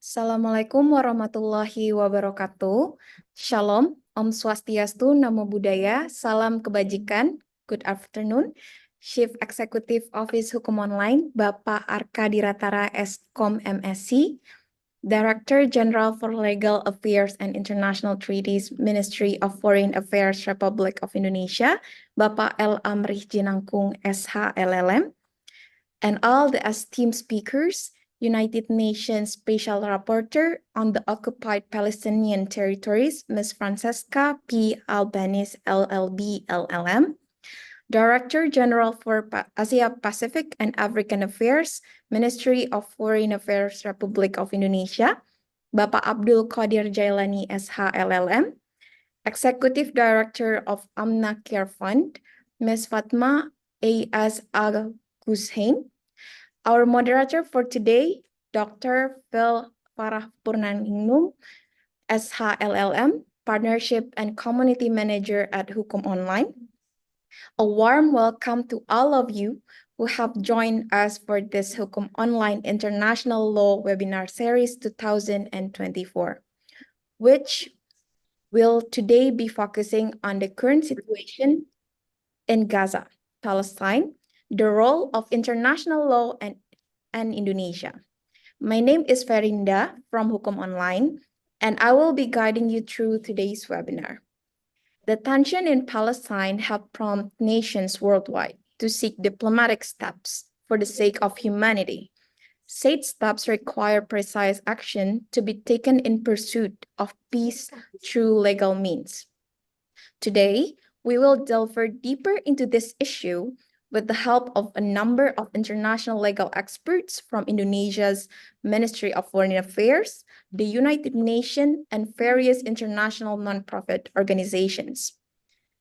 Assalamualaikum warahmatullahi wabarakatuh. Shalom, Om Swastiastu, Namo Buddhaya, Salam Kebajikan. Good afternoon. Chief Executive Office Hukum Online, Bapak Arka Diratara Eskom MSc, Director General for Legal Affairs and International Treaties, Ministry of Foreign Affairs Republic of Indonesia, Bapak L. Amrih Jinangkung SH LLM, and all the esteemed speakers, United Nations Special Rapporteur on the Occupied Palestinian Territories, Ms. Francesca P. Albanese, LLB, LLM, Director General for Asia Pacific and African Affairs, Ministry of Foreign Affairs Republic of Indonesia, Bapak Abdul Qadir Jailani, SH, LLM, Executive Director of Amna Care Fund, Ms. Fatma A.S. Agushain, our moderator for today, Dr. Phil Farah Purnaningnum, SH LLM, Partnership and Community Manager at Hukum Online. A warm welcome to all of you who have joined us for this Hukum Online International Law Webinar Series 2024, which will today be focusing on the current situation in Gaza, Palestine, the role of international law and Indonesia. My name is Ferinda from Hukum Online, and I will be guiding you through today's webinar. The tension in Palestine have prompted nations worldwide to seek diplomatic steps for the sake of humanity. Said steps require precise action to be taken in pursuit of peace through legal means. Today, we will delve deeper into this issue with the help of a number of international legal experts from Indonesia's Ministry of Foreign Affairs, the United Nations, and various international nonprofit organizations.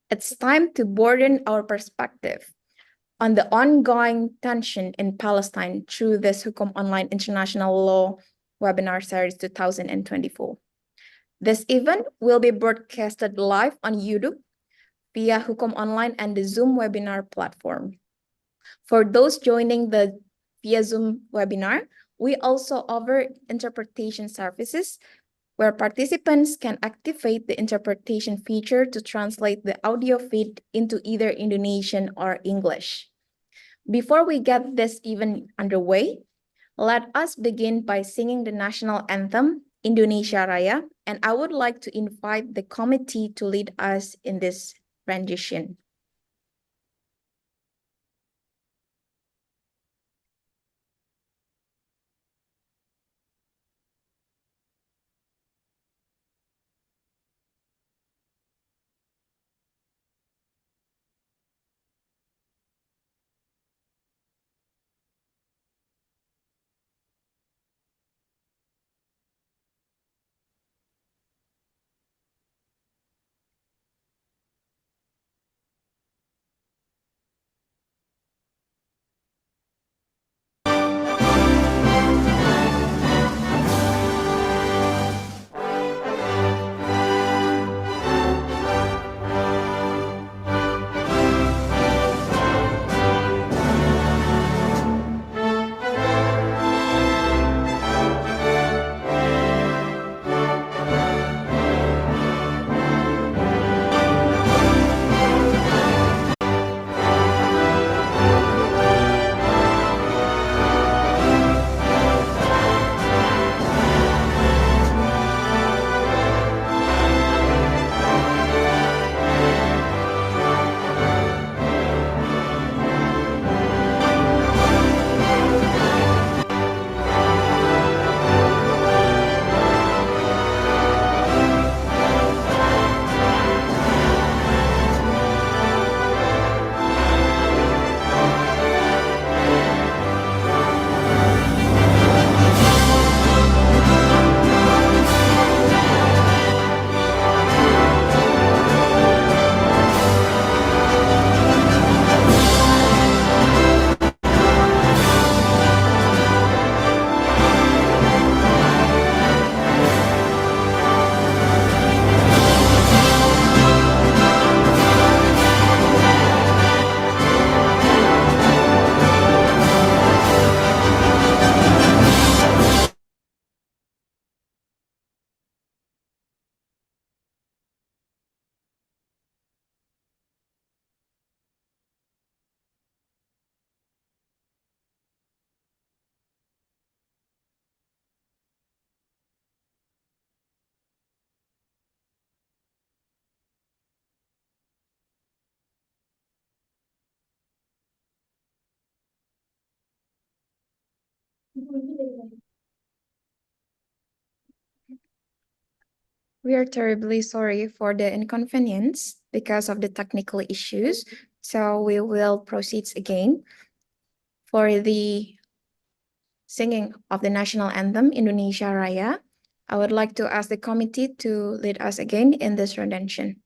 It's time to broaden our perspective on the ongoing tension in Palestine through this Hukum Online International Law Webinar Series 2024. This event will be broadcasted live on YouTube via Hukum Online and the Zoom webinar platform. For those joining the via Zoom webinar, we also offer interpretation services where participants can activate the interpretation feature to translate the audio feed into either Indonesian or English. Before we get this event underway, let us begin by singing the national anthem, Indonesia Raya, and I would like to invite the committee to lead us in this rendition. We are terribly sorry for the inconvenience because of the technical issues. So we will proceed again for the singing of the national anthem, Indonesia Raya. I would like to ask the committee to lead us again in this rendition.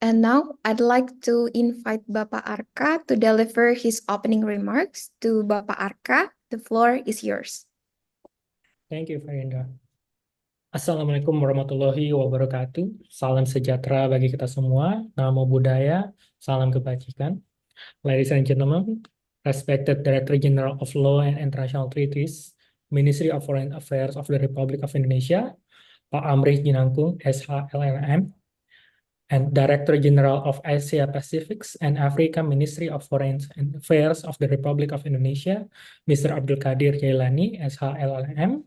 And now I'd like to invite Bapak Arka to deliver his opening remarks. To Bapak Arka, the floor is yours. Thank you, Farinda. Assalamualaikum warahmatullahi wabarakatuh. Salam sejahtera bagi kita semua. Namo Buddhaya, salam kebajikan. Ladies and gentlemen, respected Director General of Law and International Treaties, Ministry of Foreign Affairs of the Republic of Indonesia, Pak Amri Jinangkung, SHLLM, and Director General of Asia Pacific and Africa, Ministry of Foreign Affairs of the Republic of Indonesia, Mr. Abdul Qadir Jailani, SHLLM,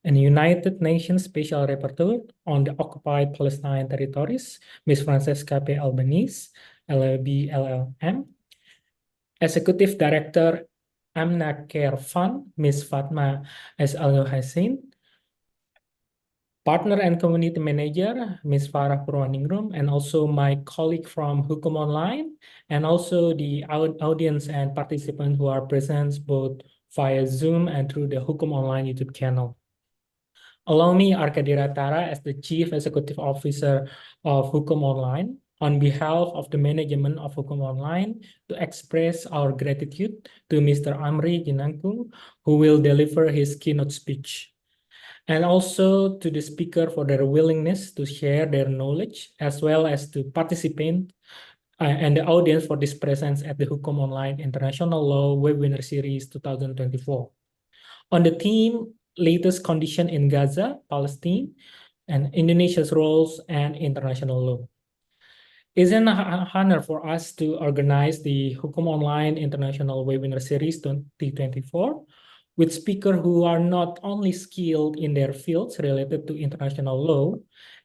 and United Nations Special Rapporteur on the Occupied Palestinian Territories, Ms. Francesca P. Albanese, LLB, LLM, Executive Director Amna Care Fund, Ms. Fatma S. Al-Hussein, Partner and Community Manager, Ms. Farah Purwaningrum, and also my colleague from Hukumonline, and also the audience and participants who are present both via Zoom and through the Hukumonline YouTube channel. Allow me, Arkadira Tara, as the Chief Executive Officer of Hukumonline, on behalf of the management of Hukumonline, to express our gratitude to Mr. Amri Jinangkung, who will deliver his keynote speech, and also to the speaker for their willingness to share their knowledge, as well as to participate and the audience for this presence at the Hukumonline International Law Webinar Series 2024. On the theme, latest condition in Gaza, Palestine, and Indonesia's roles and international law. It's an honor for us to organize the Hukumonline International Webinar Series 2024 with speakers who are not only skilled in their fields related to international law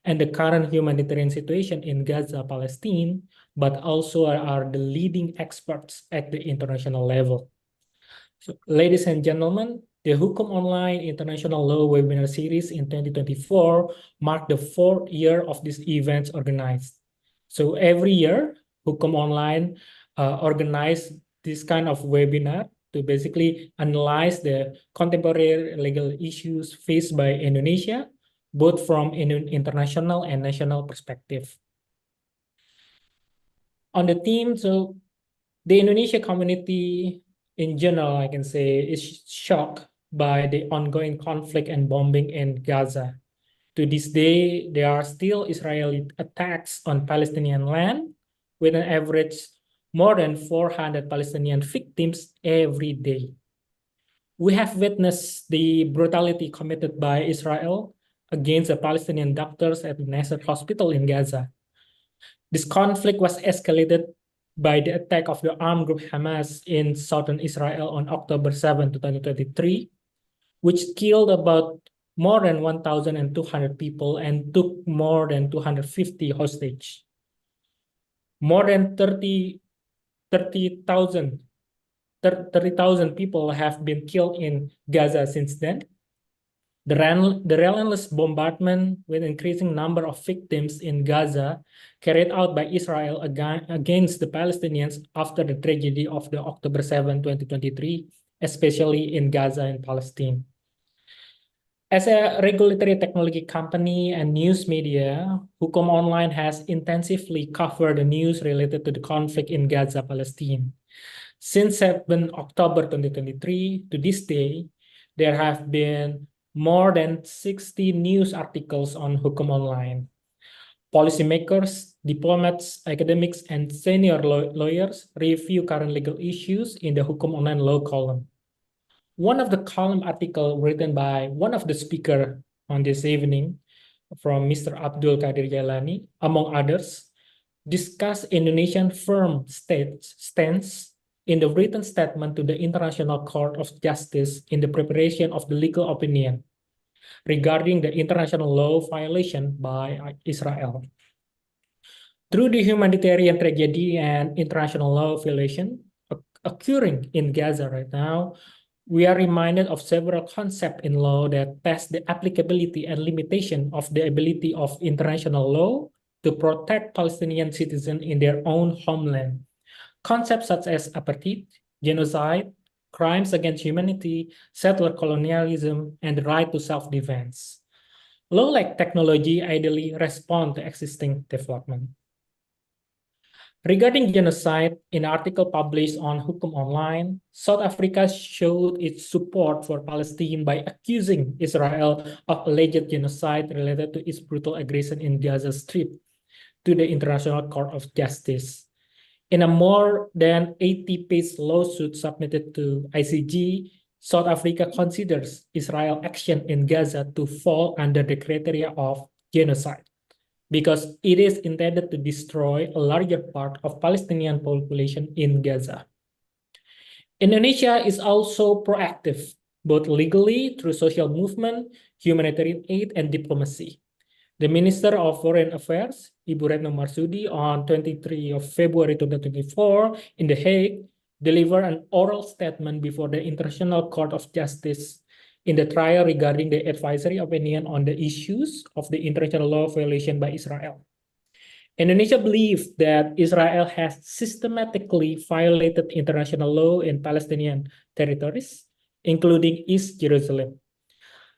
and the current humanitarian situation in Gaza, Palestine, but also are the leading experts at the international level. So, ladies and gentlemen, the Hukumonline International Law Webinar Series in 2024 marked the 4th year of this event organized. So every year, Hukumonline organize this kind of webinar to basically analyze the contemporary legal issues faced by Indonesia, both from an international and national perspective. On the theme, so the Indonesia community in general, I can say, is shocked by the ongoing conflict and bombing in Gaza. To this day, there are still Israeli attacks on Palestinian land, with an average more than 400 Palestinian victims every day. We have witnessed the brutality committed by Israel against the Palestinian doctors at the Nasser hospital in Gaza. This conflict was escalated by the attack of the armed group Hamas in southern Israel on October 7, 2023, which killed about more than 1,200 people and took more than 250 hostage. More than 30,000 people have been killed in Gaza since then. The relentless bombardment with increasing number of victims in Gaza carried out by Israel against the Palestinians after the tragedy of the October 7, 2023, especially in Gaza and Palestine. As a regulatory technology company and news media, Hukumonline has intensively covered the news related to the conflict in Gaza, Palestine. Since 7 October 2023 to this day, there have been more than 60 news articles on Hukumonline. Policymakers, diplomats, academics, and senior lawyers review current legal issues in the Hukumonline law column. One of the column article written by one of the speaker on this evening from Mr. Abdul Qadir Jailani, among others, discuss Indonesian firm stance in the written statement to the International Court of Justice in the preparation of the legal opinion regarding the international law violation by Israel. Through the humanitarian tragedy and international law violation occurring in Gaza right now, we are reminded of several concepts in law that test the applicability and limitation of the ability of international law to protect Palestinian citizens in their own homeland. Concepts such as apartheid, genocide, crimes against humanity, settler colonialism, and the right to self-defense. Law like technology ideally respond to existing development. Regarding genocide, in an article published on Hukumonline, South Africa showed its support for Palestine by accusing Israel of alleged genocide related to its brutal aggression in Gaza Strip to the International Court of Justice. In a more than 80-page lawsuit submitted to ICJ, South Africa considers Israel's action in Gaza to fall under the criteria of genocide, because it is intended to destroy a larger part of Palestinian population in Gaza. Indonesia is also proactive, both legally through social movement, humanitarian aid, and diplomacy. The Minister of Foreign Affairs, Ibu Retno Marsudi, on 23 of February 2024 in The Hague, delivered an oral statement before the International Court of Justice in the trial regarding the advisory opinion on the issues of the international law violation by Israel. Indonesia believes that Israel has systematically violated international law in Palestinian territories, including East Jerusalem.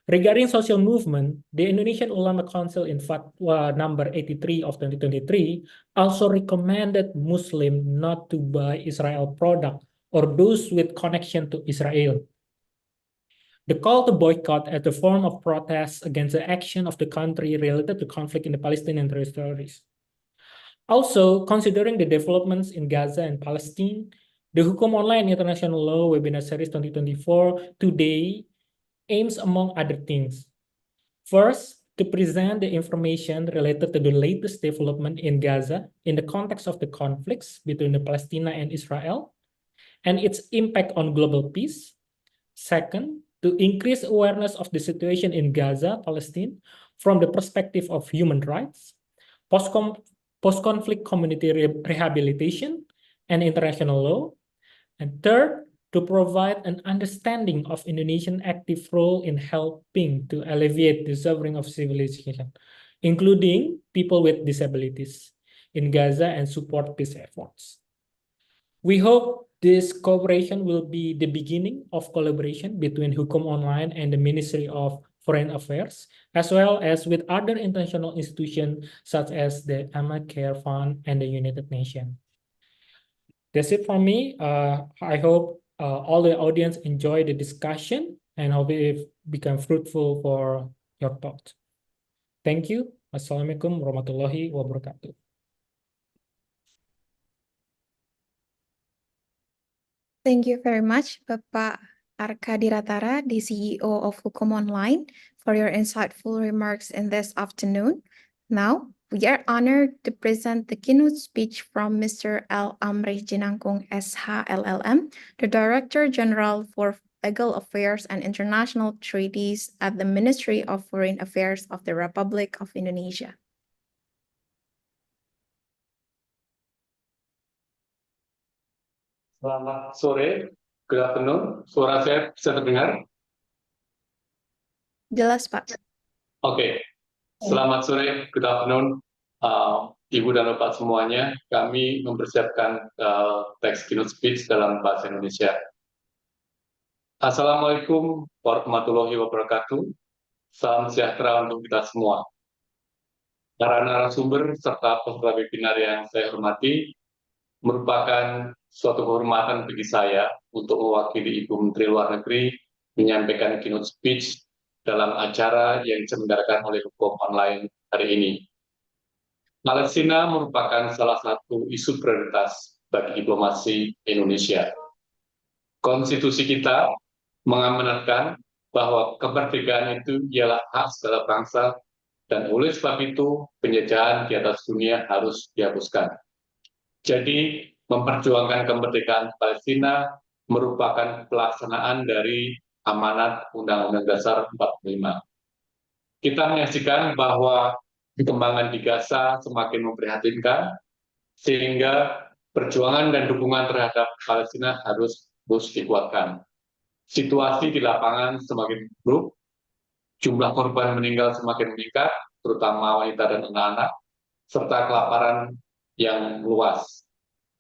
Regarding social movement, the Indonesian Ulama Council in Fatwa number 83 of 2023 also recommended Muslims not to buy Israel product or those with connection to Israel. The call to boycott as a form of protest against the action of the country related to conflict in the Palestinian territories. Also, considering the developments in Gaza and Palestine, the Hukumonline International Law Webinar Series 2024 today aims, among other things, first, to present the information related to the latest development in Gaza in the context of the conflicts between the Palestine and Israel and its impact on global peace. Second, to increase awareness of the situation in Gaza, Palestine, from the perspective of human rights, post-conflict community rehabilitation, and international law. And third, to provide an understanding of Indonesian active role in helping to alleviate the suffering of civilization, including people with disabilities in Gaza, and support peace efforts. We hope this cooperation will be the beginning of collaboration between Hukumonline and the Ministry of Foreign Affairs, as well as with other international institutions such as the Ahmad Care Fund and the United Nations. That's it for me. I hope all the audience enjoy the discussion and hope it become fruitful for your thoughts. Thank you. Assalamualaikum warahmatullahi wabarakatuh. Thank you very much, Bapak Arka Diratara, the CEO of Hukum Online, for your insightful remarks in this afternoon. Now, we are honored to present the keynote speech from Mr. L. Amri Jinangkung, SH-LLM, the Director General for Legal Affairs and International Treaties at the Ministry of Foreign Affairs of the Republic of Indonesia. Selamat sore, good afternoon. Suara saya bisa terdengar? Jelas, Pak. Oke, selamat sore, good afternoon, Ibu dan Bapak semuanya. Kami mempersiapkan teks keynote speech dalam bahasa Indonesia. Assalamualaikum warahmatullahi wabarakatuh. Salam sejahtera untuk kita semua. Para narasumber serta peserta webinar yang saya hormati, merupakan suatu kehormatan bagi saya untuk mewakili Ibu Menteri Luar Negeri menyampaikan keynote speech dalam acara yang diselenggarakan oleh Hukum Online hari ini. Palestina merupakan salah satu isu prioritas bagi diplomasi Indonesia. Konstitusi kita mengamanatkan bahwa kemerdekaan itu ialah hak segala bangsa, dan oleh sebab itu penjajahan di atas dunia harus dihapuskan. Jadi, memperjuangkan kemerdekaan Palestina merupakan pelaksanaan dari amanat Undang-Undang Dasar 45. Kita menyaksikan bahwa perkembangan di Gaza semakin memprihatinkan, sehingga perjuangan dan dukungan terhadap Palestina harus terus dikuatkan. Situasi di lapangan semakin buruk, jumlah korban meninggal semakin meningkat, terutama wanita dan anak-anak, serta kelaparan yang luas,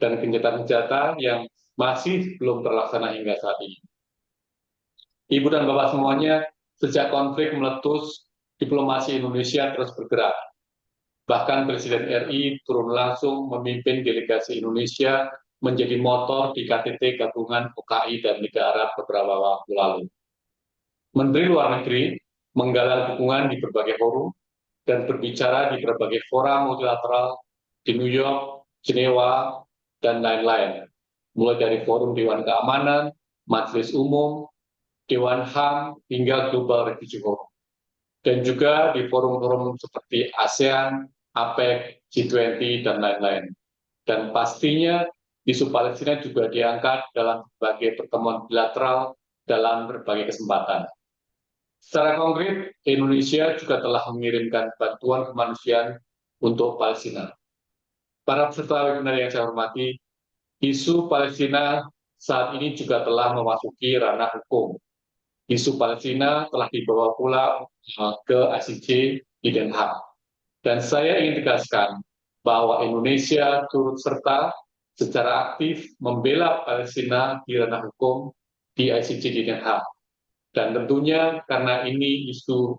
dan gencatan-senjata yang masih belum terlaksana hingga saat ini. Ibu dan Bapak semuanya, sejak konflik meletus, diplomasi Indonesia terus bergerak. Bahkan Presiden RI turun langsung memimpin delegasi Indonesia menjadi motor di KTT gabungan UKI dan Liga Arab beberapa waktu lalu. Menteri Luar Negeri menggalang dukungan di berbagai forum dan berbicara di berbagai fora multilateral di New York, Jenewa, dan lain-lain, mulai dari forum Dewan Keamanan, Majelis Umum, Dewan HAM, hingga Global Refugee Forum, dan juga di forum-forum seperti ASEAN, APEC, G20, dan lain-lain. Dan pastinya isu Palestina juga diangkat dalam berbagai pertemuan bilateral dalam berbagai kesempatan. Secara konkret, Indonesia juga telah mengirimkan bantuan kemanusiaan untuk Palestina. Para peserta webinar yang saya hormati, isu Palestina saat ini juga telah memasuki ranah hukum. Isu Palestina telah dibawa pula ke ICJ di Den Haag. Dan saya ingin tegaskan bahwa Indonesia turut serta secara aktif membela Palestina di ranah hukum di ICJ di Den Haag. Dan tentunya karena ini isu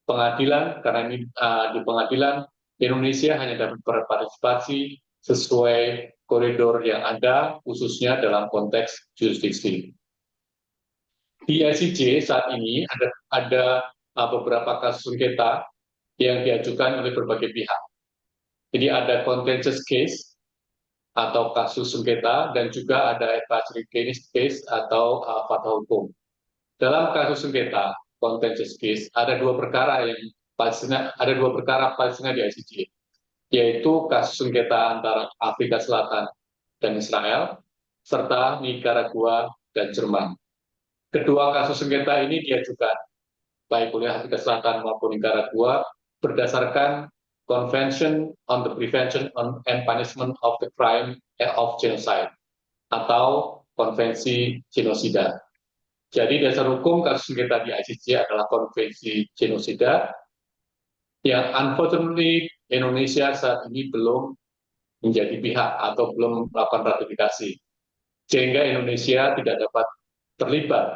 pengadilan, karena ini di pengadilan, Indonesia hanya dapat berpartisipasi sesuai koridor yang ada, khususnya dalam konteks jurisdiksi. Di ICJ saat ini ada beberapa kasus sengketa yang diajukan oleh berbagai pihak. Jadi ada contentious case atau kasus sengketa, dan juga ada advisory case atau fatwa hukum. Dalam kasus sengketa contentious case ada dua perkara Palestina di ICJ, yaitu kasus sengketa antara Afrika Selatan dan Israel, serta Nicaragua dan Jerman. Kedua kasus sengketa ini diajukan baik oleh Afrika Selatan maupun Nicaragua berdasarkan Convention on the Prevention and Punishment of the Crime of Genocide atau Konvensi Genosida. Jadi dasar hukum kasus sengketa di ICJ adalah Konvensi Genosida yang unfortunately Indonesia saat ini belum menjadi pihak atau belum melakukan ratifikasi, sehingga Indonesia tidak dapat terlibat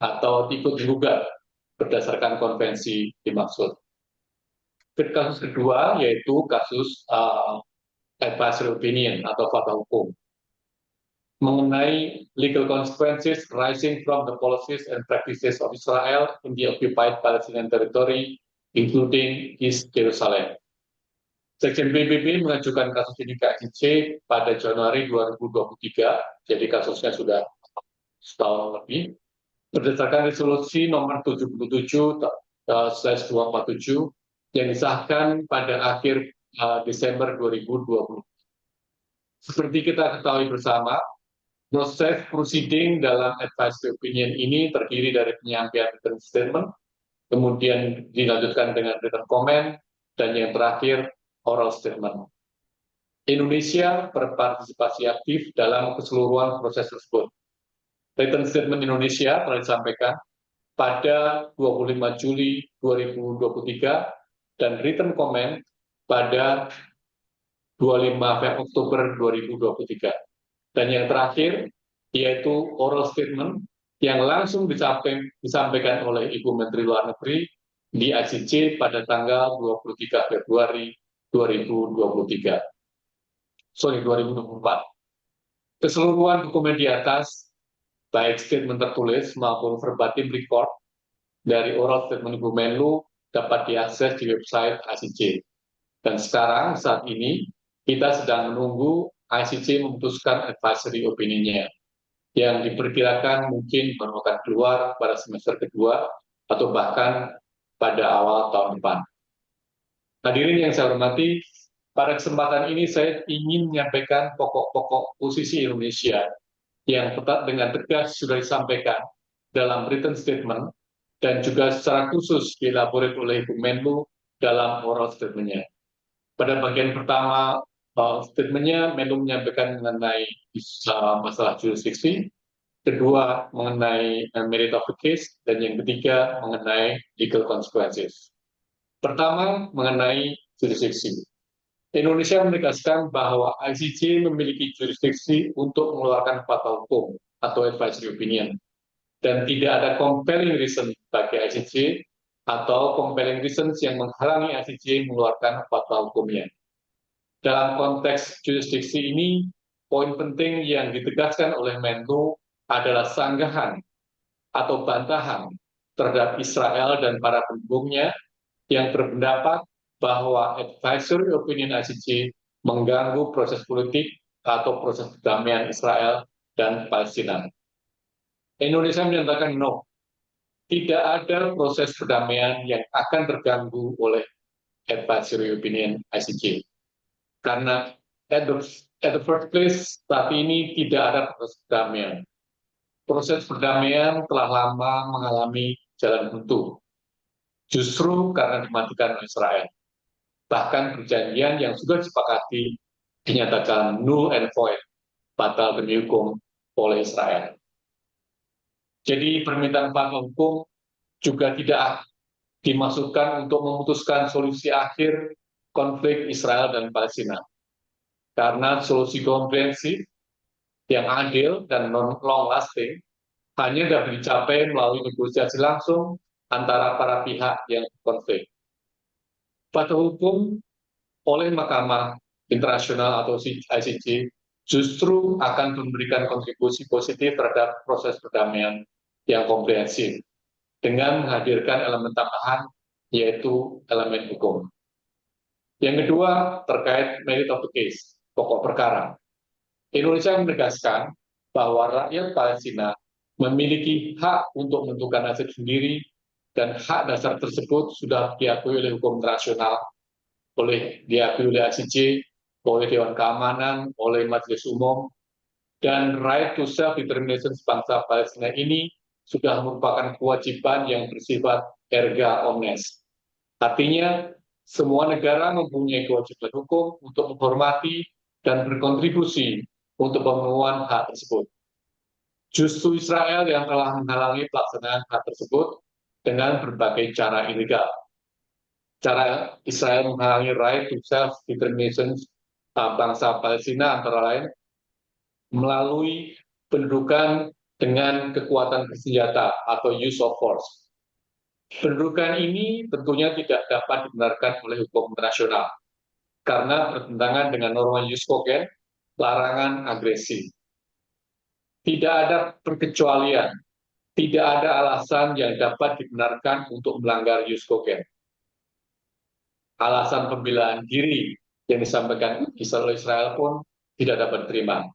atau ikut juga berdasarkan konvensi dimaksud. Kasus kedua yaitu kasus advisory opinion atau fatwa hukum mengenai legal consequences rising from the policies and practices of Israel in the occupied Palestinian territory including East Jerusalem. Sekjen PBB mengajukan kasus ini ke ICC pada Januari 2023, jadi kasusnya sudah setahun lebih, berdasarkan resolusi nomor 77/247 yang disahkan pada akhir Desember 2020. Seperti kita ketahui bersama, proses proceeding dalam advisory opinion ini terdiri dari penyampaian written statement, kemudian dilanjutkan dengan written comment, dan yang terakhir oral statement. Indonesia berpartisipasi aktif dalam keseluruhan proses tersebut. Written statement Indonesia telah disampaikan pada 25 Juli 2023 dan written comment pada 25 Oktober 2023. Dan yang terakhir, yaitu oral statement yang langsung disampaikan oleh Ibu Menteri Luar Negeri di ICC pada tanggal 23 Februari 2024. Keseluruhan dokumen di atas, baik statement tertulis maupun verbatim record dari oral statement Ibu Menlu dapat diakses di website ICC. Dan sekarang, saat ini, kita sedang menunggu ICC memutuskan advisory opinion-nya, yang diperkirakan mungkin baru akan keluar pada semester kedua atau bahkan pada awal tahun depan. Hadirin yang saya hormati, pada kesempatan ini saya ingin menyampaikan pokok-pokok posisi Indonesia yang dengan tegas sudah disampaikan dalam written statement dan juga secara khusus dielaborasi oleh Ibu Menlu dalam oral statement-nya. Pada bagian pertama statement-nya, Menlu menyampaikan mengenai masalah jurisdiksi, kedua mengenai merit of the case, dan yang ketiga mengenai legal consequences. Pertama, mengenai jurisdiksi. Indonesia menegaskan bahwa ICC memiliki jurisdiksi untuk mengeluarkan fatwa hukum atau advisory opinion, dan tidak ada compelling reason bagi ICC atau compelling reasons yang menghalangi ICC mengeluarkan fatwa hukumnya. Dalam konteks jurisdiksi ini, poin penting yang ditegaskan oleh Menlu adalah sanggahan atau bantahan terhadap Israel dan para pendukungnya yang berpendapat bahwa advisory opinion ICC mengganggu proses politik atau proses perdamaian Israel dan Palestina. Indonesia menyatakan no, tidak ada proses perdamaian yang akan terganggu oleh advisory opinion ICC. Karena at the first place, saat ini tidak ada proses perdamaian. Proses perdamaian telah lama mengalami jalan buntu, justru karena dimatikan oleh Israel. Bahkan perjanjian yang sudah disepakati dinyatakan null and void, batal demi hukum oleh Israel. Jadi permintaan fatwa hukum juga tidak dimasukkan untuk memutuskan solusi akhir konflik Israel dan Palestina. Karena solusi komprehensif yang adil dan long-lasting hanya dapat dicapai melalui negosiasi langsung antara para pihak yang konflik. Fatwa hukum oleh Mahkamah Internasional atau ICC justru akan memberikan kontribusi positif terhadap proses perdamaian yang komprehensif dengan menghadirkan elemen tambahan, yaitu elemen hukum. Yang kedua, terkait merit of the case, pokok perkara. Indonesia menegaskan bahwa rakyat Palestina memiliki hak untuk menentukan nasib sendiri, dan hak dasar tersebut sudah diakui oleh hukum internasional, diakui oleh ICC, oleh Dewan Keamanan, oleh Majelis Umum, dan right to self-determination bangsa Palestina ini sudah merupakan kewajiban yang bersifat erga omnes. Artinya, semua negara mempunyai kewajiban hukum untuk menghormati dan berkontribusi untuk pemenuhan hak tersebut. Justru Israel yang telah menghalangi pelaksanaan hak tersebut dengan berbagai cara ilegal. Cara Israel menghalangi right to self-determination bangsa Palestina antara lain melalui pendudukan dengan kekuatan bersenjata atau use of force. Pendudukan ini tentunya tidak dapat dibenarkan oleh hukum internasional karena bertentangan dengan norma jus cogens, larangan agresi. Tidak ada perkecualian, tidak ada alasan yang dapat dibenarkan untuk melanggar jus cogens. alasan pembelaan diri yang disampaikan Israel pun tidak dapat diterima.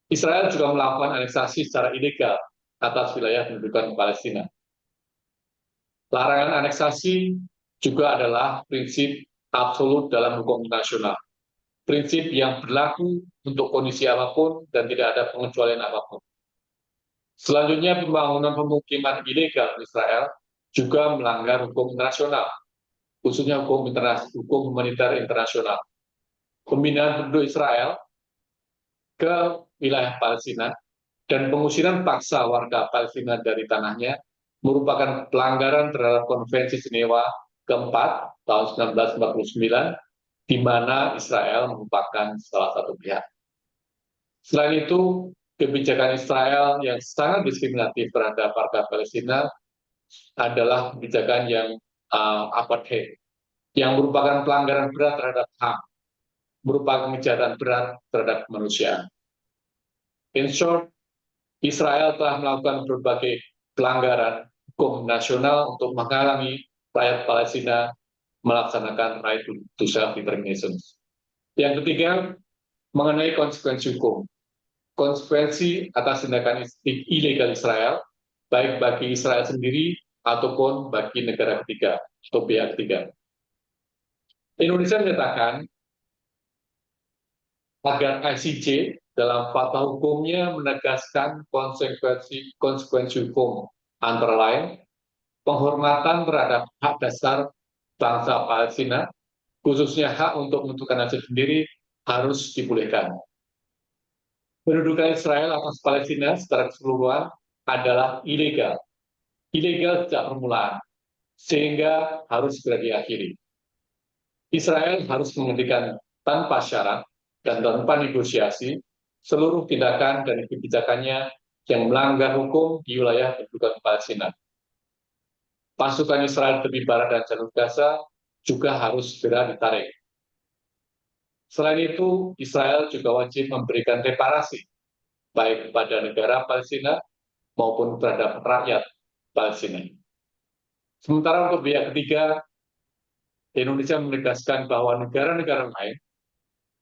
Israel juga melakukan aneksasi secara ilegal atas wilayah pendudukan Palestina. Larangan aneksasi juga adalah prinsip absolut dalam hukum internasional. Prinsip yang berlaku untuk kondisi apapun dan tidak ada pengecualian apapun. Selanjutnya, pembangunan pemukiman ilegal di Israel juga melanggar hukum internasional, khususnya hukum humanitarian internasional. Pemindahan penduduk Israel ke wilayah Palestina dan pengusiran paksa warga Palestina dari tanahnya merupakan pelanggaran terhadap Konvensi Jenewa keempat tahun 1949, di mana Israel merupakan salah satu pihak. Selain itu, kebijakan Israel yang sangat diskriminatif terhadap warga Palestina adalah kebijakan yang apartheid, yang merupakan pelanggaran berat terhadap HAM, merupakan kejahatan berat terhadap kemanusiaan. In short, Israel telah melakukan berbagai pelanggaran hukum nasional untuk menghalangi rakyat Palestina melaksanakan right to self-determination. Yang ketiga, mengenai konsekuensi hukum. Konsekuensi atas tindakan ilegal Israel, baik bagi Israel sendiri ataupun bagi negara ketiga atau pihak ketiga. Indonesia menyatakan agar ICJ dalam fatwa hukumnya menegaskan konsekuensi hukum, antara lain penghormatan terhadap hak dasar bangsa Palestina, khususnya hak untuk menentukan nasib sendiri, harus dibolehkan. Pendudukan Israel atas Palestina secara keseluruhan adalah ilegal sejak permulaan, sehingga harus segera diakhiri. Israel harus menghentikan tanpa syarat dan tanpa negosiasi seluruh tindakan dan kebijakannya yang melanggar hukum di wilayah pendudukan Palestina. Pasukan Israel tepi barat dan jalur Gaza juga harus segera ditarik. Selain itu, Israel juga wajib memberikan reparasi, baik kepada negara Palestina maupun terhadap rakyat Palestina. Sementara untuk pihak ketiga, Indonesia menegaskan bahwa negara-negara lain,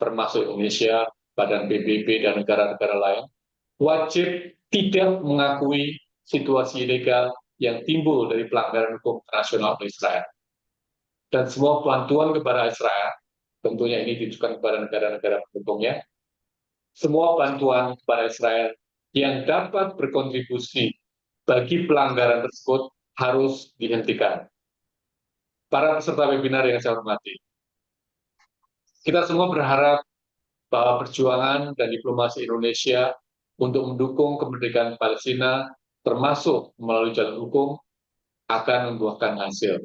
termasuk Indonesia, Badan PBB, dan negara-negara lain, wajib tidak mengakui situasi ilegal yang timbul dari pelanggaran hukum internasional oleh Israel. Dan semua bantuan kepada Israel, tentunya ini ditujukan kepada negara-negara pendukungnya, semua bantuan kepada Israel yang dapat berkontribusi bagi pelanggaran tersebut harus dihentikan. Para peserta webinar yang saya hormati, kita semua berharap bahwa perjuangan dan diplomasi Indonesia untuk mendukung kemerdekaan Palestina, termasuk melalui jalur hukum, akan membuahkan hasil.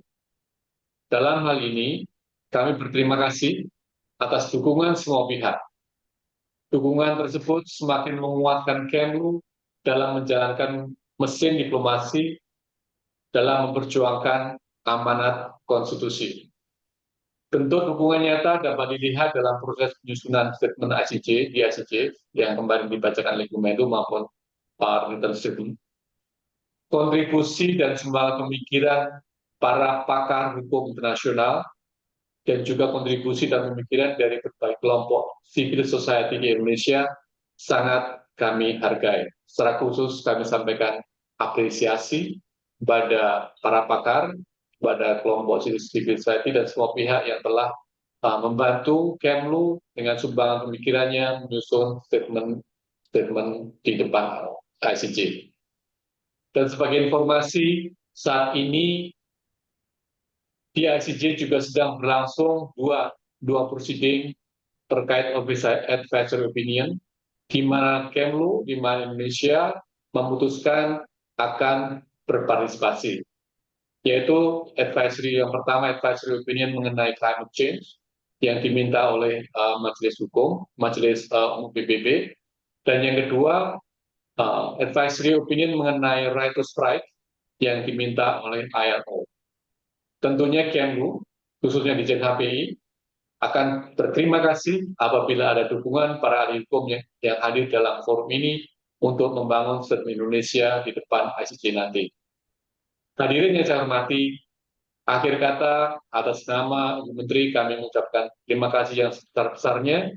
Dalam hal ini, kami berterima kasih atas dukungan semua pihak. Dukungan tersebut semakin menguatkan Kemlu dalam menjalankan mesin diplomasi dalam memperjuangkan amanat konstitusi. Bentuk dukungan nyata dapat dilihat dalam proses penyusunan statement ICJ di ICJ yang kemarin dibacakan oleh Keynote maupun Relentless. Kontribusi dan sumbangan pemikiran para pakar hukum internasional dan juga kontribusi dan pemikiran dari berbagai kelompok civil society di Indonesia sangat kami hargai. Secara khusus kami sampaikan apresiasi kepada para pakar, kepada kelompok civil society dan semua pihak yang telah membantu Kemlu dengan sumbangan pemikirannya menyusun statement di depan ICJ. Dan sebagai informasi, saat ini di ICJ juga sedang berlangsung dua proceeding terkait advisory opinion, di mana Kemlu, di mana Indonesia memutuskan akan berpartisipasi, yaitu advisory yang pertama, advisory opinion mengenai climate change yang diminta oleh Majelis Hukum, Majelis PBB, dan yang kedua advisory opinion mengenai right to strike yang diminta oleh ILO. Tentunya Kemlu, khususnya di HPI, akan berterima kasih apabila ada dukungan para ahli hukum yang hadir dalam forum ini untuk membangun statement Indonesia di depan ICJ nanti. Hadirin yang saya hormati, Akhir kata, atas nama Ibu Menteri kami mengucapkan terima kasih yang sebesar-besarnya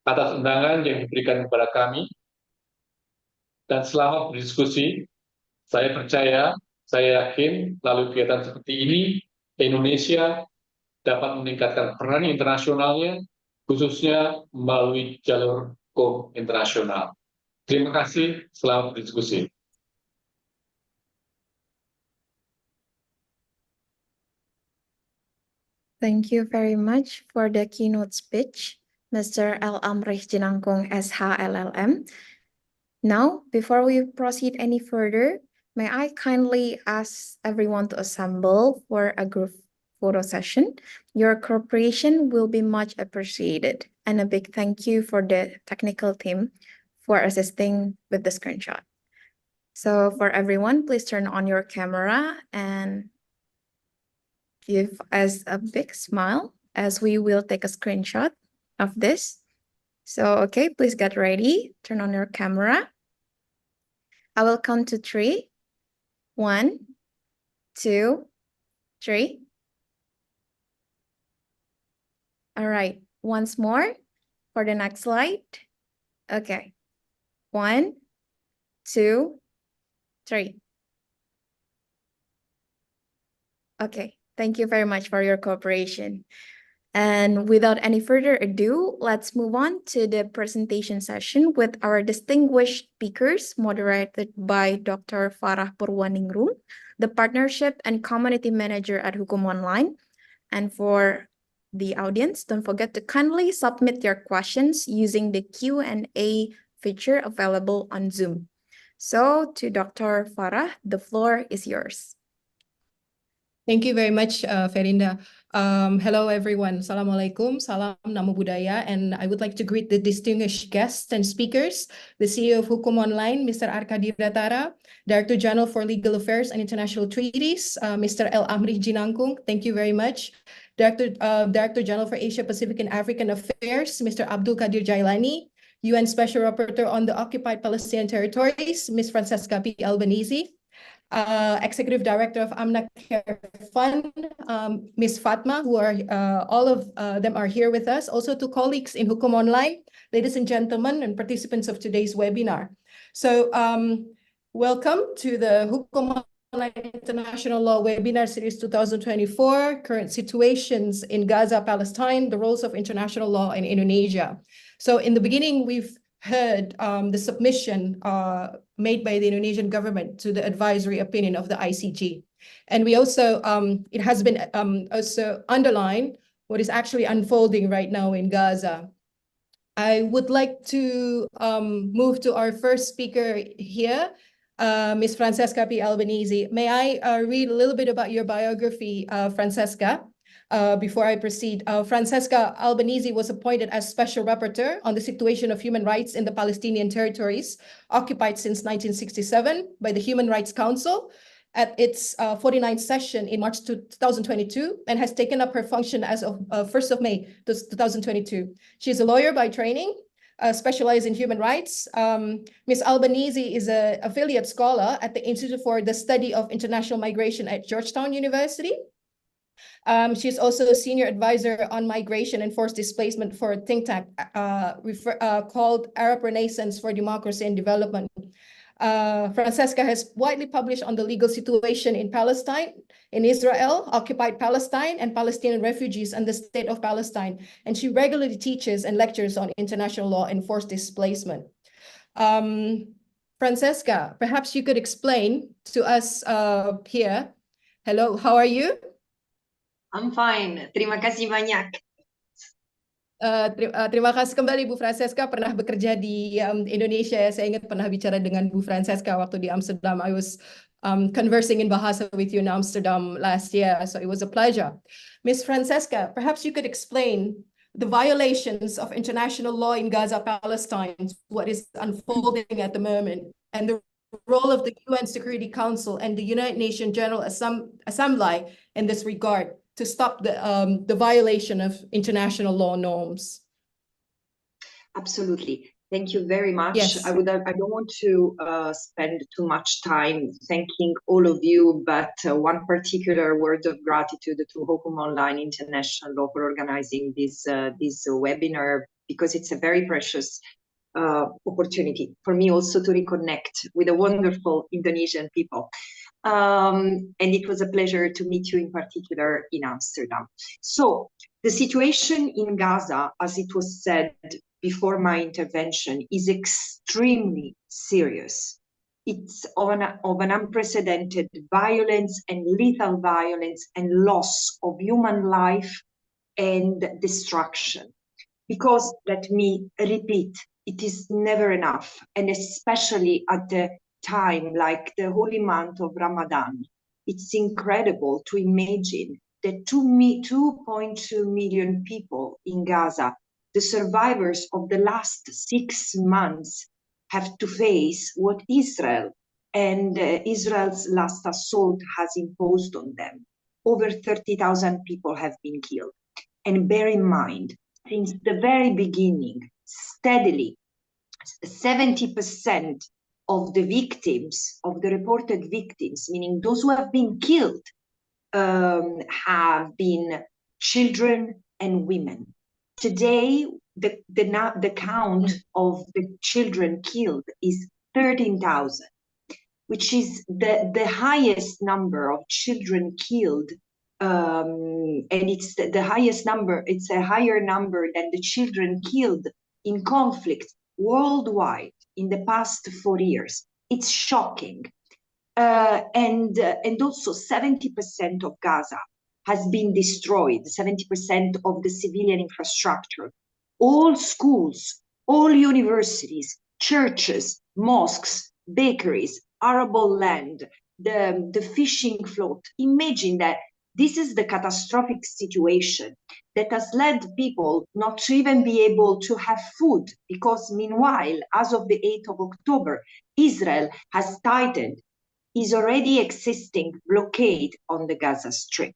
atas undangan yang diberikan kepada kami. Dan selama berdiskusi, saya percaya, saya yakin melalui kegiatan seperti ini, Indonesia dapat meningkatkan peran internasionalnya, khususnya melalui jalur hukum internasional. Terima kasih, selamat berdiskusi. Thank you very much for the keynote speech, Mr. L. Amrich Jinangkung, SHLLM. Now, before we proceed any further, may I kindly ask everyone to assemble for a group photo session? Your cooperation will be much appreciated, and a big thank you for the technical team for assisting with the screenshot. So for everyone, please turn on your camera and give us a big smile as we will take a screenshot of this. So, okay, please get ready. Turn on your camera. I will count to 3. 1, 2, 3. All right, once more for the next slide. Okay, 1, 2, 3. Okay, thank you very much for your cooperation. And without any further ado, let's move on to the presentation session with our distinguished speakers, moderated by Dr. Farah Purwaningrum, the Partnership and Community Manager at Hukumonline. And for the audience, don't forget to kindly submit your questions using the Q&A feature available on Zoom. So to Dr. Farah, the floor is yours. Thank you very much, Ferinda. Hello, everyone. Assalamualaikum, salam, namo buddhaya. And I would like to greet the distinguished guests and speakers, the CEO of Hukum Online, Mr. Arkadi Ratara, Director General for Legal Affairs and International Treaties, Mr. L. Amrich Jinangkung. Thank you very much. Director General for Asia Pacific and African Affairs, Mr. Abdul Qadir Jailani, UN Special Rapporteur on the Occupied Palestinian Territories, Ms. Francesca P. Albanese, Executive Director of Amna Care Fund, Ms. Fatma, who are all of them are here with us. Also to colleagues in Hukum Online, ladies and gentlemen, and participants of today's webinar. So welcome to the Hukum Online International Law Webinar Series 2024, Current Situations in Gaza, Palestine, the Roles of International Law in Indonesia. So in the beginning, we've heard the submission made by the Indonesian government to the advisory opinion of the ICJ. And we also, it has been also underlined what is actually unfolding right now in Gaza. I would like to move to our first speaker here, Ms. Francesca P. Albanese. May I read a little bit about your biography, Francesca? Before I proceed, Francesca Albanese was appointed as Special Rapporteur on the situation of human rights in the Palestinian territories occupied since 1967 by the Human Rights Council at its 49th session in March 2022 and has taken up her function as of 1st of May 2022. She is a lawyer by training, specialized in human rights. Ms. Albanese is an affiliate scholar at the Institute for the Study of International Migration at Georgetown University. She's also a senior advisor on migration and forced displacement for a think tank called Arab Renaissance for Democracy and Development. Francesca has widely published on the legal situation in Palestine, in Israel, occupied Palestine, and Palestinian refugees and the state of Palestine. And she regularly teaches and lectures on international law and forced displacement. Francesca, perhaps you could explain to us here. Hello, how are you? I'm fine. Terima kasih banyak. Terima kasih kembali Bu Francesca, pernah bekerja di Indonesia. Saya ingat pernah bicara dengan Bu Francesca waktu di Amsterdam. I was conversing in Bahasa with you in Amsterdam last year, so it was a pleasure. Ms. Francesca, perhaps you could explain the violations of international law in Gaza, Palestine, what is unfolding at the moment, and the role of the UN Security Council and the United Nations General Assembly in this regard to stop the violation of international law norms. Absolutely. Thank you very much. Yes. I don't want to spend too much time thanking all of you, but one particular word of gratitude to Hukumonline International for organizing this webinar, because it's a very precious opportunity for me also to reconnect with the wonderful Indonesian people. And it was a pleasure to meet you in particular in Amsterdam. So the situation in Gaza, as it was said before my intervention, is extremely serious. It's of an unprecedented violence and lethal violence and loss of human life and destruction. Because, let me repeat, it is never enough, and especially at the time like the holy month of Ramadan. It's incredible to imagine that 2.2 million people in Gaza, the survivors of the last 6 months, have to face what Israel and Israel's last assault has imposed on them. Over 30,000 people have been killed. And bear in mind, since the very beginning, steadily, 70% of the victims, of the reported victims, meaning those who have been killed, have been children and women. Today, the count of the children killed is 13,000, which is the highest number of children killed, and it's the highest number, it's a higher number than the children killed in conflict worldwide in the past 4 years. It's shocking. And also 70% of Gaza has been destroyed, 70% of the civilian infrastructure. All schools, all universities, churches, mosques, bakeries, arable land, the fishing float. Imagine that this is the catastrophic situation that has led people not to even be able to have food, because meanwhile, as of the 8th of October, Israel has tightened is already existing blockade on the Gaza Strip.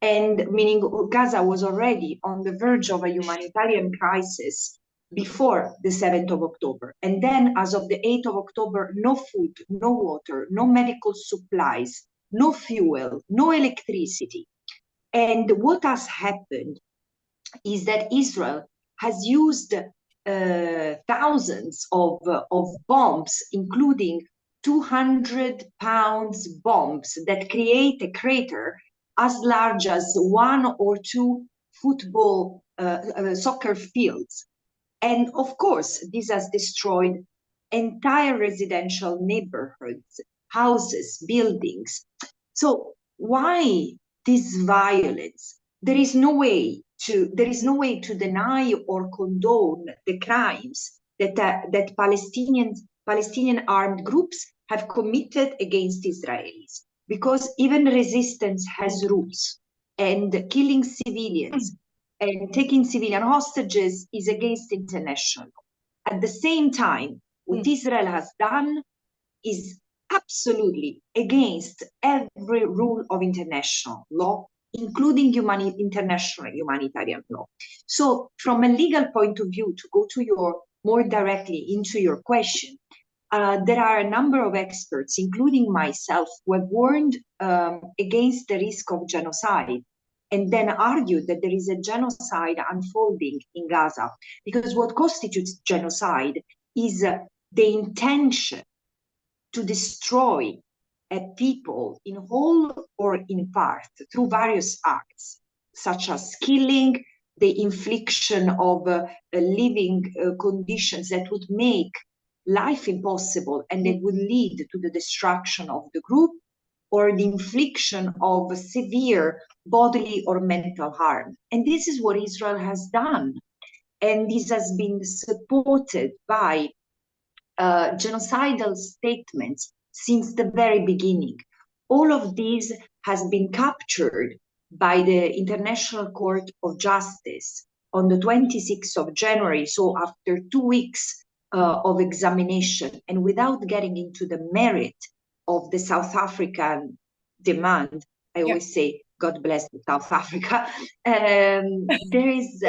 And meaning Gaza was already on the verge of a humanitarian crisis before the 7th of October. And then as of the 8th of October, no food, no water, no medical supplies, no fuel, no electricity. And what has happened is that Israel has used thousands of bombs, including 200-pound bombs that create a crater as large as 1 or 2 football soccer fields. And of course, this has destroyed entire residential neighborhoods, houses, buildings. So why this violence? There is no way to deny or condone the crimes that Palestinian armed groups have committed against Israelis, because even resistance has roots, and killing civilians and taking civilian hostages is against international law. At the same time, what Israel has done is absolutely against every rule of international law, including international humanitarian law. So from a legal point of view, to go to your more directly into your question, there are a number of experts, including myself, who have warned against the risk of genocide, and then argued that there is a genocide unfolding in Gaza, because what constitutes genocide is the intention to destroy a people in whole or in part through various acts, such as killing, the infliction of living conditions that would make life impossible and that would lead to the destruction of the group, or the infliction of severe bodily or mental harm. And this is what Israel has done. And this has been supported by genocidal statements since the very beginning. All of these has been captured by the International Court of Justice on the 26th of January, so after 2 weeks of examination, and without getting into the merit of the South African demand. I always say, God bless South Africa. There is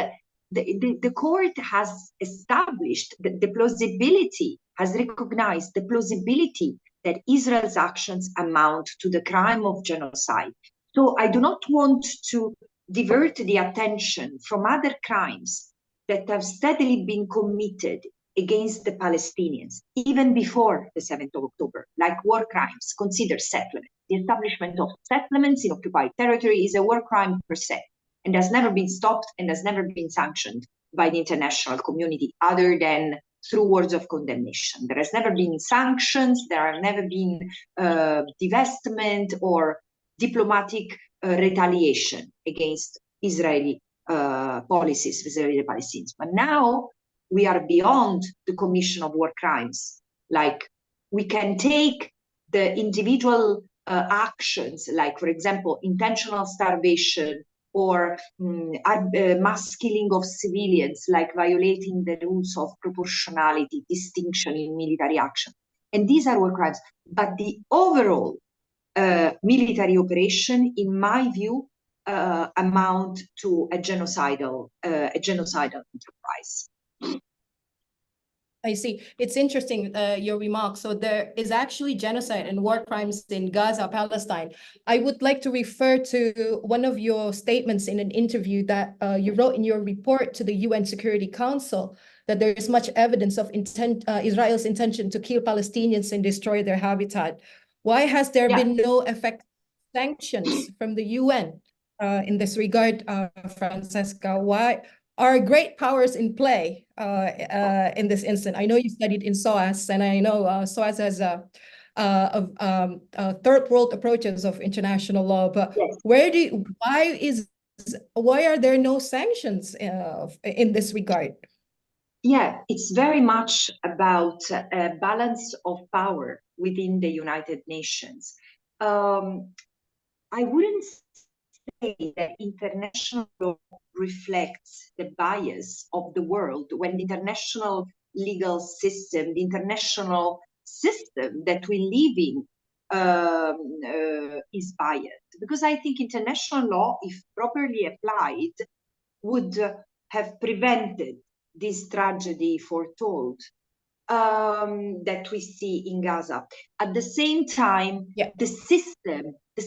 the court has established the plausibility, has recognized the plausibility that Israel's actions amount to the crime of genocide. So I do not want to divert the attention from other crimes that have steadily been committed against the Palestinians, even before the 7th of October, like war crimes, consider settlement. The establishment of settlements in occupied territory is a war crime per se, and has never been stopped and has never been sanctioned by the international community other than through words of condemnation. There has never been sanctions, there have never been divestment or diplomatic retaliation against Israeli policies vis-a-vis the Palestinians. But now we are beyond the commission of war crimes. Like, we can take the individual actions, like, for example, intentional starvation or mass killing of civilians, like violating the rules of proportionality, distinction in military action. And these are war crimes. But the overall military operation, in my view, amount to a genocidal enterprise. I see. It's interesting, your remark. So there is actually genocide and war crimes in Gaza, Palestine. I would like to refer to one of your statements in an interview that you wrote in your report to the UN Security Council, that there is much evidence of Israel's intention to kill Palestinians and destroy their habitat. Why has there been no effective sanctions from the UN in this regard, Francesca? Why are great powers in play in this instant? I know you studied in SOAS, and I know SOAS has third world approaches of international law. But why are there no sanctions in this regard? Yeah, it's very much about a balance of power within the United Nations. I wouldn't say that international law reflects the bias of the world when the international legal system, the international system that we live in is biased. Because I think international law, if properly applied, would have prevented this tragedy foretold that we see in Gaza. At the same time, the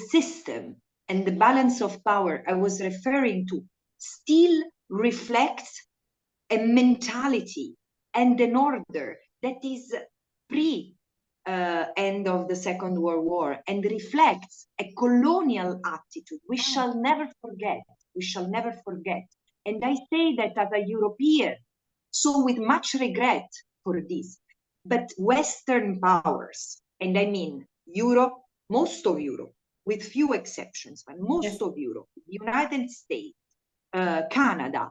system and the balance of power I was referring to still reflects a mentality and an order that is pre-end of the Second World War and reflects a colonial attitude we shall never forget. We shall never forget. And I say that as a European, so with much regret for this, but Western powers, and I mean Europe, most of Europe, with few exceptions, but most of Europe, the United States, Canada,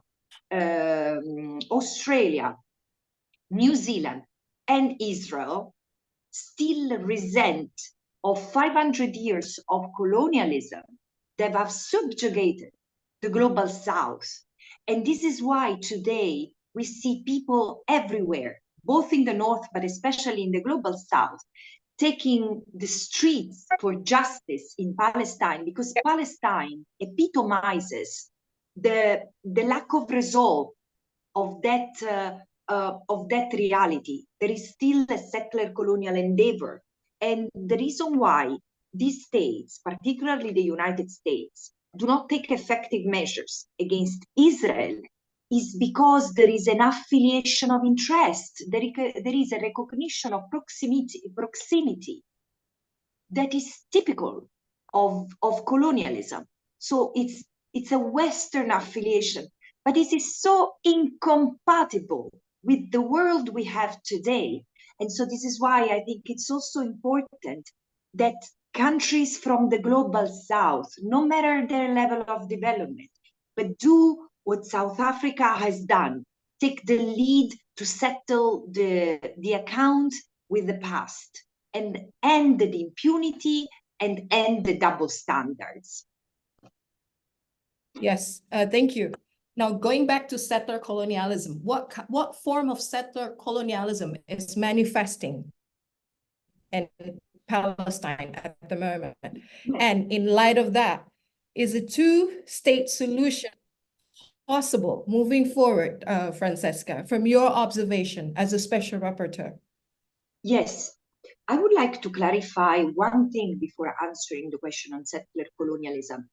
Australia, New Zealand, and Israel still resent of 500 years of colonialism that have subjugated the global South. And this is why today we see people everywhere, both in the North, but especially in the global South, taking the streets for justice in Palestine, because Palestine epitomizes the lack of resolve of that reality. There is still a settler colonial endeavor. And the reason why these states, particularly the United States, do not take effective measures against Israel is because there is an affiliation of interest. There is a recognition of proximity that is typical of colonialism. So it's a Western affiliation, but it is so incompatible with the world we have today. And so this is why I think it's also important that countries from the global South, no matter their level of development, but do what South Africa has done, take the lead to settle the account with the past and end the impunity and end the double standards. Yes, thank you. Now, going back to settler colonialism, what form of settler colonialism is manifesting in Palestine at the moment? And in light of that, is a two-state solution possible moving forward, Francesca, from your observation as a special rapporteur? Yes, I would like to clarify one thing before answering the question on settler colonialism.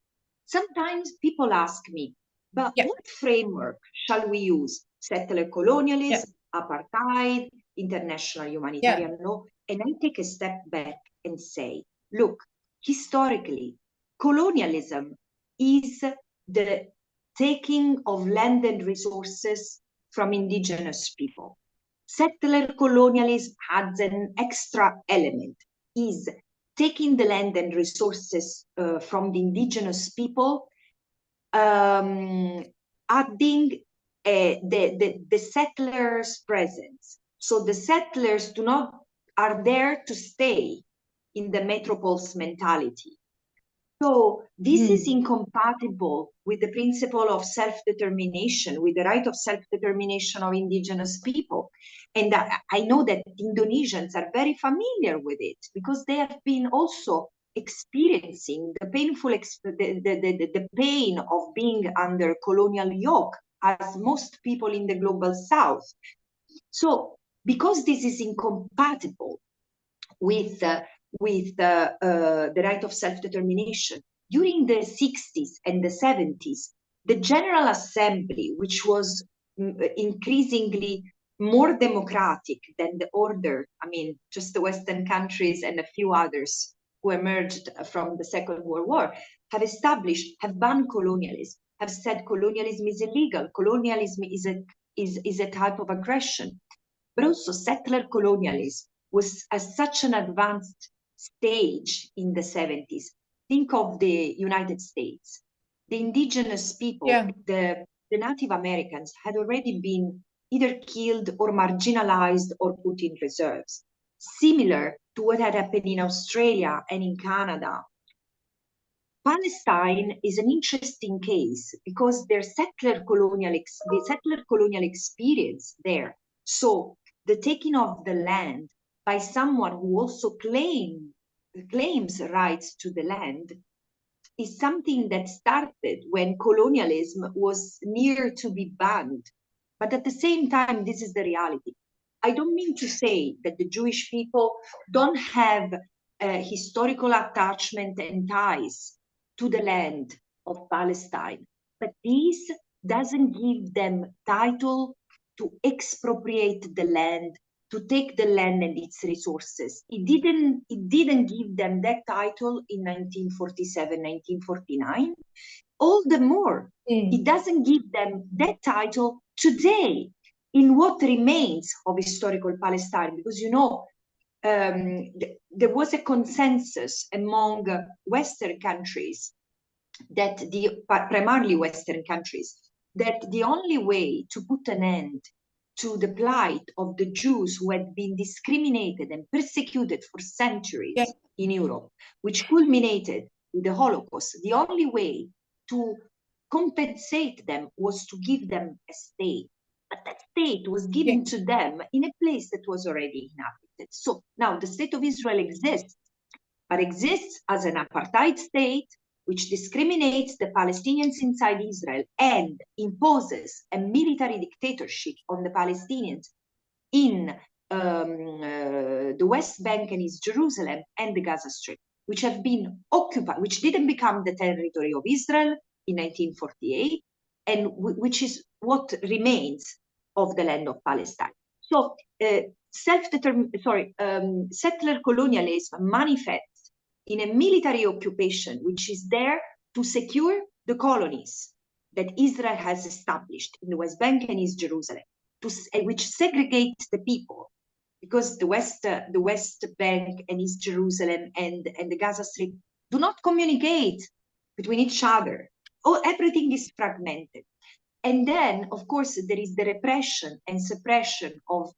Sometimes people ask me, but what framework shall we use? Settler colonialism, apartheid, international humanitarian law? And I take a step back and say, look, historically, colonialism is the taking of land and resources from indigenous people. Settler colonialism adds an extra element, is taking the land and resources from the indigenous people, adding the settlers' presence. So the settlers are there to stay in the metropolis mentality. So this is incompatible with the principle of self-determination, with the right of self-determination of indigenous people. And I know that Indonesians are very familiar with it because they have been also experiencing the painful, the pain of being under colonial yoke, as most people in the global south. So because this is incompatible with the right of self-determination, during the 60s and the 70s, the General Assembly, which was increasingly more democratic than the order, I mean, just the Western countries and a few others who emerged from the Second World War, have banned colonialism, have said colonialism is illegal, colonialism is a type of aggression. But also settler colonialism was at such an advanced stage in the 70s. Think of the United States. The indigenous people, the Native Americans, had already been either killed or marginalized or put in reserves, similar to what had happened in Australia and in Canada. Palestine is an interesting case because their settler colonial experience there. So the taking of the land by someone who also claims rights to the land is something that started when colonialism was near to be banned. But at the same time, this is the reality. I don't mean to say that the Jewish people don't have historical attachment and ties to the land of Palestine, but this doesn't give them title to expropriate the land, to take the land and its resources. It didn't give them that title in 1947, 1949. All the more, it doesn't give them that title today in what remains of historical Palestine, because there was a consensus among Western countries that primarily Western countries, that the only way to put an end to the plight of the Jews who had been discriminated and persecuted for centuries in Europe, which culminated with the Holocaust, the only way to compensate them was to give them a state. But that state was given to them in a place that was already inhabited. So now the state of Israel exists, but exists as an apartheid state, which discriminates the Palestinians inside Israel and imposes a military dictatorship on the Palestinians in the West Bank and East Jerusalem and the Gaza Strip, which have been occupied, which didn't become the territory of Israel in 1948, and which is what remains of the land of Palestine. So settler colonialism manifests in a military occupation, which is there to secure the colonies that Israel has established in the West Bank and East Jerusalem, which segregates the people, because the West Bank and East Jerusalem and the Gaza Strip do not communicate between each other. Everything is fragmented. And then, of course, there is the repression and suppression of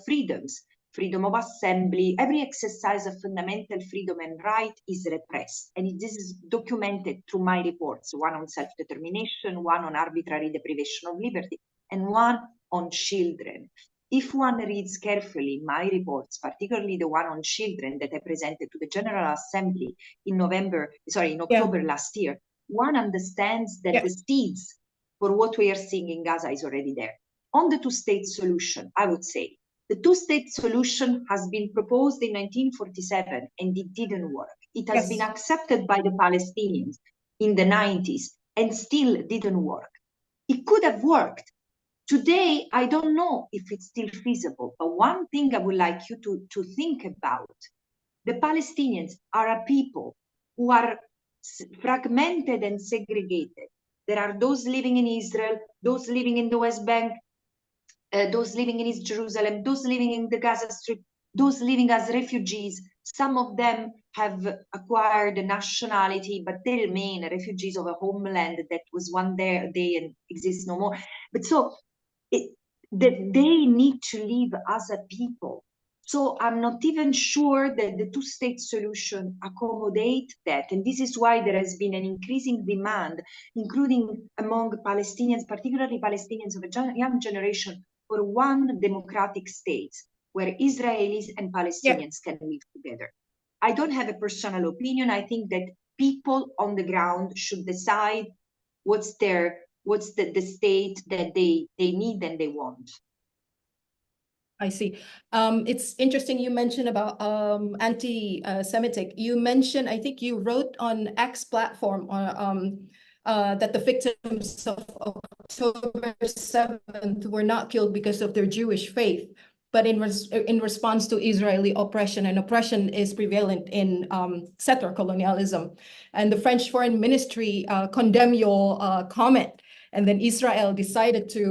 freedoms, freedom of assembly. Every exercise of fundamental freedom and right is repressed. And this is documented through my reports, one on self-determination, one on arbitrary deprivation of liberty, and one on children. If one reads carefully my reports, particularly the one on children that I presented to the General Assembly in October last year, one understands that the seeds for what we are seeing in Gaza is already there. On the two-state solution, I would say, the two-state solution has been proposed in 1947 and it didn't work. It has been accepted by the Palestinians in the 90s and still didn't work. It could have worked. Today, I don't know if it's still feasible, but one thing I would like you to think about, the Palestinians are a people who are fragmented and segregated. There are those living in Israel, those living in the West Bank, those living in East Jerusalem, those living in the Gaza Strip, those living as refugees. Some of them have acquired a nationality, but they remain refugees of a homeland that was one day and exists no more. But so that they need to live as a people. So I'm not even sure that the two-state solution accommodate that. And this is why there has been an increasing demand, including among Palestinians, particularly Palestinians of a young generation, for one democratic state where Israelis and Palestinians can live together. I don't have a personal opinion. I think that people on the ground should decide what's the state that they need and they want. I see. It's interesting you mentioned about anti-Semitic. You mentioned, I think you wrote on X platform that the victims of October 7th were not killed because of their Jewish faith, but in response to Israeli oppression, and oppression is prevalent in settler colonialism. And the French Foreign Ministry condemned your comment. And then Israel decided to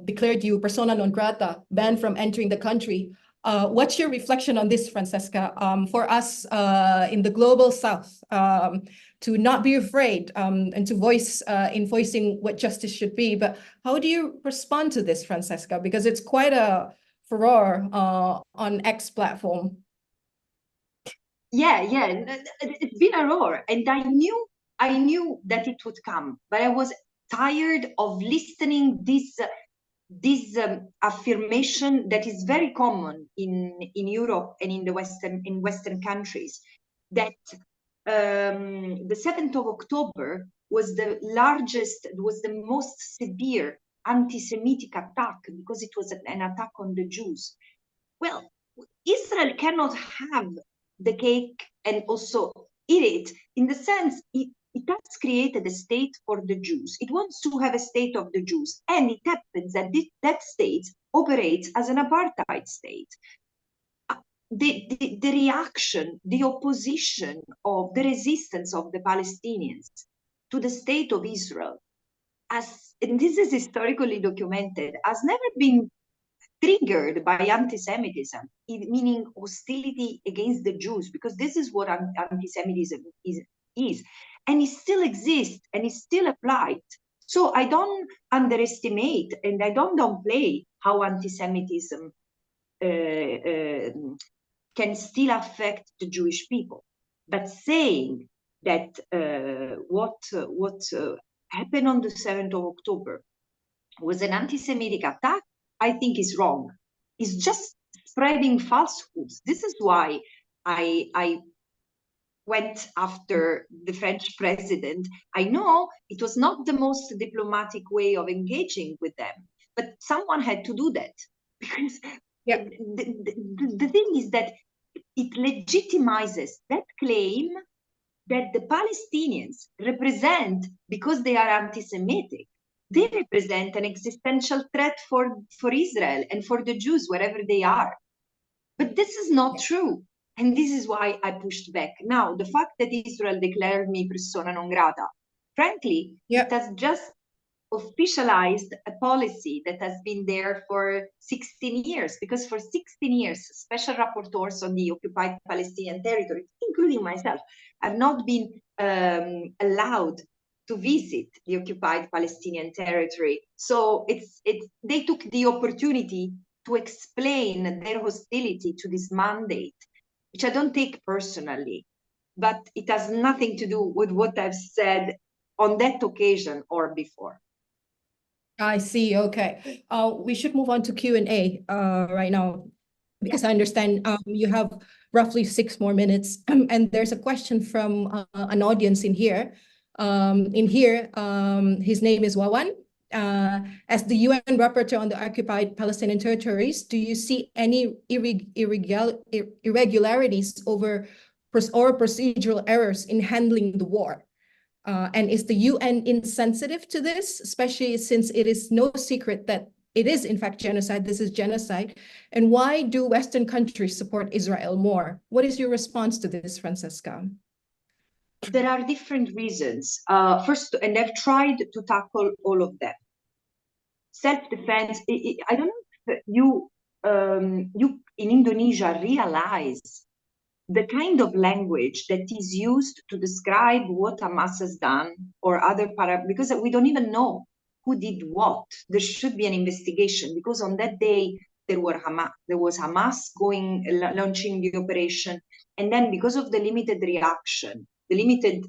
declare you persona non grata, banned from entering the country. What's your reflection on this, Francesca? For us in the global South, to not be afraid and to voice in voicing what justice should be. But how do you respond to this, Francesca? Because it's quite a furor on X platform. Yeah, it's been a roar, and I knew that it would come, but I was tired of listening this affirmation that is very common in Europe and in Western countries, that the 7th of October was the largest, was the most severe anti-Semitic attack because it was an attack on the Jews. Well, Israel cannot have the cake and also eat it, in the sense it has created a state for the Jews. It wants to have a state of the Jews. And it happens that that state operates as an apartheid state. The reaction, the opposition of the resistance of the Palestinians to the state of Israel, and this is historically documented, has never been triggered by anti-Semitism, meaning hostility against the Jews, because this is what anti-Semitism is. And it still exists and is still applied. So I don't underestimate and I don't downplay how anti-Semitism can still affect the Jewish people. But saying that what happened on the 7th of October was an anti-Semitic attack, I think is wrong. It's just spreading falsehoods. This is why I went after the French president. I know it was not the most diplomatic way of engaging with them, but someone had to do that, because the thing is that it legitimizes that claim that the Palestinians represent, because they are anti-Semitic, they represent an existential threat for Israel and for the Jews wherever they are. But this is not true. And this is why I pushed back. Now, the fact that Israel declared me persona non grata, frankly, it has just officialized a policy that has been there for 16 years, because for 16 years, special rapporteurs on the occupied Palestinian territory, including myself, have not been allowed to visit the occupied Palestinian territory. So they took the opportunity to explain their hostility to this mandate, which I don't take personally, but it has nothing to do with what I've said on that occasion or before. I see. Okay. We should move on to Q&A right now, because I understand you have roughly 6 more minutes. And there's a question from an audience in here. His name is Wawan. As the UN rapporteur on the occupied Palestinian territories, do you see any irregularities or procedural errors in handling the war? And is the UN insensitive to this, especially since it is no secret that it is in fact genocide? This is genocide. And why do Western countries support Israel more? What is your response to this, Francesca? There are different reasons. First, and I've tried to tackle all of them. Self-defense, I don't know if you in Indonesia realize the kind of language that is used to describe what Hamas has done or other because we don't even know who did what. There should be an investigation because on that day there was Hamas launching the operation, and then because of the limited reaction, the limited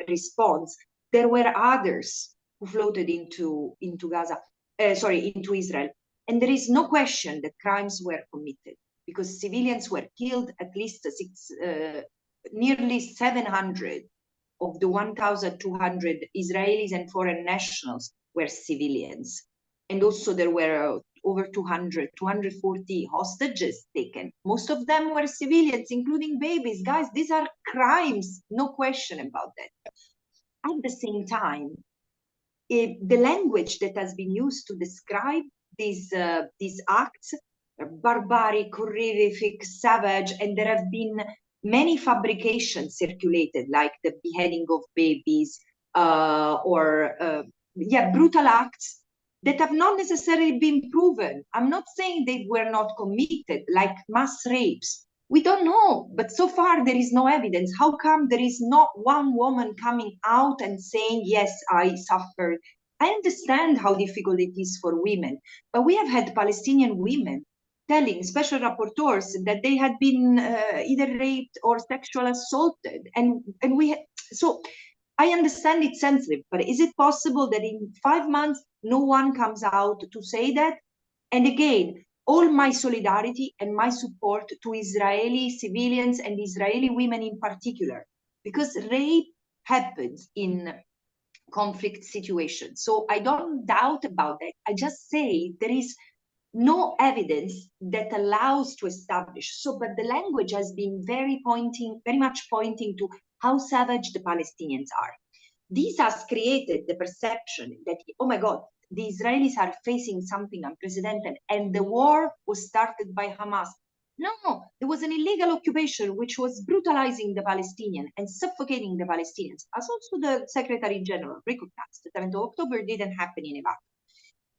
response, there were others who floated into Gaza, into Israel, and there is no question that crimes were committed, because civilians were killed. At least nearly 700 of the 1,200 Israelis and foreign nationals were civilians. And also there were over 240 hostages taken. Most of them were civilians, including babies. Guys, these are crimes, no question about that. At the same time, the language that has been used to describe these acts, barbaric, horrific, savage, and there have been many fabrications circulated, like the beheading of babies, brutal acts that have not necessarily been proven. I'm not saying they were not committed, like mass rapes. We don't know, but so far there is no evidence. How come there is not one woman coming out and saying, yes, I suffered? I understand how difficult it is for women, but we have had Palestinian women telling special rapporteurs that they had been either raped or sexually assaulted. So I understand it's sensitive, but is it possible that in 5 months, no one comes out to say that? And again, all my solidarity and my support to Israeli civilians and Israeli women in particular, because rape happens in conflict situations. So I don't doubt about that. I just say there is no evidence that allows to establish. So, but the language has been very much pointing to how savage the Palestinians are. This has created the perception that, oh my God, the Israelis are facing something unprecedented, and the war was started by Hamas. No, there was an illegal occupation which was brutalizing the Palestinians and suffocating the Palestinians, as also the Secretary General recognized. The 7th of October didn't happen in a vacuum.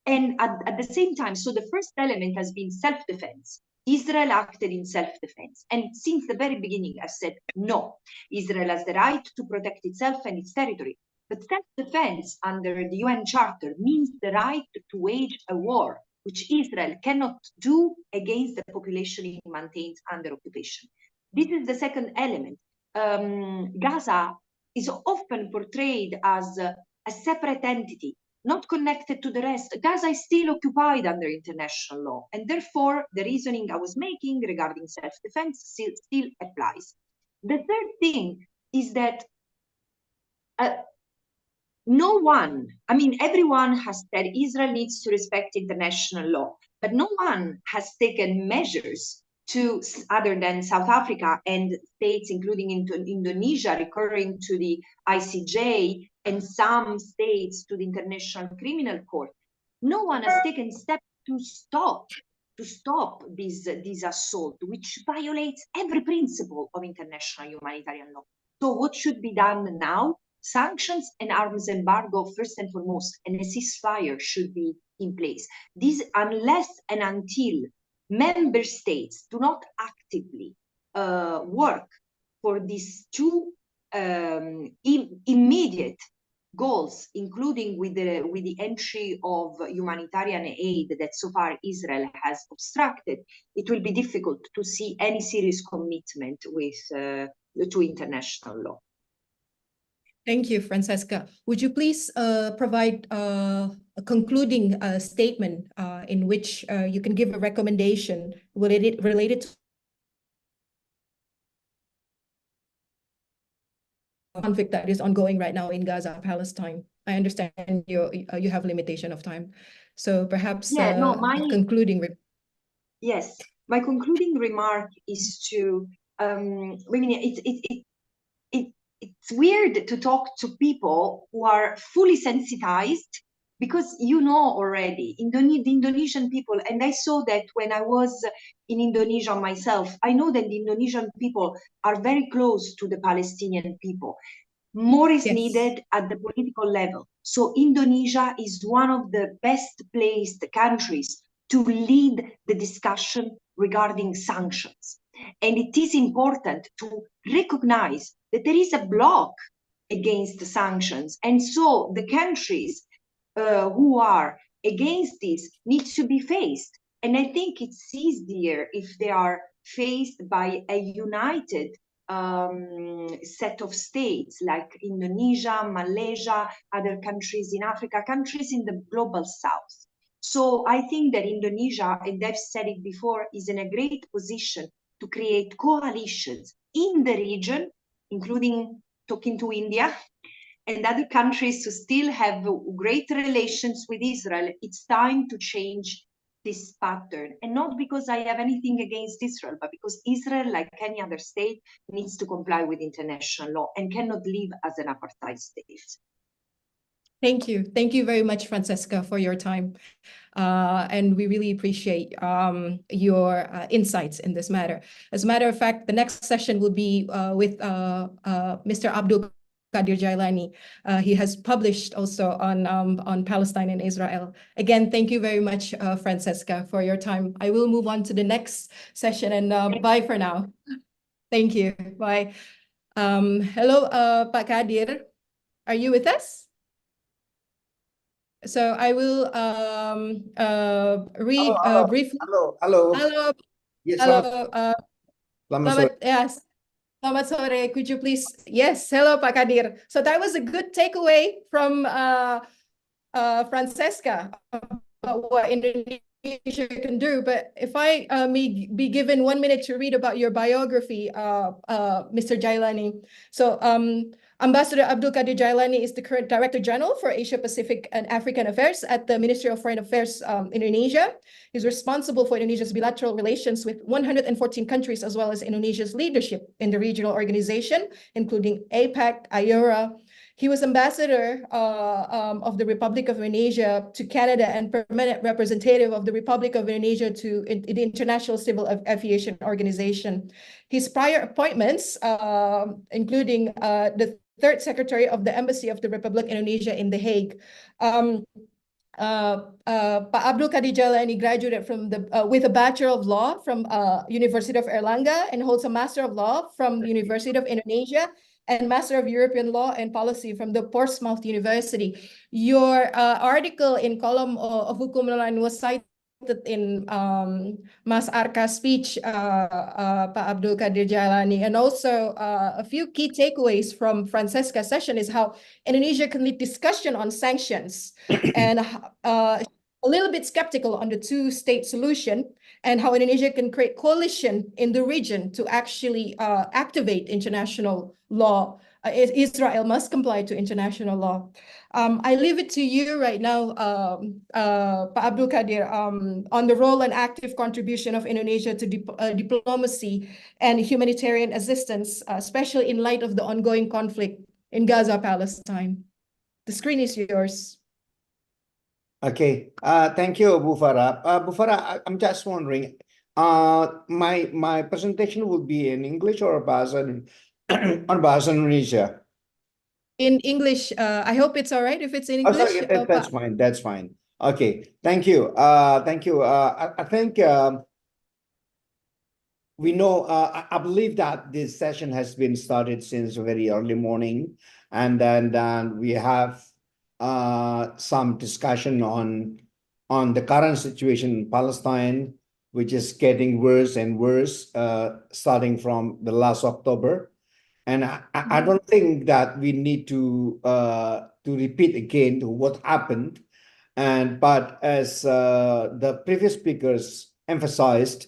And at the same time, so the first element has been self-defense. Israel acted in self-defense. And since the very beginning, I've said, no, Israel has the right to protect itself and its territory. But self-defense under the UN Charter means the right to wage a war, which Israel cannot do against the population it maintains under occupation. This is the second element. Gaza is often portrayed as a separate entity, not connected to the rest. Gaza is still occupied under international law, and therefore the reasoning I was making regarding self-defense still applies. The third thing is that everyone has said Israel needs to respect international law, but no one has taken measures other than South Africa and states, including Indonesia, recurring to the ICJ, and some states to the International Criminal Court. No one has taken steps to stop this assault, which violates every principle of international humanitarian law. So what should be done now? Sanctions and arms embargo, first and foremost, and a ceasefire should be in place. This, unless and until member states do not actively work for these two immediate goals, including with the entry of humanitarian aid that so far Israel has obstructed, it will be difficult to see any serious commitment to international law. Thank you, Francesca. Would you please provide a concluding statement in which you can give a recommendation related to conflict that is ongoing right now in Gaza, Palestine? I understand you have limitation of time. So perhaps Yeah, no, a concluding yes, my concluding remark is to, I mean, it's weird to talk to people who are fully sensitized, because you know already the Indonesian people, and I saw that when I was in Indonesia myself, I know that the Indonesian people are very close to the Palestinian people. More is needed at the political level. So Indonesia is one of the best placed countries to lead the discussion regarding sanctions. And it is important to recognize that there is a block against the sanctions. And so the countries who are against this needs to be faced. And I think it's easier if they are faced by a united set of states like Indonesia, Malaysia, other countries in Africa, countries in the global south. So I think that Indonesia, and I've said it before, is in a great position to create coalitions in the region, including talking to India and other countries to still have great relations with Israel. It's time to change this pattern. And not because I have anything against Israel, but because Israel, like any other state, needs to comply with international law and cannot live as an apartheid state. Thank you. Thank you very much, Francesca, for your time. And we really appreciate your insights in this matter. As a matter of fact, the next session will be with Mr. Abdul Qadir Jailani. He has published also on Palestine and Israel. Again, thank you very much, Francesca, for your time. I will move on to the next session, and bye for now. Thank you. Bye. Hello, Pak Qadir. Are you with us? So I will read briefly. Hello. Yes, hello. Selamat sore. Yes. Selamat sore. Could you please? Yes. Hello, Pak Qadir. So that was a good takeaway from Francesca about what Indonesia can do. But if I may be given 1 minute to read about your biography, Mr. Jailani. So Ambassador Abdul Qadir Jailani is the current Director General for Asia Pacific and African Affairs at the Ministry of Foreign Affairs Indonesia. He's responsible for Indonesia's bilateral relations with 114 countries, as well as Indonesia's leadership in the regional organization, including APEC, IORA. He was ambassador of the Republic of Indonesia to Canada and permanent representative of the Republic of Indonesia to the International Civil Aviation Organization. His prior appointments, including the third secretary of the Embassy of the Republic of Indonesia in The Hague. Pak Abdul Qadir Jailani graduated from with a Bachelor of Law from University of Erlangga and holds a Master of Law from the University of Indonesia and Master of European Law and Policy from the Portsmouth University. Your article in column of Hukumonline was cited in Mas Arka's speech, Pak Abdul Qadir Jailani, and also a few key takeaways from Francesca's session is how Indonesia can lead discussion on sanctions and a little bit skeptical on the two-state solution, and how Indonesia can create coalition in the region to actually activate international law. Israel must comply to international law. I leave it to you right now, Pak Abdul Qadir, on the role and active contribution of Indonesia to diplomacy and humanitarian assistance, especially in light of the ongoing conflict in Gaza, Palestine. The screen is yours. Okay, thank you, Bu Farah. Bu Farah, I'm just wondering, my presentation will be in English or Bahasa Indonesia? In English. I hope it's all right if it's in Oh, English. sorry, that's fine. That's fine. Okay, thank you. Thank you. I think we know. I believe that this session has been started since very early morning, and then we have some discussion on the current situation in Palestine, which is getting worse and worse, starting from the last October. And I don't think that we need to repeat again what happened. But as the previous speakers emphasized,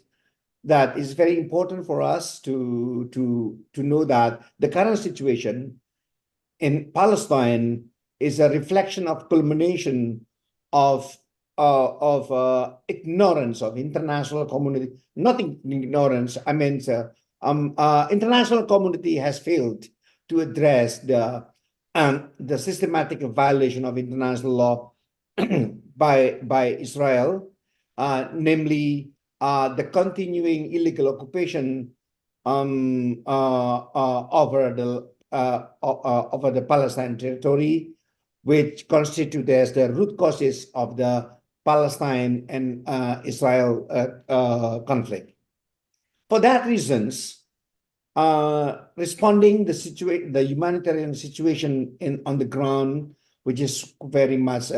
that it's very important for us to know that the current situation in Palestine is a reflection of culmination of ignorance of international community. Not ignorance, I mean, international community has failed to address the systematic violation of international law by Israel, namely the continuing illegal occupation over the Palestine territory, which constitute as the root causes of the Palestine and Israel conflict. For that reasons, responding the humanitarian situation on the ground, which is very much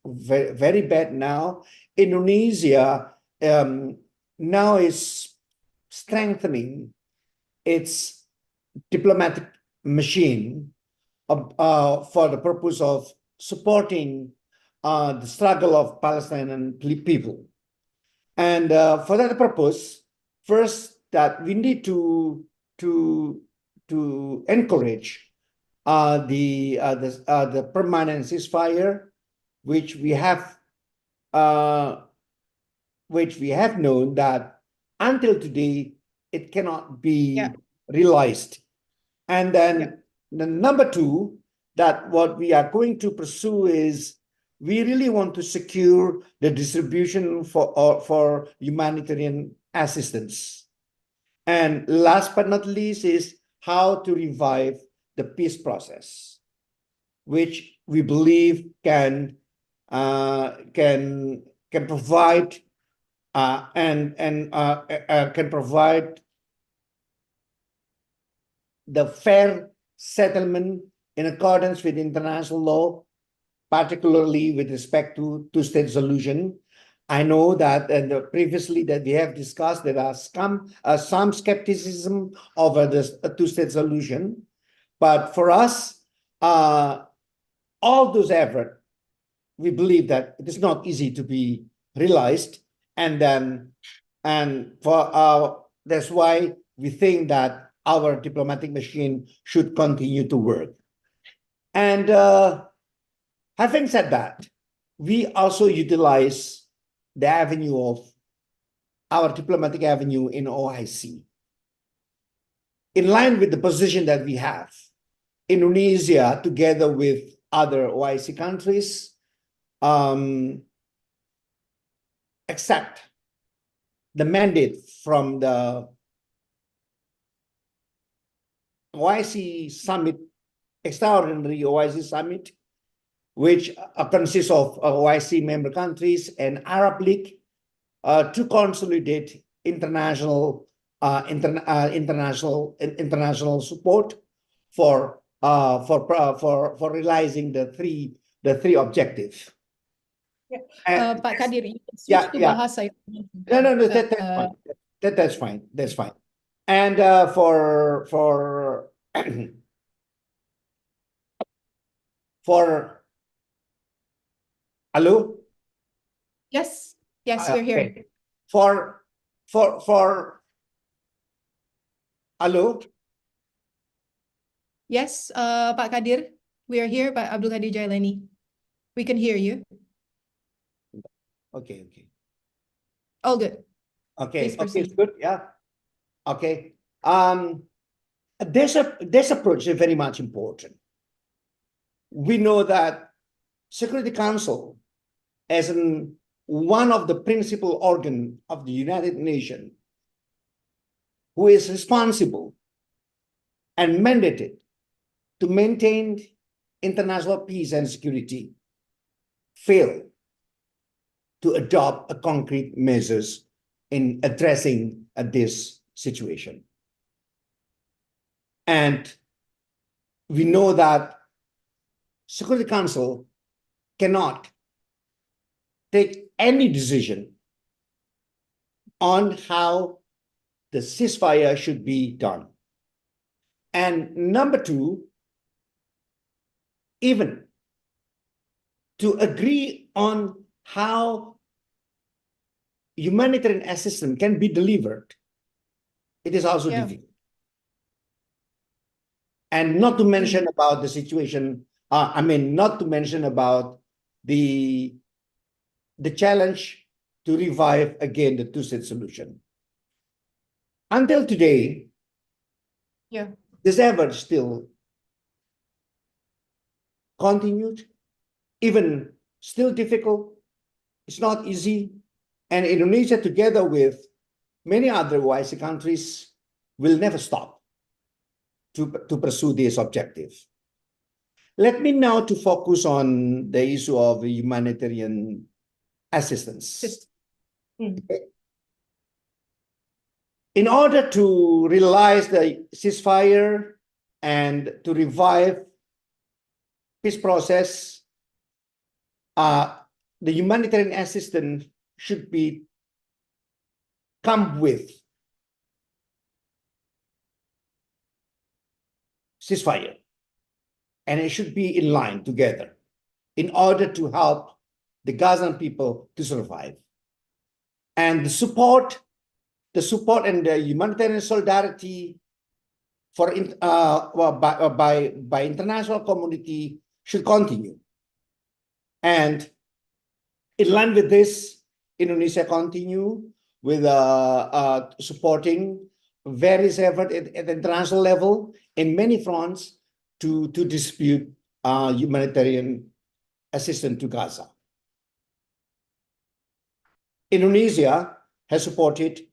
very bad now. Indonesia now is strengthening its diplomatic machine for the purpose of supporting the struggle of Palestinian people. And for that purpose, first, that we need to encourage the permanent ceasefire, which we have known that until today it cannot be realized. And then the number two, that what we are going to pursue is we really want to secure the distribution for humanitarian assistance. And last but not least is how to revive the peace process, which we believe can provide can provide the fair settlement in accordance with international law, particularly with respect to two-state solution. I know that previously that we have discussed there are some skepticism over this two-state solution, but for us, all those efforts, we believe that it is not easy to be realized, that's why we think that our diplomatic machine should continue to work. And having said that, we also utilize the avenue of our diplomatic avenue in OIC. In line with the position that we have, Indonesia, together with other OIC countries, accept the mandate from the OIC summit, extraordinary OIC summit, which consists of OIC member countries and Arab League, to consolidate international support for realizing the three objectives. Pak Kadir, you can switch to bahasa. No, that's fine. That's fine. And for hello? Yes, we're here. Okay. For hello? Yes, Pak Kadir, we are here, Pak Abdul Qadir Jailani. We can hear you. Okay. All good. Okay, Please proceed. it's good. Yeah. Okay. This approach is very much important. We know that Security Council, as one of the principal organs of the United Nations, who is responsible and mandated to maintain international peace and security, fail to adopt a concrete measures in addressing this situation. And we know that Security Council cannot take any decision on how the ceasefire should be done. And number two, even to agree on how humanitarian assistance can be delivered, it is also difficult. And not to mention about the situation I mean, not to mention about the challenge to revive again the two-state solution. Until today, this effort still continued, even still difficult. It's not easy. And Indonesia, together with many other wise countries, will never stop to pursue this objective. Let me now to focus on the issue of humanitarian assistance. In order to realize the ceasefire and to revive peace process, the humanitarian assistance should be come with ceasefire, and it should be in line together in order to help the Gazan people to survive. And the support and the humanitarian solidarity for by international community should continue. And in line with this, Indonesia continue with supporting various efforts at the international level in many fronts to distribute humanitarian assistance to Gaza. Indonesia has supported,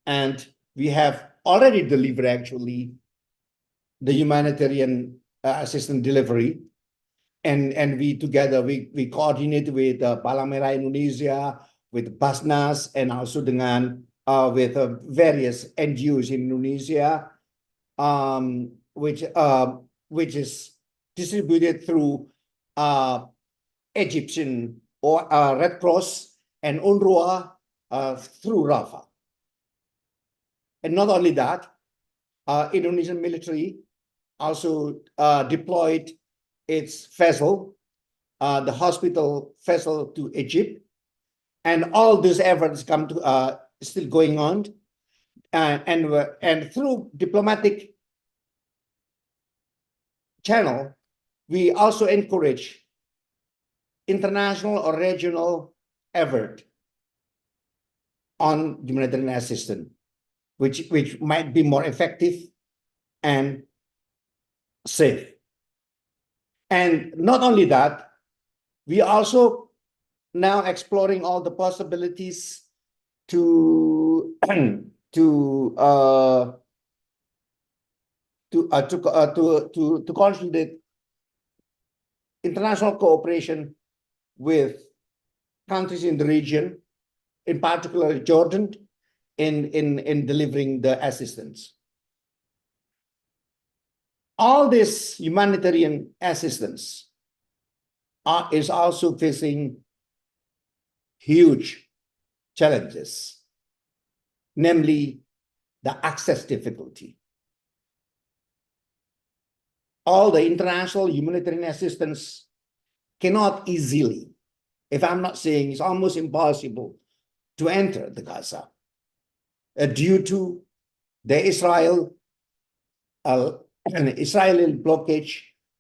and we have already delivered actually the humanitarian assistance delivery, and we together we coordinate with Palang Merah Indonesia, with Basnas, and also dengan with various NGOs in Indonesia, which is distributed through Egyptian or Red Cross and UNRWA through Rafah. And not only that, Indonesian military also deployed its vessel, the hospital vessel, to Egypt, and all these efforts come to still going on, and through diplomatic channel, we also encourage international or regional effort on humanitarian assistance, which might be more effective and safe. And not only that, we also now exploring all the possibilities to consolidate international cooperation with countries in the region, in particular Jordan, in delivering the assistance. All this humanitarian assistance is also facing huge challenges, namely the access difficulty. All the international humanitarian assistance cannot easily, if I'm not saying it's almost impossible, to enter the Gaza due to the Israeli blockade,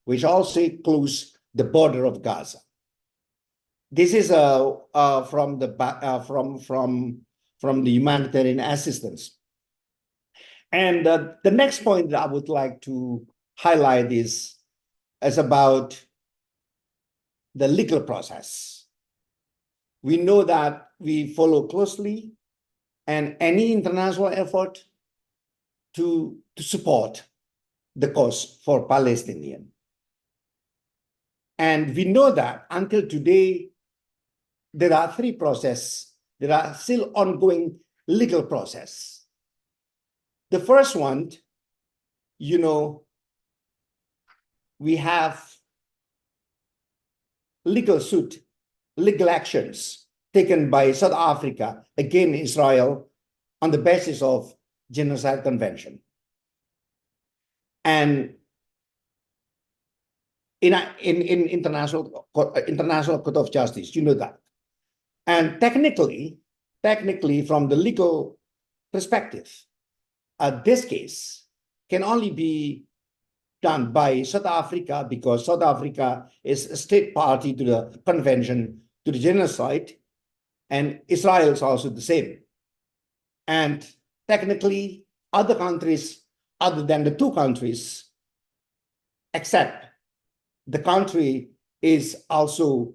which also closed the border of Gaza. This is from the humanitarian assistance. And the next point that I would like to highlight is about the legal process. We know that we follow closely and any international effort to support the cause for Palestinian. And we know that until today, there are three processes. There are still ongoing legal process. The first one, we have legal suit, legal actions taken by South Africa against Israel on the basis of Genocide Convention. And in international court of justice, you know that. And technically, from the legal perspective, this case can only be done by South Africa, because South Africa is a state party to the convention to the genocide, and Israel is also the same. And technically, other countries other than the two countries, except the country is also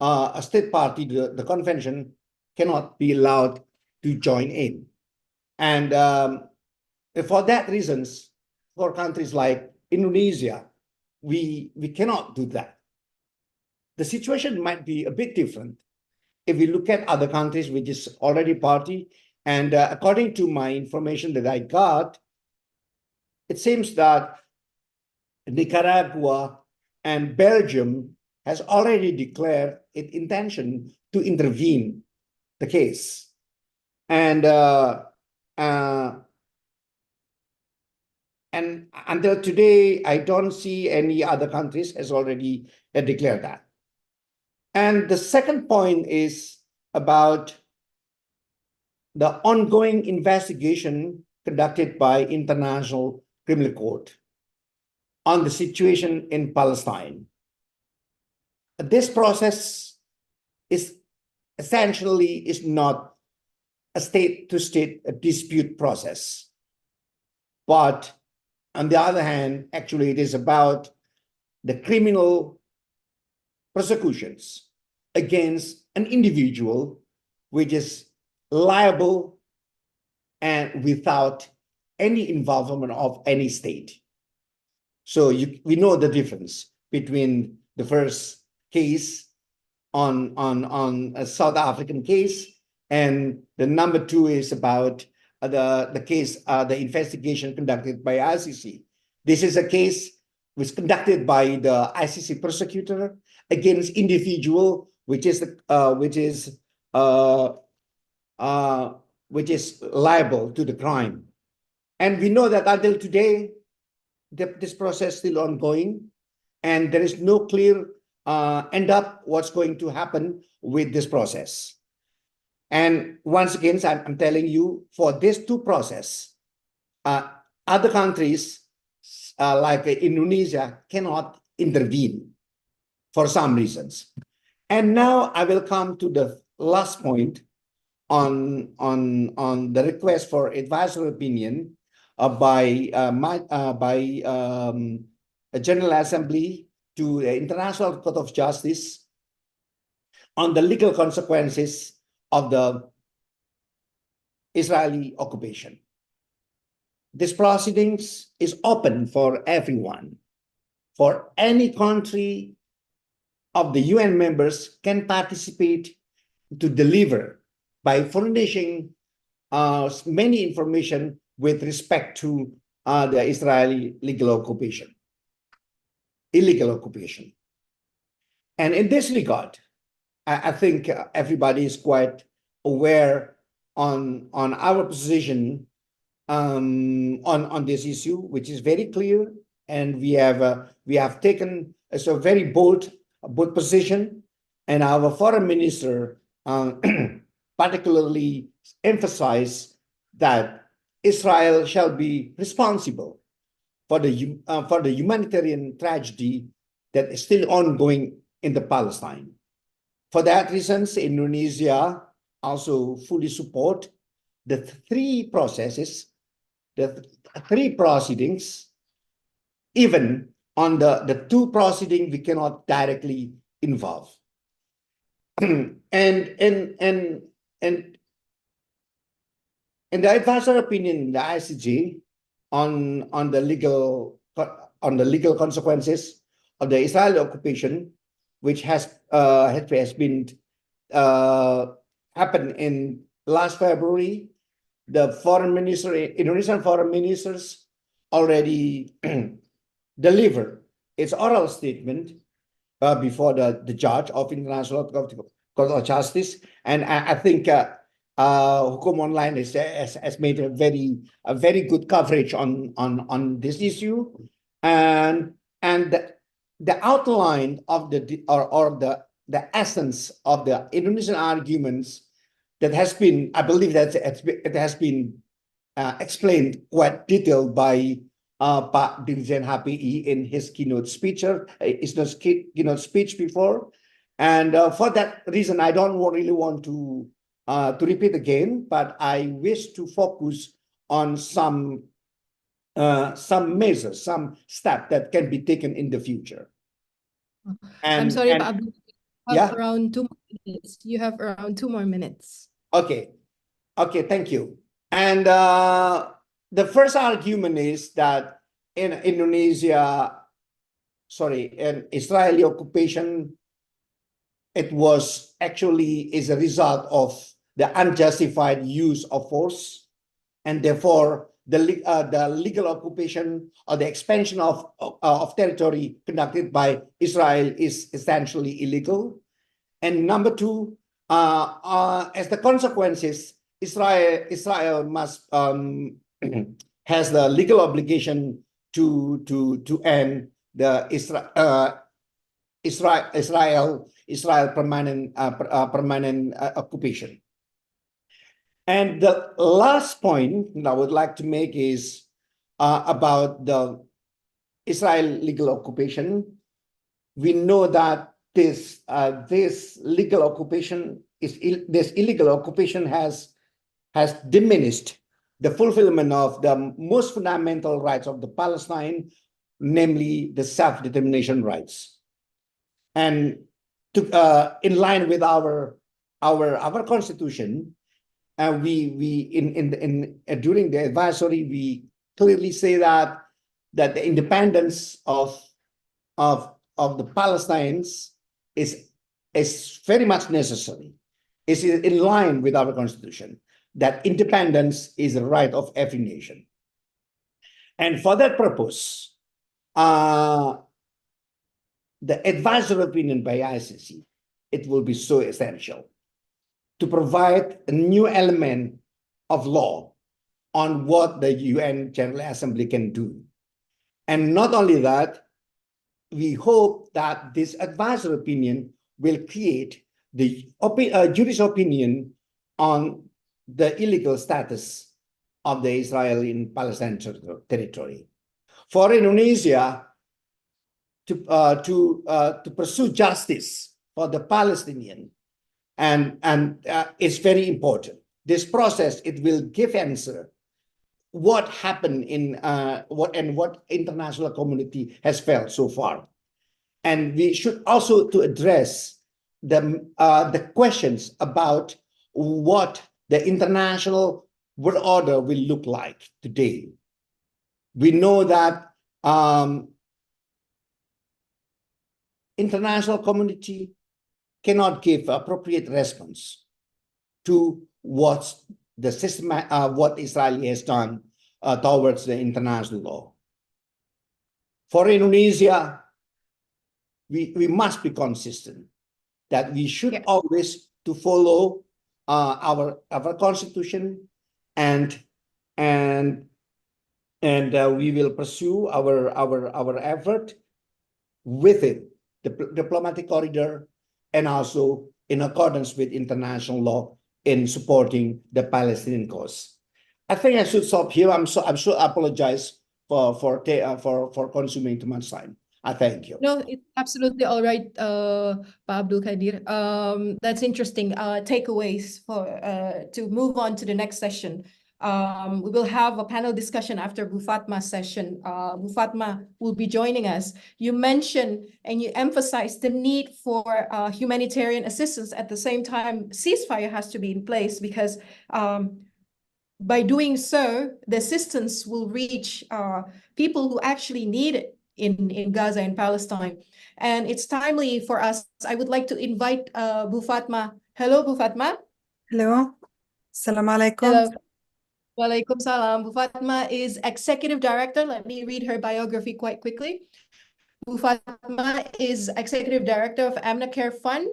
a state party to the convention, cannot be allowed to join in. And for that reasons, for countries like Indonesia, we cannot do that. The situation might be a bit different if we look at other countries which is already party. And according to my information that I got, it seems that Nicaragua and Belgium has already declared its intention to intervene the case. And until today, I don't see any other countries has already declared that. And the second point is about the ongoing investigation conducted by International Criminal Court on the situation in Palestine. This process is essentially not a state-to-state dispute process. But on the other hand, actually it is about the criminal prosecutions against an individual which is liable and without any involvement of any state. So we know the difference between the first case on a South African case, and the number two is about the case, the investigation conducted by ICC. This is a case which conducted by the ICC prosecutor against individual, which is liable to the crime. And we know that until today, this process is still ongoing, and there is no clear end up what's going to happen with this process. And once again, I'm telling you, for this two process, other countries like Indonesia cannot intervene for some reasons. And now I will come to the last point on the request for advisory opinion by a General Assembly to the International Court of Justice on the legal consequences of the Israeli occupation. This proceedings is open for everyone. For any country of the UN members can participate to deliver by furnishing many information with respect to the Israeli illegal occupation. And in this regard, I think everybody is quite aware on our position on this issue, which is very clear, and we have taken a very bold position, and our foreign minister particularly emphasized that Israel shall be responsible for the humanitarian tragedy that is still ongoing in the Palestine. For that reasons, Indonesia also fully support the three processes, the three proceedings. Even on the two proceedings, we cannot directly involve. And the advisory opinion in the ICJ on the legal consequences of the Israeli occupation, which has been happened in last February, the Indonesian foreign ministers already delivered its oral statement before the judge of International Court of Justice, and I think Hukumonline has made a very good coverage on this issue, and the outline of the essence of the Indonesian arguments that has been, I believe that it has been explained quite detailed by Pak Dirjen HPI in his keynote speech, keynote speech before. And for that reason, I don't really want to repeat again, but I wish to focus on some measures, some steps that can be taken in the future. I'm sorry, Pak Abdul, you have yeah, around 2 more minutes. You have around 2 more minutes. okay, thank you. And the first argument is that in Indonesia, in Israeli occupation, it was actually is a result of the unjustified use of force, and therefore the legal occupation or the expansion of territory conducted by Israel is essentially illegal. And number two, as the consequences, Israel must has the legal obligation to end the Israel permanent occupation. And the last point I would like to make is about the Israel legal occupation. We know that this legal occupation this illegal occupation has diminished the fulfillment of the most fundamental rights of the Palestine, namely the self-determination rights. And in line with our constitution, during the advisory we clearly say that the independence of the Palestinians is very much necessary. It's in line with our constitution that independence is a right of every nation. And for that purpose, the advisory opinion by ICC, it will be so essential to provide a new element of law on what the UN General Assembly can do. And not only that, we hope that this advisory opinion will create the juris opinion on the illegal status of the Israeli and Palestinian territory. For Indonesia to pursue justice for the Palestinian, and it's very important. This process, it will give answer what happened in what international community has felt so far. And we should also to address the questions about what the international world order will look like today. We know that international community cannot give appropriate response to what the system, what Israel has done towards the international law. For Indonesia, we must be consistent that we should always to follow our constitution, and we will pursue our effort within the diplomatic corridor and also in accordance with international law in supporting the Palestinian cause. I think I should stop here. I'm sure I apologize for consuming too much time. I thank you. No, it's absolutely all right, Pak Abdul Qadir. That's interesting. Takeaways for to move on to the next session. We will have a panel discussion after Bu Fatma's session. Bu Fatma will be joining us. You mentioned and you emphasized the need for humanitarian assistance. At the same time, ceasefire has to be in place because by doing so, the assistance will reach people who actually need it in Gaza and Palestine. And it's timely for us. I would like to invite Bu Fatma. Hello, Bu Fatma. Hello. Assalamu alaikum. Hello. Walaikum salam. Bu Fatma is executive director. Let me read her biography quite quickly. Bu Fatma is executive director of Amna Care Fund,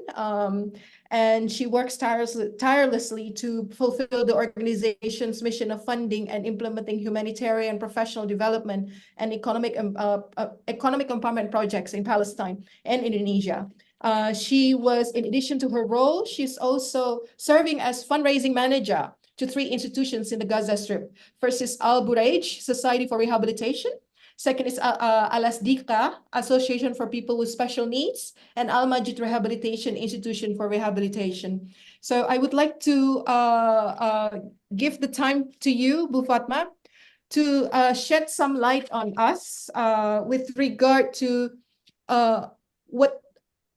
and she works tirelessly to fulfill the organization's mission of funding and implementing humanitarian, professional development, and economic empowerment projects in Palestine and Indonesia. She was, in addition to her role, she's also serving as fundraising manager to 3 institutions in the Gaza Strip. First is Al Buraij Society for Rehabilitation, Second is Al-Asdiqa, Association for People with Special Needs, and Al-Majid Rehabilitation Institution for Rehabilitation. So I would like to give the time to you, Bu Fatma, to shed some light on us with regard to what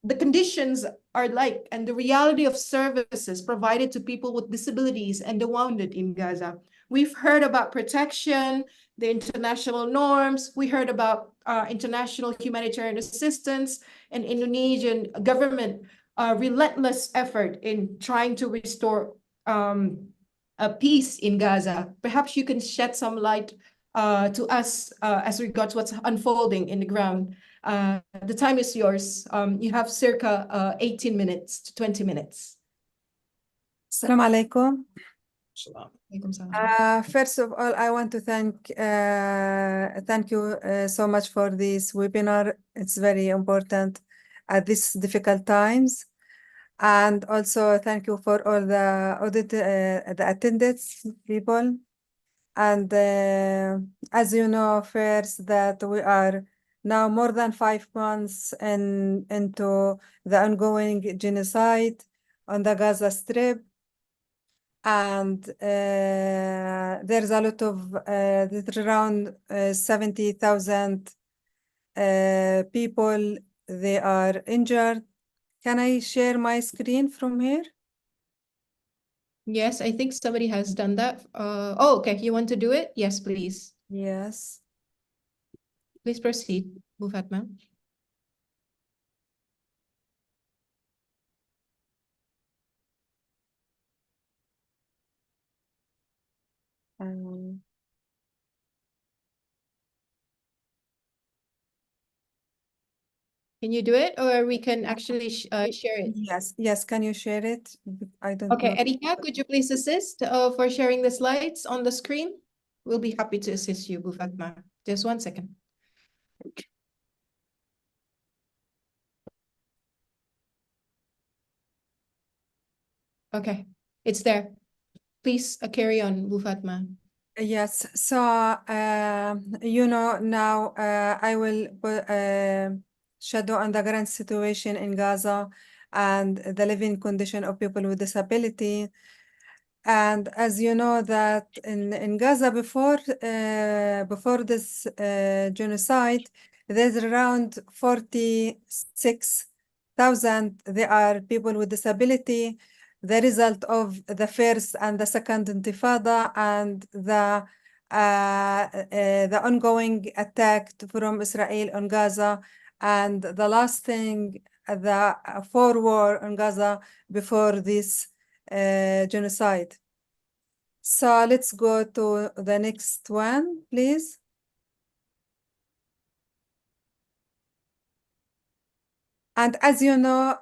the conditions are like and the reality of services provided to people with disabilities and the wounded in Gaza. We've heard about protection, the international norms. We heard about international humanitarian assistance and Indonesian government relentless effort in trying to restore a peace in Gaza. Perhaps you can shed some light to us as regards what's unfolding in the ground. The time is yours. You have circa 18 minutes to 20 minutes. Assalamu alaikum. Alaikum salam. First of all, I want to thank you so much for this webinar. It's very important at these difficult times. And also thank you for all the attendance people. And as you know, first that we are now more than 5 months into the ongoing genocide on the Gaza Strip. And there's a lot of, there's around 70,000 people, they are injured. Can I share my screen from here? Yes, I think somebody has done that. Oh, okay. You want to do it? Yes, please. Yes. Please proceed, Bu Fatma. Can you do it, or we can actually share it? Yes. Can you share it? I don't Okay, know. Erika, could you please assist for sharing the slides on the screen? We'll be happy to assist you, Bu Fatma. Just 1 second. Okay, it's there. Please carry on, Bu Fatma. Yes, so you know, now I will shadow on the current situation in Gaza and the living condition of people with disability. And as you know that in Gaza before this genocide, there's around 46,000 they are people with disability, the result of the first and the second intifada and the ongoing attack from Israel on Gaza, and the last thing, the war on Gaza before this genocide. So let's go to the next one, please. And as you know,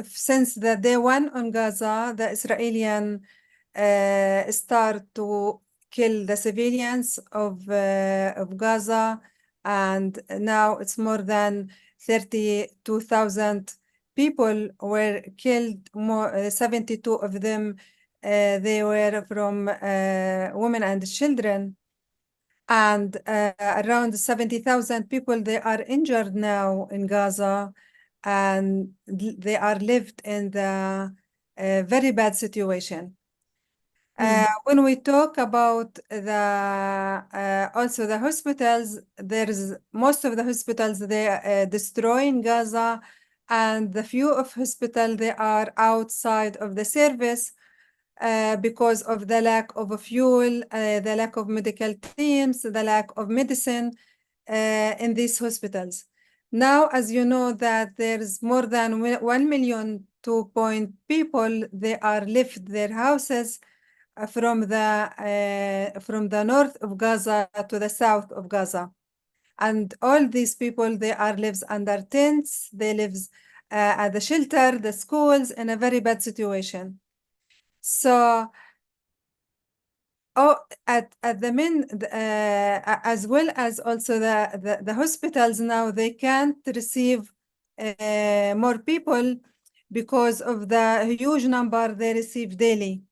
since the day one on Gaza, the Israeli start to kill the civilians of Gaza, and now it's more than 32,000 people were killed. More 72 of them they were from women and children. And around 70,000 people, they are injured now in Gaza, and they are lived in the very bad situation. When we talk about the also the hospitals, there's most of the hospitals they destroy in Gaza, and the few of hospitals they are outside of the service. Because of the lack of fuel, the lack of medical teams, the lack of medicine in these hospitals. Now, as you know, that there's more than 1 million 2 point people, they are left their houses from the north of Gaza to the south of Gaza. And all these people, they are lives under tents, they live at the shelter, the schools, in a very bad situation. So, at the as well as also the hospitals now, they can't receive more people because of the huge number they receive daily.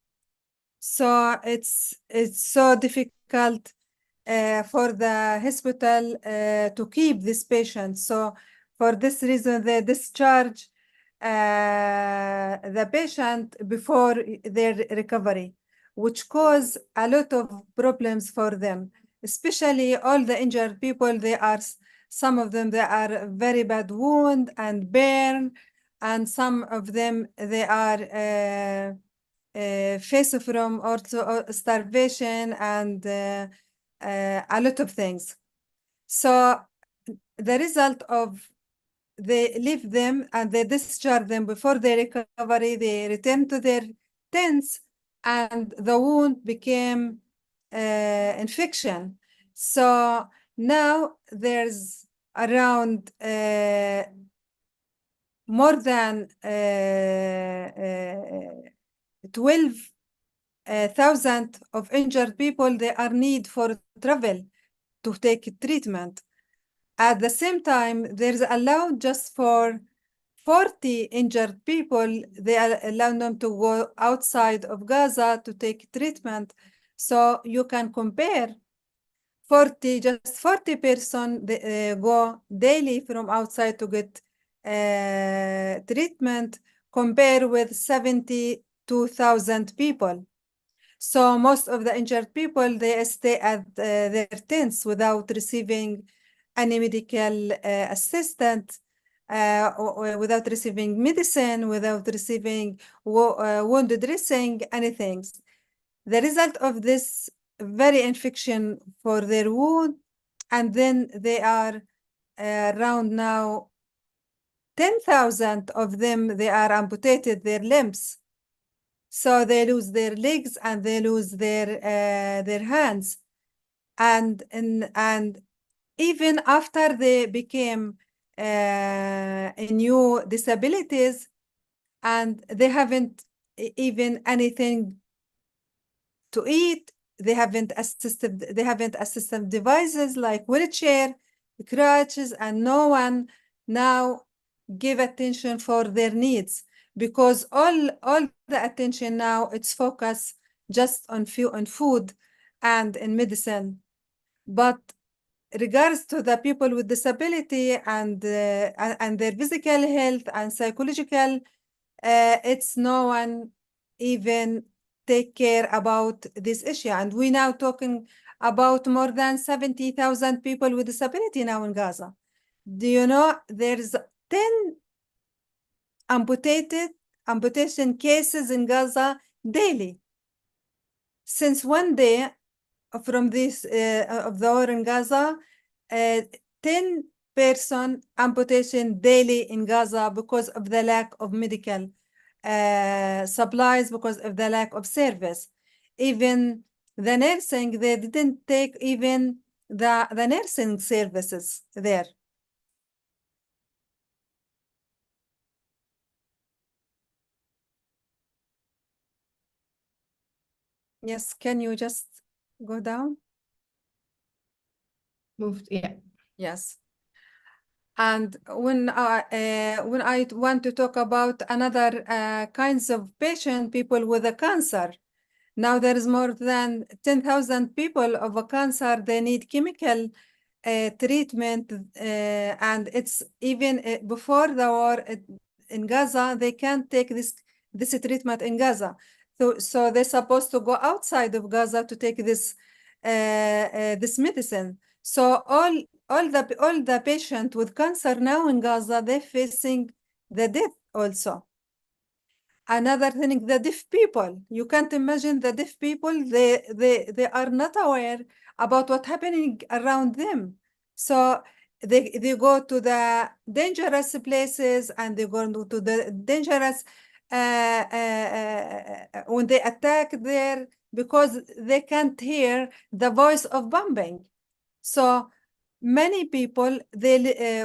So it's so difficult for the hospital to keep this patient. So for this reason, they discharge the patient before their recovery, which cause a lot of problems for them, especially all the injured people. Some of them, they are very bad wound and burn, and some of them, they are face from also starvation and a lot of things. So the result of they leave them and they discharge them before their recovery, they return to their tents and the wound became infection. So now there's around more than 12,000 of injured people. They are need for travel to take treatment. At the same time, there's allowed just for 40 injured people, they allow them to go outside of Gaza to take treatment. So you can compare 40 person go daily from outside to get treatment, compare with 72,000 people. So most of the injured people, they stay at their tents without receiving any medical assistance, without receiving medicine, without receiving wound dressing, anything. The result of this very infection for their wound, and then they are around now 10,000 of them, they are amputated their limbs. So they lose their legs and they lose their hands. And even after they became new disabilities, and they haven't even anything to eat, they haven't assistive devices like wheelchair, crutches, and no one now give attention for their needs, because all the attention now, it's focused just on food and in medicine. But regards to the people with disability and their physical health and psychological, it's no one even take care about this issue. And we now talking about more than 70,000 people with disability now in Gaza. Do you know there's 10 amputation cases in Gaza daily? Since one day from this of the war in Gaza, 10 person amputation daily in Gaza because of the lack of medical supplies, because of the lack of service. Even the nursing, they didn't take even the nursing services there. Yes, can you just go down? Moved, yeah. Yes. And when I want to talk about another kinds of patient, people with a cancer, now there is more than 10,000 people of a cancer. They need chemical treatment, and it's even before the war in Gaza, they can't take this treatment in Gaza. So they're supposed to go outside of Gaza to take this medicine. So all the patient with cancer now in Gaza, they're facing the death also. Another thing, the deaf people. You can't imagine the deaf people. They are not aware about what's happening around them. So they go to the dangerous places and they go to the dangerous when they attack there, because they can't hear the voice of bombing. So many people,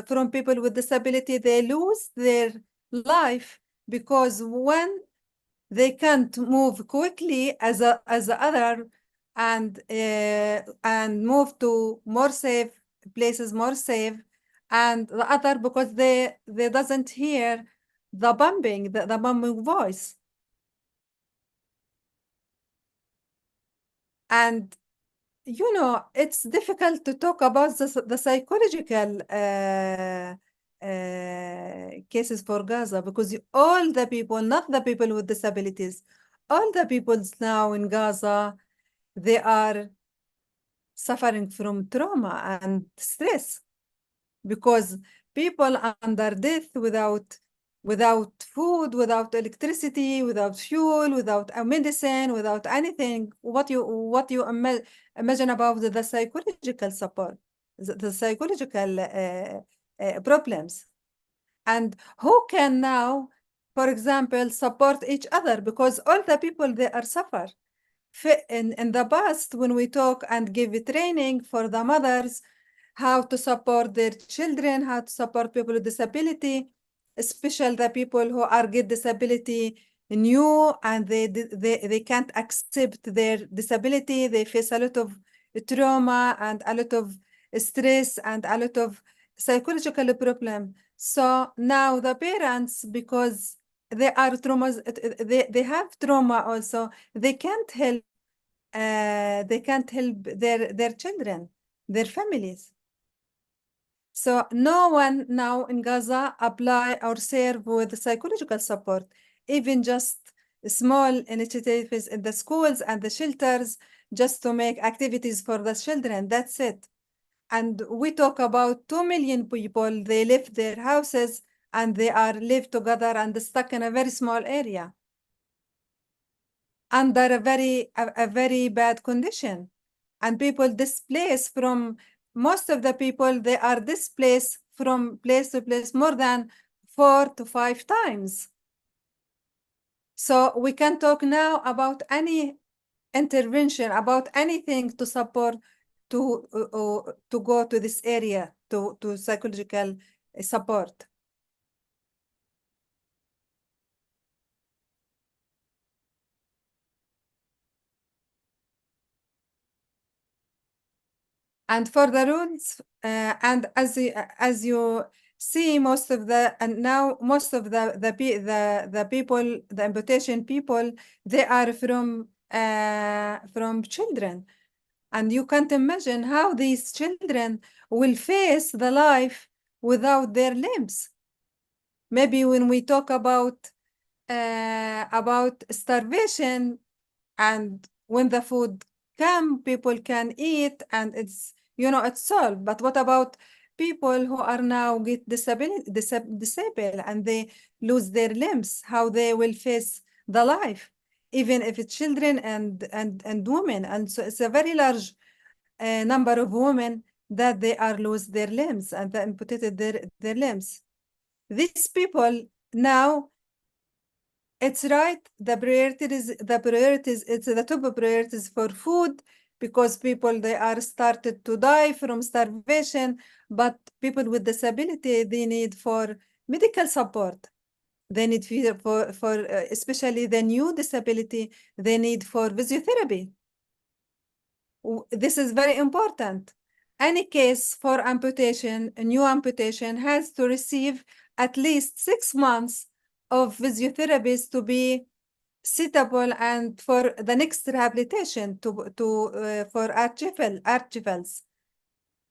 from people with disability, they lose their life because when they can't move quickly as the other and move to more safe places, more safe, and the other because they doesn't hear the bombing, the bombing voice. And you know, it's difficult to talk about the psychological cases for Gaza, because all the people, not the people with disabilities, all the peoples now in Gaza, they are suffering from trauma and stress, because people under death without food, without electricity, without fuel, without a medicine, without anything. What you imagine about the psychological support, the psychological problems, and who can now, for example, support each other, because all the people they are suffer. In the past, when we talk and give training for the mothers, how to support their children, how to support people with disability, especially the people who are get disability new and they can't accept their disability. They face a lot of trauma and a lot of stress and a lot of psychological problem. So now the parents, because they are traumas, they have trauma also, they can't help their children, their families. So no one now in Gaza apply or serve with psychological support, even just small initiatives in the schools and the shelters, just to make activities for the children. That's it. And we talk about 2 million people, they left their houses and they are live together and stuck in a very small area under a very bad condition. And people displaced from, most of the people, they are displaced from place to place more than 4 to 5 times. So we can talk now about any intervention, about anything to support to go to this area, to psychological support. And for the rules, and as you see, most of the people, the amputation people, they are from children, and you can't imagine how these children will face the life without their limbs. Maybe when we talk about starvation, and when the food come, people can eat, and it's, you know, it's solved. But what about people who are now get disabled and they lose their limbs? How they will face the life, even if it's children and women? And so it's a very large number of women that they are lose their limbs and they amputated their limbs. These people now, it's right, the priorities, it's the top priorities for food, because people, they are started to die from starvation, but people with disability, they need for medical support. They need for especially the new disability, they need for physiotherapy. This is very important. Any case for amputation, a new amputation, has to receive at least 6 months of physiotherapies to be suitable and for the next rehabilitation for archivals.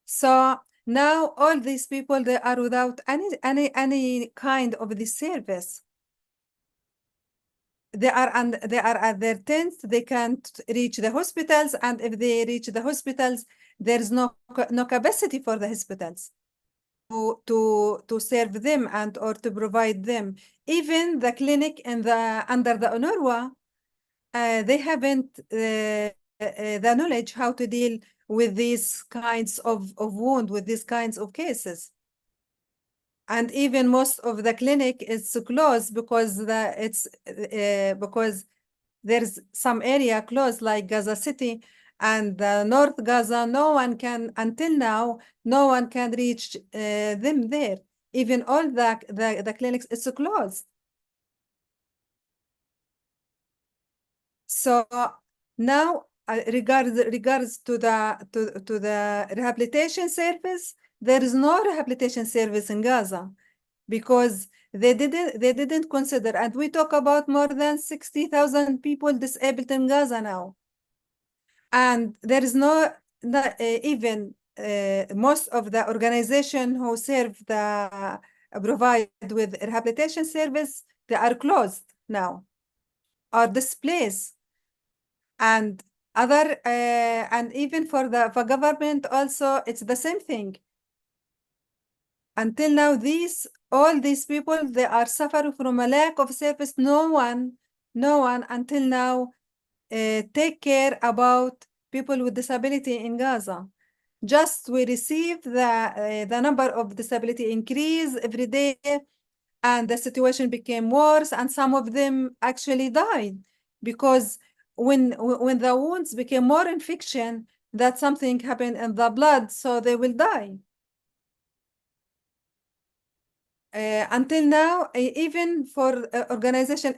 So now all these people, they are without any kind of this service. They are at their tents, they can't reach the hospitals, and if they reach the hospitals, there's no capacity for the hospitals to serve them and or to provide them. Even the clinic under the UNRWA, they haven't the knowledge how to deal with these kinds of wound, with these kinds of cases. And even most of the clinic is closed because because there's some area closed, like Gaza City and North Gaza. No one can, until now, no one can reach them there. Even all the clinics is closed. So now, regards to the rehabilitation service, there is no rehabilitation service in Gaza, because they didn't consider, and we talk about more than 60,000 people disabled in Gaza now, and there is no even most of the organization who serve the provide with rehabilitation service, they are closed now, or displaced, and other and even for the government also, it's the same thing. Until now, all these people, they are suffering from a lack of service. No one until now take care about people with disability in Gaza. Just we receive the number of disability increase every day, and the situation became worse, and some of them actually died because when the wounds became more infection, that something happened in the blood, so they will die. Until now, even for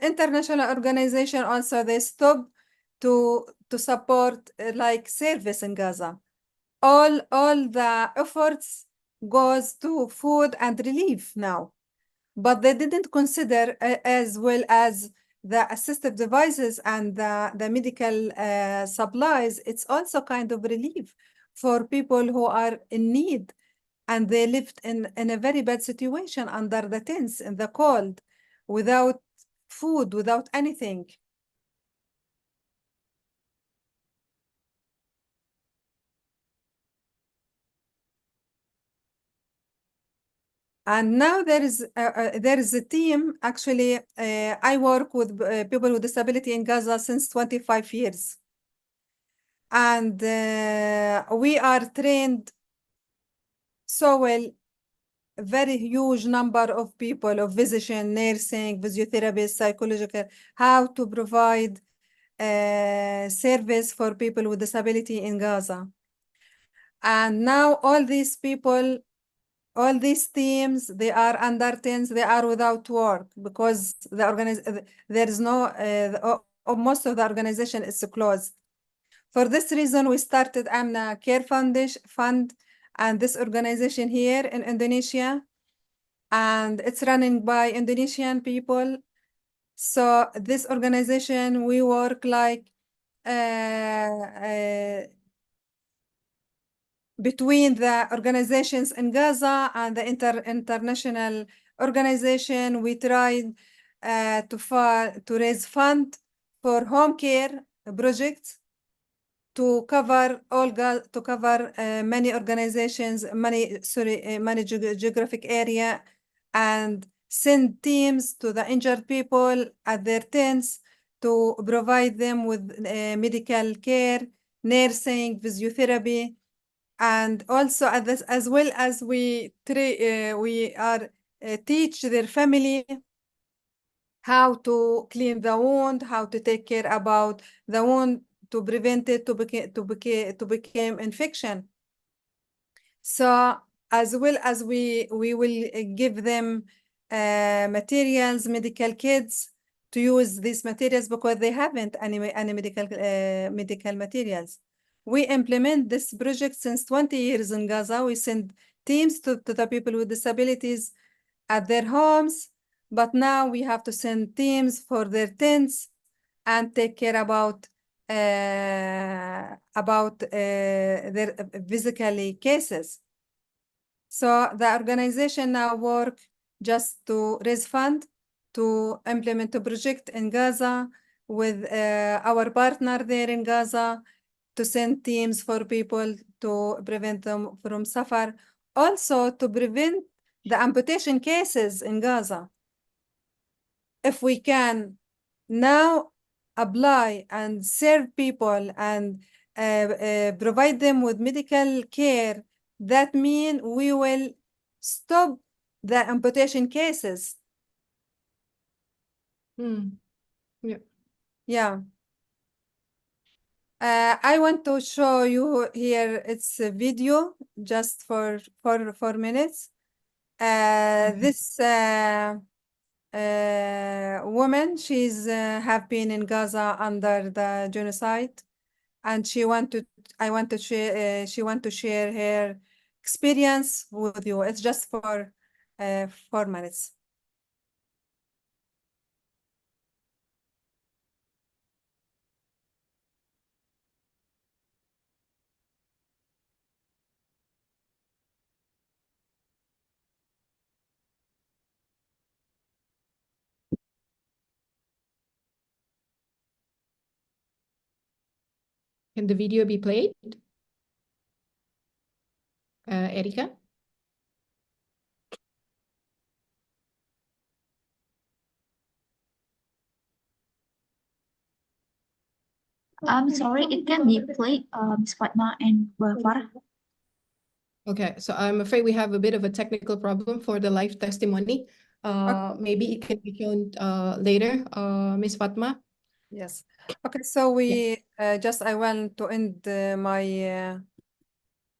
international organization also, they stop to support like service in Gaza. All the efforts goes to food and relief now, but they didn't consider as well as the assistive devices and the medical supplies. It's also kind of relief for people who are in need, and they lived in a very bad situation under the tents in the cold, without food, without anything. And now there is a team. Actually, I work with people with disability in Gaza since 25 years. And we are trained so well, a very huge number of people of physician, nursing, physiotherapists, psychological, how to provide service for people with disability in Gaza. And now all these people, all these teams, they are under tents, they are without work because there is no, most of the organization is closed. For this reason, we started Amna Care Fund, and this organization here in Indonesia, and it's running by Indonesian people. So this organization, we work like between the organizations in Gaza and the international organization. We tried to raise fund for home care projects to cover many organizations, many geographic area, and send teams to the injured people at their tents to provide them with medical care, nursing, physiotherapy, and also as well as we teach their family how to clean the wound, how to take care about the wound to prevent it to become infection. So as well as we will give them materials, medical kits to use these materials because they haven't any medical materials. We implement this project since 20 years in Gaza. We send teams to the people with disabilities at their homes, but now we have to send teams for their tents and take care about their physically cases. So the organization now work just to raise fund to implement a project in Gaza with our partner there in Gaza to send teams for people to prevent them from suffer. Also to prevent the amputation cases in Gaza. If we can now apply and serve people and provide them with medical care, that means we will stop the amputation cases. Yeah. Yeah. I want to show you here, it's a video just for 4 minutes. This woman, she's have been in Gaza under the genocide, and she want to share her experience with you. It's just for 4 minutes. Can the video be played? Erika? I'm sorry, it can be played, Ms. Fatma and Farah. Okay, so I'm afraid we have a bit of a technical problem for the live testimony. Maybe it can be shown later, Ms. Fatma. Yes. Okay, so we I want to end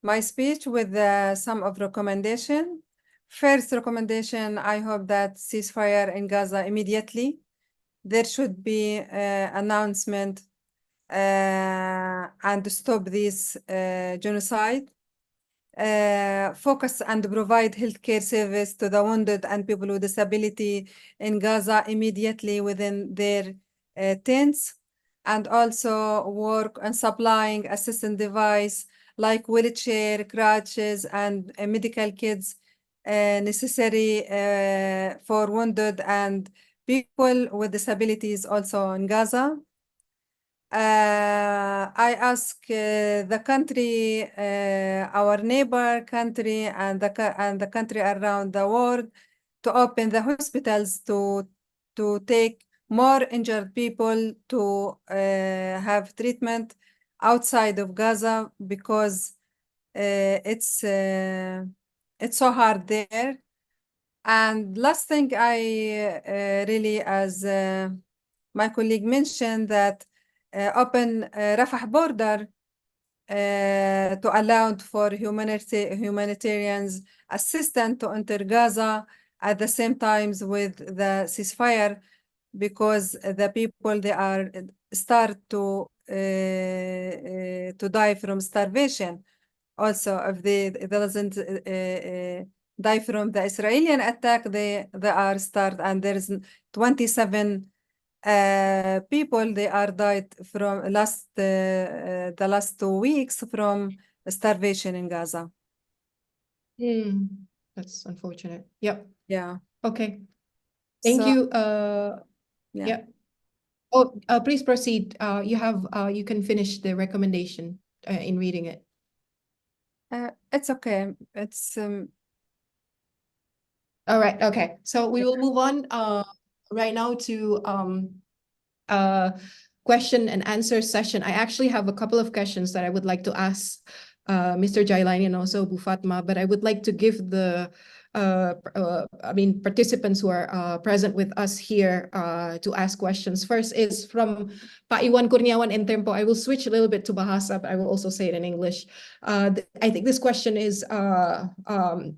my speech with some of recommendation. First recommendation, I hope that ceasefire in Gaza immediately. There should be announcement and stop this genocide. Focus and provide healthcare service to the wounded and people with disability in Gaza immediately within their tents, and also work on supplying assistance device like wheelchair, crutches, and medical kits necessary for wounded and people with disabilities also in Gaza. I ask the country, our neighbor country, and the country around the world to open the hospitals to take more injured people to have treatment outside of Gaza, because it's so hard there. And last thing, I really, as my colleague mentioned, that open Rafah border to allow for humanitarians assistance to enter Gaza at the same times with the ceasefire, because the people, they are start to die from starvation. Also, if they doesn't die from the Israeli attack, they are start, and there is 27 people, they are died from the last 2 weeks from starvation in Gaza. That's unfortunate. Yep. Yeah. Okay. Thank So, you. yeah. Yeah. Oh, please proceed. You can finish the recommendation in reading it. It's okay. It's All right. Okay. So we will move on right now to question and answer session. I actually have a couple of questions that I would like to ask Mr. Jailani and also Bu Fatma, but I would like to give the participants who are present with us here to ask questions. First is from Pa Iwan Kurniawan in Tempo. I will switch a little bit to Bahasa, but I will also say it in English. I think this question is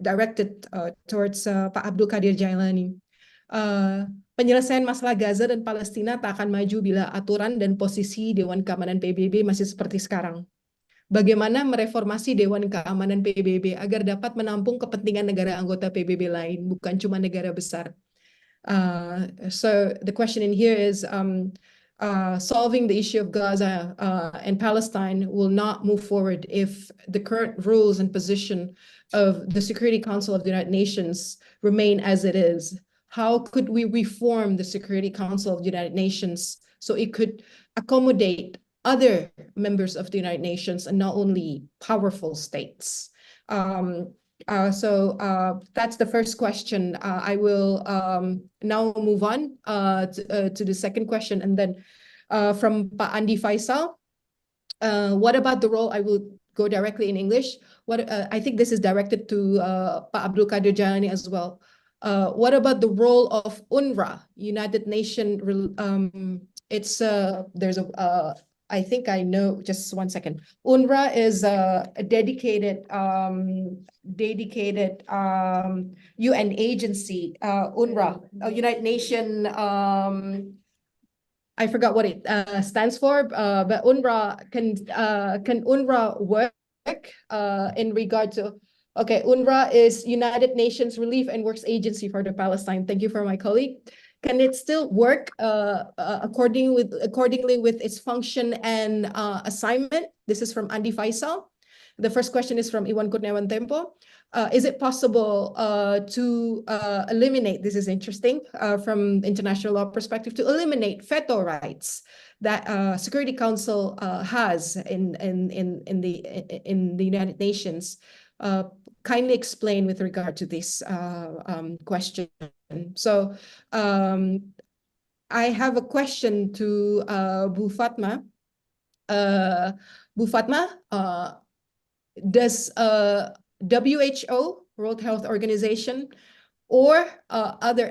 directed towards Pak Abdul Qadir Jailani. Penyelesaian masalah Gaza dan Palestina tak akan maju bila aturan dan posisi Dewan Keamanan PBB masih seperti sekarang. Bagaimana mereformasi Dewan Keamanan PBB agar dapat menampung kepentingan negara anggota PBB lain, bukan cuma negara besar. So the question in here is solving the issue of Gaza and Palestine will not move forward if the current rules and position of the Security Council of the United Nations remain as it is. How could we reform the Security Council of the United Nations so it could accommodate other members of the United Nations and not only powerful states? So that's the first question. I will now move on to the second question, and then from Pa Andi Faisal. What about the role? I will go directly in English. I think this is directed to Pa Abdul Qadir Jailani as well. What about the role of UNRWA, United Nations? I think I know. Just one second. UNRWA is a dedicated UN agency. UNRWA, United Nation. I forgot what it stands for, but UNRWA can UNRWA work in regard to? Okay, UNRWA is United Nations Relief and Works Agency for the Palestine. Thank you for my colleague. Can it still work accordingly with its function and assignment? This is from Andi Faisal. The first question is from Iwan Kurniawan Tempo. Is it possible to eliminate, this is interesting, from international law perspective, to eliminate veto rights that Security Council has in the United Nations? Kindly explain with regard to this question. So I have a question to Bu Fatma. Bu Fatma, does WHO, World Health Organization, or other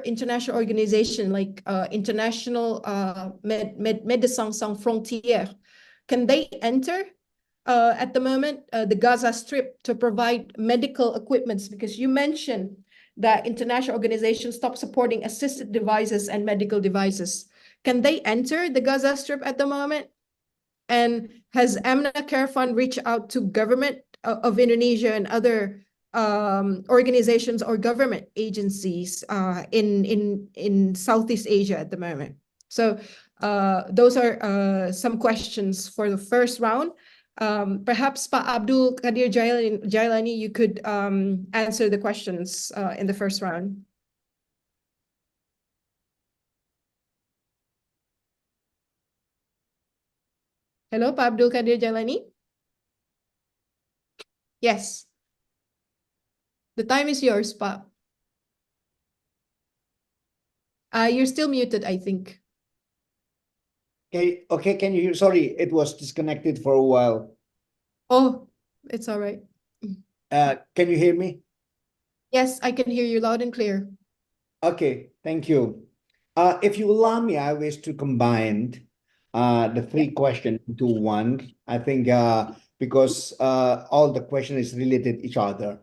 international organization like International Médecins Sans Frontières, can they enter at the moment the Gaza Strip to provide medical equipments? Because you mentioned that international organizations stop supporting assisted devices and medical devices. Can they enter the Gaza Strip at the moment? And has Amna Care Fund reached out to government of Indonesia and other organizations or government agencies in Southeast Asia at the moment? So those are some questions for the first round. Perhaps Pak Abdul Qadir Jailani, you could answer the questions in the first round. Hello, Pak Abdul Qadir Jailani? Yes. The time is yours, Pak. You're still muted, I think. Okay, can you hear? Sorry, it was disconnected for a while. Oh, it's all right. Can you hear me? Yes, I can hear you loud and clear. Okay, thank you. If you allow me, I wish to combine the three questions into one. I think because all the question is related to each other.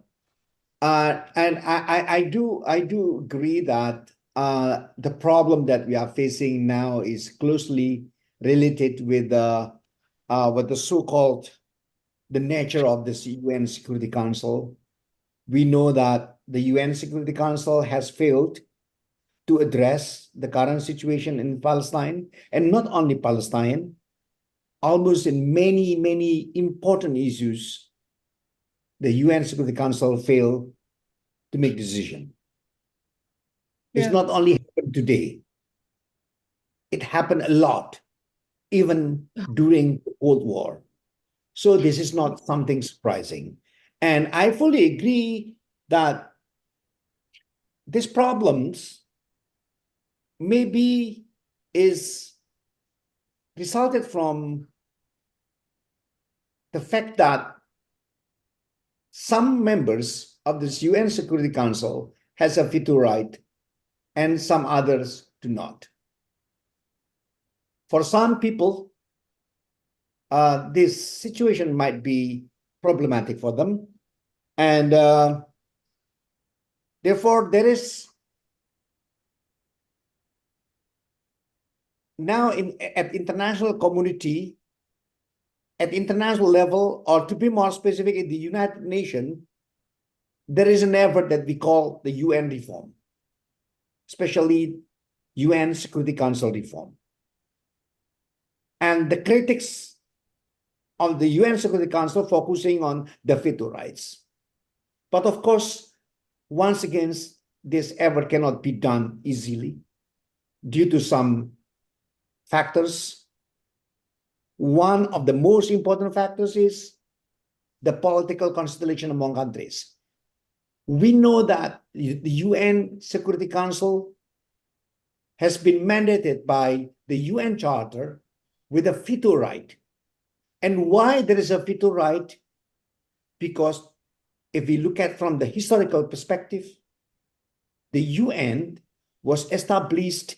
And I do agree that the problem that we are facing now is closely related with the so-called the nature of this UN Security Council. We know that the UN Security Council has failed to address the current situation in Palestine, and not only Palestine, almost in many important issues, the UN Security Council failed to make decision. It's not only happened today. It happened a lot, even during the Cold War. So this is not something surprising. And I fully agree that these problems maybe is resulted from the fact that some members of this UN Security Council has a veto right and some others do not. For some people, this situation might be problematic for them. And therefore, there is now at international community, at international level, or to be more specific, in the United Nations, there is an effort that we call the UN reform, especially UN Security Council reform. And the critics of the UN Security Council focusing on the veto rights. But of course, once again, this effort cannot be done easily due to some factors. One of the most important factors is the political constellation among countries. We know that the UN Security Council has been mandated by the UN Charter with a veto right. And why there is a veto right? Because if we look at from the historical perspective, the UN was established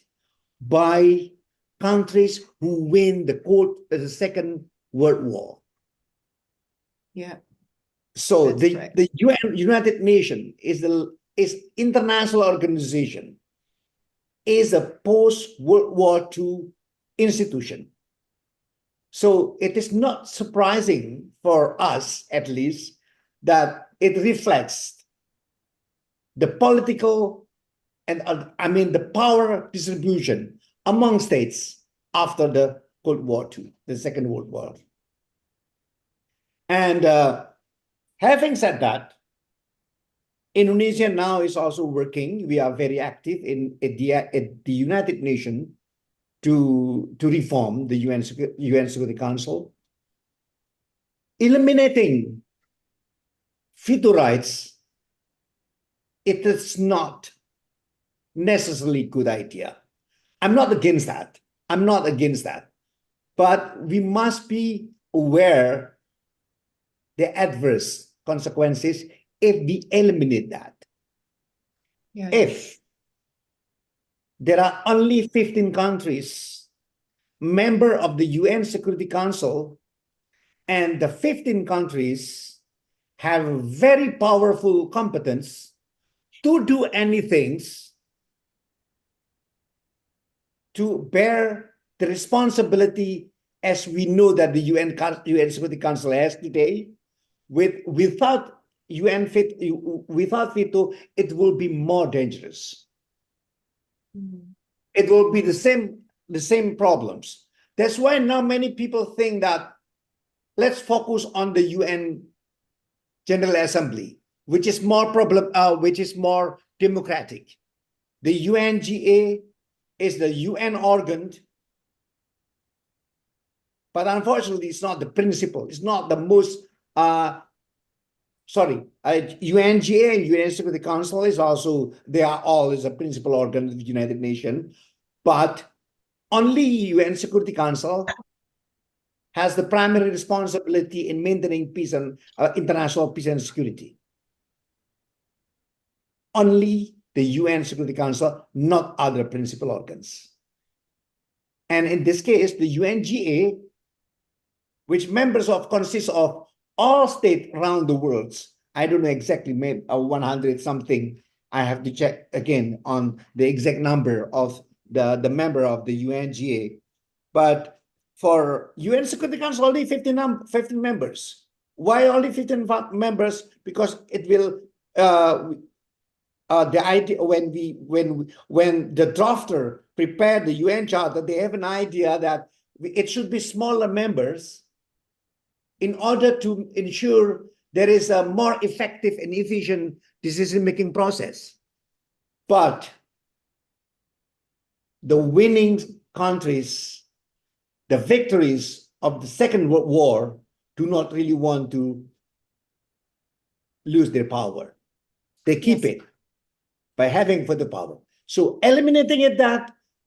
by countries who win the Second World War. Yeah. So the United Nations is international organization, is a post-World War II institution. So it is not surprising for us, at least, that it reflects the political and the power distribution among states after the Cold War II, the Second World War. And having said that, Indonesia now is also working. We are very active at the United Nations to reform the UN Security Council. Eliminating veto rights, it is not necessarily a good idea. I'm not against that. I'm not against that. But we must be aware the adverse consequences if we eliminate that. Yeah. If there are only 15 countries member of the UN Security Council, and the 15 countries have very powerful competence to do anything to bear the responsibility as we know that the UN Security Council has today. Without veto, it will be more dangerous. It will be the same problems. That's why now many people think that let's focus on the UN General Assembly, which is more democratic. The UNGA is the UN organ, but unfortunately, it's not the principal. It's not the most. UNGA and UN Security Council is also, they are all is a principal organ of the United Nations, but only UN Security Council has the primary responsibility in maintaining peace and international peace and security. Only the UN Security Council, not other principal organs. And in this case, the UNGA, which consists of all states around the world, I don't know exactly, maybe 100 something. I have to check again on the exact number of the member of the UNGA. But for UN Security Council, only 15 members. Why only 15 members? Because it will the idea when the drafter prepared the UN Charter, they have an idea that it should be smaller members in order to ensure there is a more effective and efficient decision-making process. But the winning countries, the victories of the Second World War, do not really want to lose their power. They keep it by having for the power. So eliminating it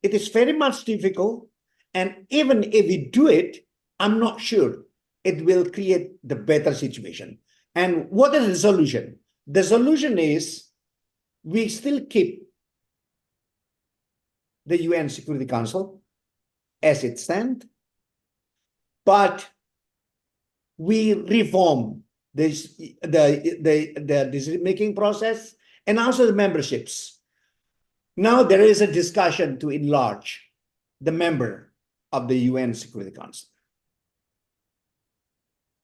is very much difficult. And even if we do it, I'm not sure it will create the better situation. And what is the solution? The solution is we still keep the UN Security Council as it stands, but we reform the decision-making process and also the memberships. Now there is a discussion to enlarge the member of the UN Security Council.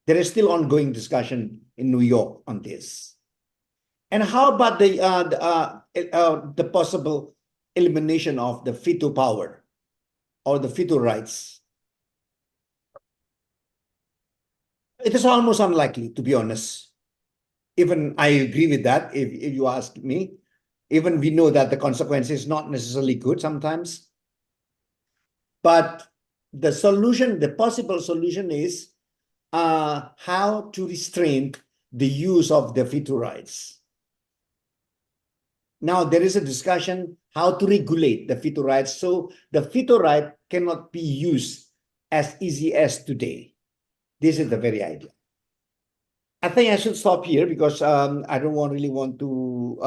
There is still ongoing discussion in New York on this. And how about the possible elimination of the veto power or the veto rights? It is almost unlikely, to be honest. Even I agree with that, if you ask me. Even we know that the consequence is not necessarily good sometimes. But the solution, the possible solution is how to restrain the use of the veto rights. Now, there is a discussion how to regulate the veto rights so the veto right cannot be used as easy as today. This is the very idea. I think I should stop here because I don't really want to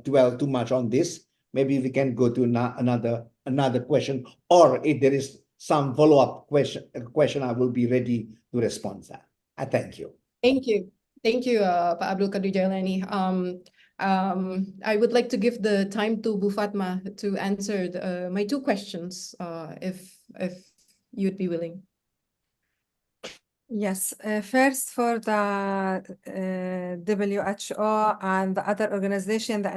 dwell too much on this. Maybe we can go to another question, or if there is some follow-up question, I will be ready to respond to that. I thank you. Thank you. Thank you, Pak Abdul Qadir Jailani. I would like to give the time to Bu Fatma to answer my two questions, if you'd be willing. Yes, first for the WHO and the other organization, the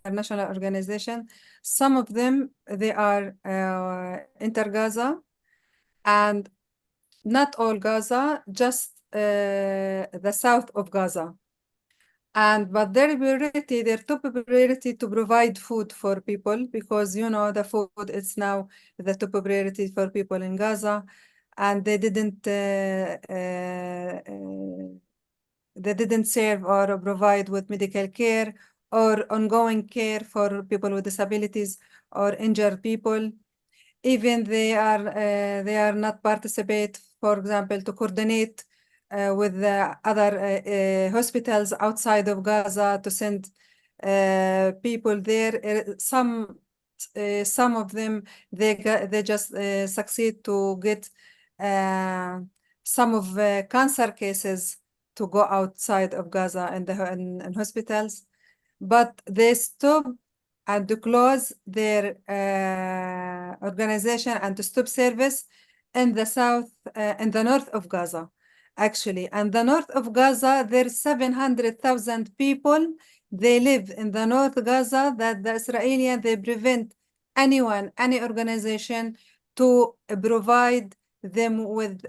international organization, some of them, they are inter-Gaza, and not all Gaza, just the south of Gaza. But their top priority to provide food for people, because the food is now the top priority for people in Gaza, and they didn't serve or provide with medical care or ongoing care for people with disabilities or injured people. Even they are not participate, for example, to coordinate with the other hospitals outside of Gaza to send people there. Some of them they just succeed to get some of cancer cases to go outside of Gaza in hospitals, but they stop and to close their organization and to stop service in the south, in the north of Gaza, actually. And the north of Gaza, there's 700,000 people. They live in the north Gaza that the Israeli, they prevent anyone, any organization to provide them with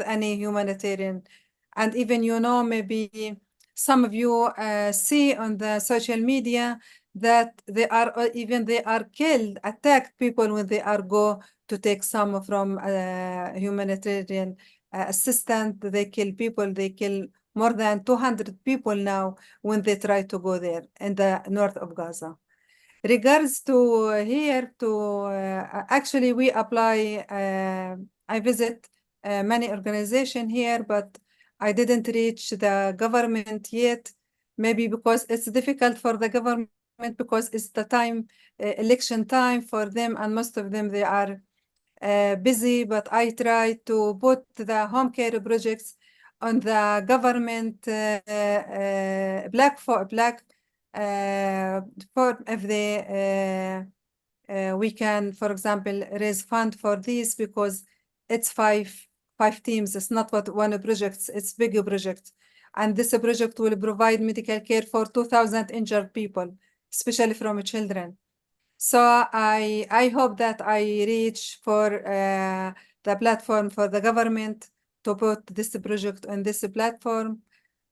any humanitarian. And even, maybe some of you see on the social media that they are killed, attacked people when they are go to take some from humanitarian assistance. They kill people. They kill more than 200 people now when they try to go there in the north of Gaza. Regards to here, actually we apply. I visit many organizations here, but I didn't reach the government yet, maybe because it's difficult for the government because it's the time, election time for them, and most of them, they are busy, but I try to put the home care projects on the government for if they we can, for example, raise fund for this because it's five teams. It's not one project, it's bigger project. And this project will provide medical care for 2,000 injured people, especially from children. So I hope that I reach for the platform for the government to put this project on this platform,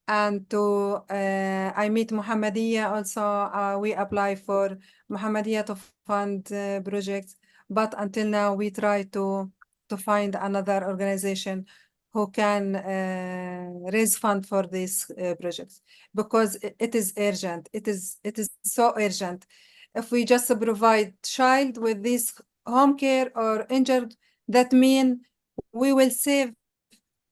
and to I meet Muhammadiyya also. We apply for Muhammadiyya to fund projects, but until now we try to find another organization who can raise fund for these projects, because it is urgent. It is so urgent. If we just provide child with this home care or injured, that means we will save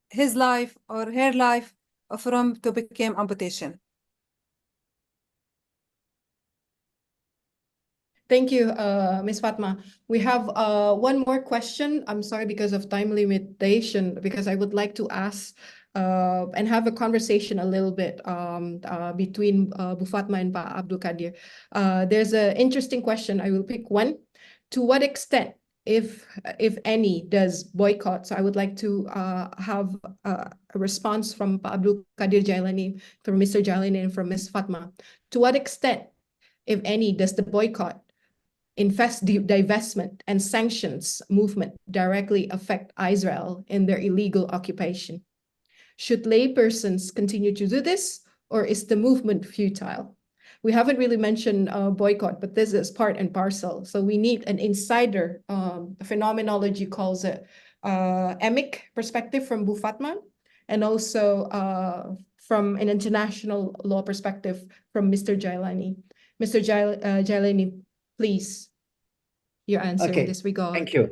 his life or her life from to become amputation. Thank you, Ms. Fatma. We have one more question. I'm sorry because of time limitation, because I would like to ask and have a conversation a little bit between Bu Fatma and Pa Abdul Qadir. There's an interesting question. I will pick one. To what extent, if any, does boycott? So I would like to have a response from Pa Abdul Qadir Jailani, from Mr. Jailani, and from Ms. Fatma. To what extent, if any, does the boycott, divestment, and sanctions movement directly affect Israel in their illegal occupation? Should laypersons continue to do this, or is the movement futile? We haven't really mentioned boycott, but this is part and parcel. So we need an insider, phenomenology calls it emic perspective from Bu Fatma, and also from an international law perspective from Mr. Jailani. Mr. Jailani, please, your answer in this regard. Thank you.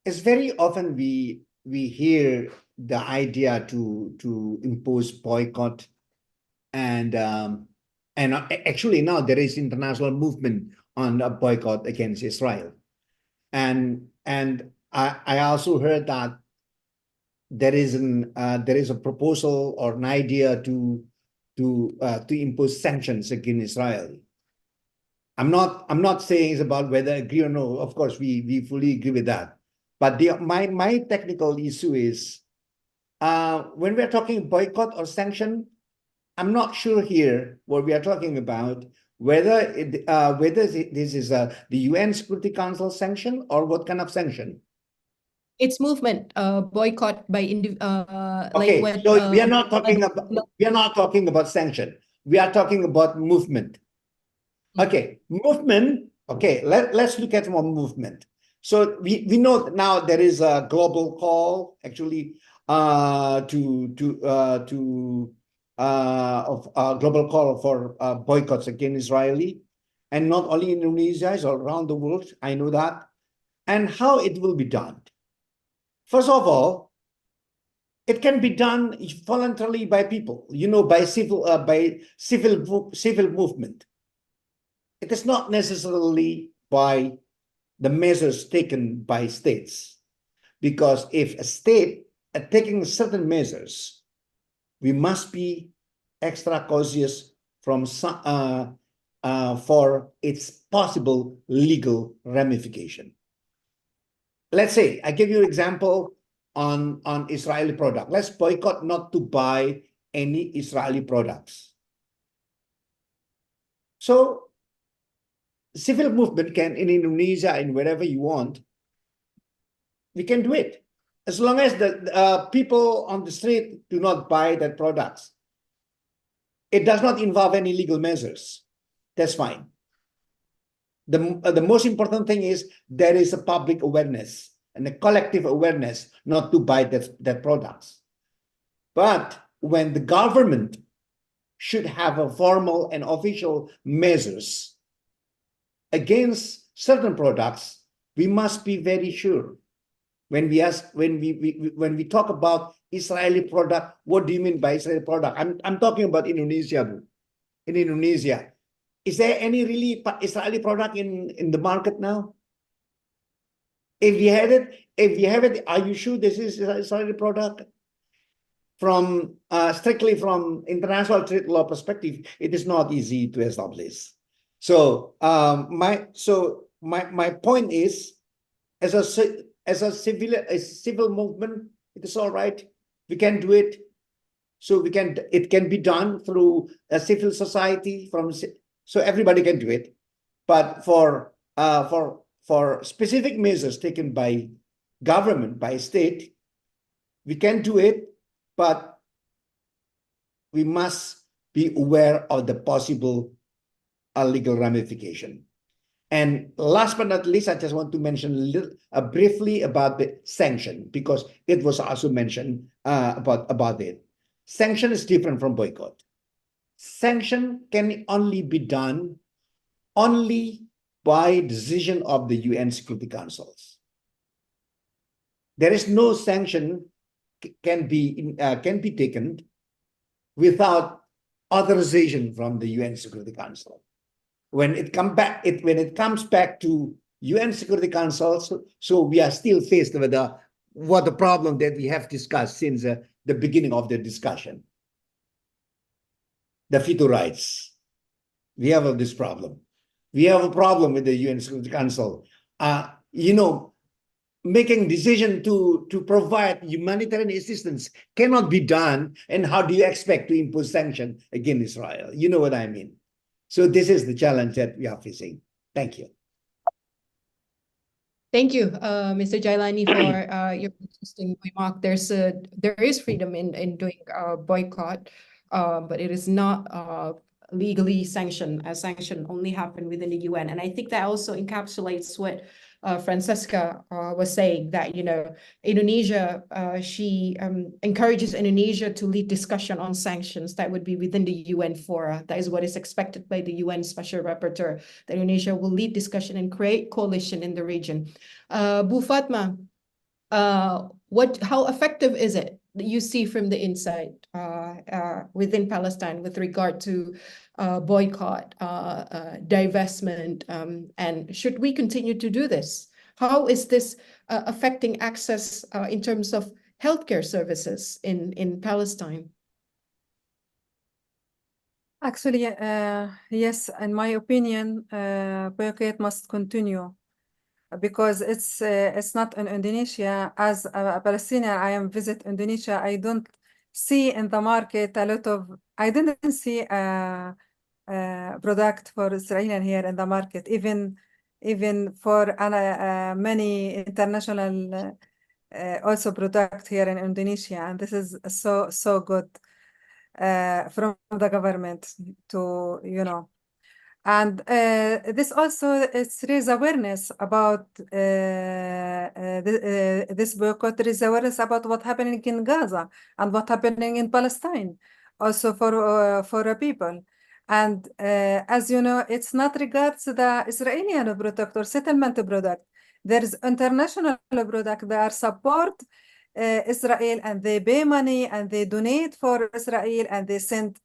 It's very often we hear the idea to impose boycott, and actually now there is international movement on a boycott against Israel, and I also heard that there is a proposal or an idea to impose sanctions against Israel. I'm not saying it's about whether agree or no. Of course, we fully agree with that. But my technical issue is when we're talking boycott or sanction, I'm not sure here what we are talking about. whether this is the UN Security Council sanction or what kind of sanction? It's movement, boycott by Okay, like what so we are not talking about sanction. We are talking about movement. Okay, movement. Okay, let's look at one movement. So we know now there is a global call actually global call for boycotts against Israeli, and not only in Indonesia, it's all around the world. I know that, and how it will be done. First of all, it can be done voluntarily by people, by civil movement. It is not necessarily by the measures taken by states, because if a state is taking certain measures, we must be extra cautious for its possible legal ramification. Let's say I give you an example on Israeli product. Let's boycott not to buy any Israeli products. So civil movement can, in Indonesia and wherever you want, we can do it. As long as the people on the street do not buy that products. It does not involve any legal measures. That's fine. The most important thing is there is a public awareness and a collective awareness not to buy that products. But when the government should have a formal and official measures against certain products, we must be very sure. When we talk about Israeli product, what do you mean by Israeli product? I'm talking about Indonesia. In Indonesia, is there any really Israeli product in the market now? If we have it, are you sure this is Israeli product? From strictly from international trade law perspective, it is not easy to establish. So my point is, as a civil movement, it is all right. We can do it. So it can be done through a civil society, so everybody can do it. But for specific measures taken by government, by state, we can do it, but we must be aware of the possible legal ramification. And last but not least, I just want to mention briefly about the sanction, because it was also mentioned about it. Sanction is different from boycott. Sanction can only be done by decision of the UN Security Councils. There is no sanction can be taken without authorization from the UN Security Council. When it comes back to UN Security Council, so we are still faced with the problem that we have discussed since the beginning of the discussion. The veto rights. We have this problem. We have a problem with the UN Security Council. Making decision to provide humanitarian assistance cannot be done. And how do you expect to impose sanction against Israel? You know what I mean? So this is the challenge that we are facing. Thank you. Thank you, Mr. Jailani, for your interesting remark. There is freedom in doing boycott, but it is not legally sanctioned. A sanction only happen within the UN, and I think that also encapsulates what Francesca was saying, that Indonesia, she encourages Indonesia to lead discussion on sanctions that would be within the UN fora. That is what is expected by the UN Special Rapporteur, that Indonesia will lead discussion and create coalition in the region. Bu Fatma, how effective is it that you see from the inside within Palestine with regard to boycott, divestment, and should we continue to do this? How is this affecting access in terms of healthcare services in Palestine? Actually, yes, in my opinion, boycott must continue, because it's not in Indonesia. As a Palestinian, I am visit Indonesia. I don't see in the market a lot of. I didn't see product for Israelis here in the market, even for many international also product here in Indonesia, and this is so good from the government to and this also it's raise awareness about this boycott, raise awareness about what happening in Gaza and what happening in Palestine, also for the people. And as you know, it's not regards the Israeli product or settlement product. There is international product that are support Israel, and they pay money and they donate for Israel and they send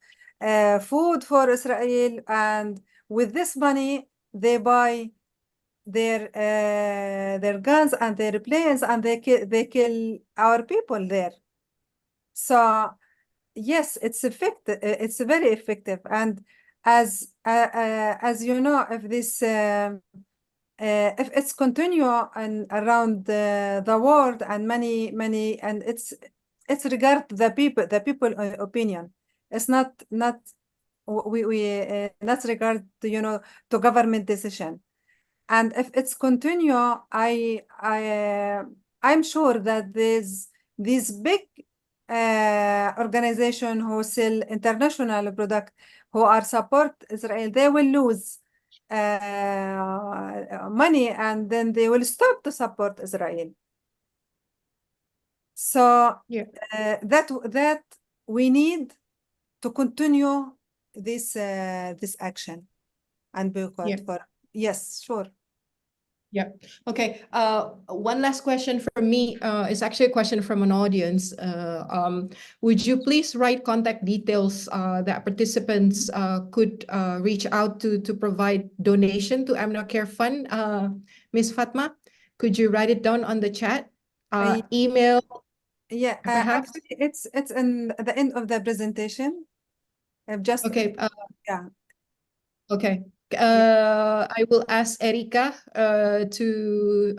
food for Israel, and with this money they buy their guns and their planes, and they kill our people there. So yes, it's effective. It's very effective, and as you know, if this if it's continue and around the world and many, and it's regard the people opinion. It's not we not regard to to government decision. And if it's continue, I'm sure that these big organization who sell international product, who are support Israel, they will lose money, and then they will stop to support Israel. So Yeah. that we need to continue this action and boycott. Yeah. For yes, sure. Yeah. Okay. One last question from me. It's actually a question from an audience. Would you please write contact details that participants could reach out to provide donation to Amna Care Fund? Ms. Fatma, could you write it down on the chat? Email. Yeah. Perhaps. Actually, it's in the end of the presentation. I've just Okay. yeah. Okay. I will ask Erika to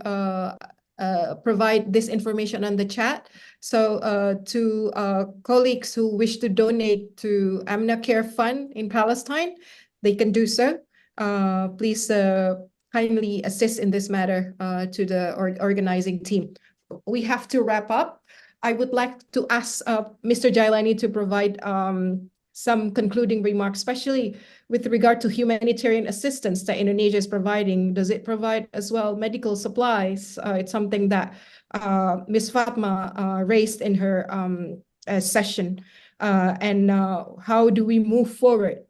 provide this information on the chat. So to colleagues who wish to donate to Amna Care Fund in Palestine, they can do so. Please kindly assist in this matter to the organizing team. We have to wrap up. I would like to ask Mr. Jailani to provide some concluding remarks, especially with regard to humanitarian assistance that Indonesia is providing. Does it provide as well medical supplies? It's something that Ms. Fatma raised in her session. And how do we move forward?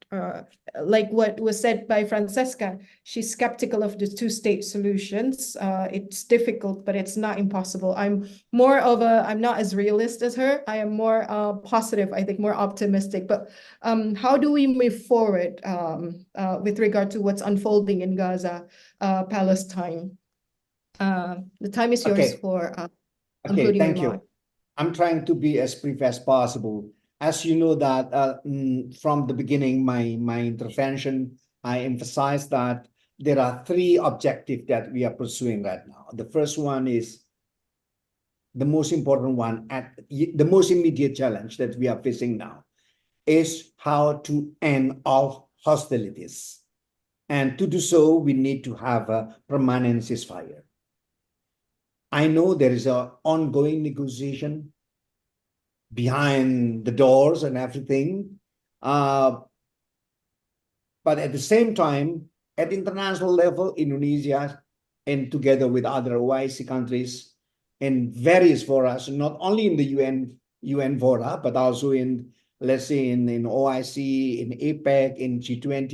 Like what was said by Francesca, she's skeptical of the two-state solutions. It's difficult, but it's not impossible. I'm not as realist as her. I am more positive, I think more optimistic. But how do we move forward with regard to what's unfolding in Gaza, Palestine? The time is yours for concluding thank you. remarks. I'm trying to be as brief as possible. As you know that from the beginning, my intervention, I emphasized that there are three objectives that we are pursuing right now. The first one is the most important one, at the most immediate challenge that we are facing now, is how to end all hostilities. And to do so, we need to have a permanent ceasefire. I know there is an ongoing negotiation behind the doors and everything. But at the same time, at international level, Indonesia, and together with other OIC countries in various fora, not only in the UN fora, but also in, let's say, in OIC, in APEC, in G20,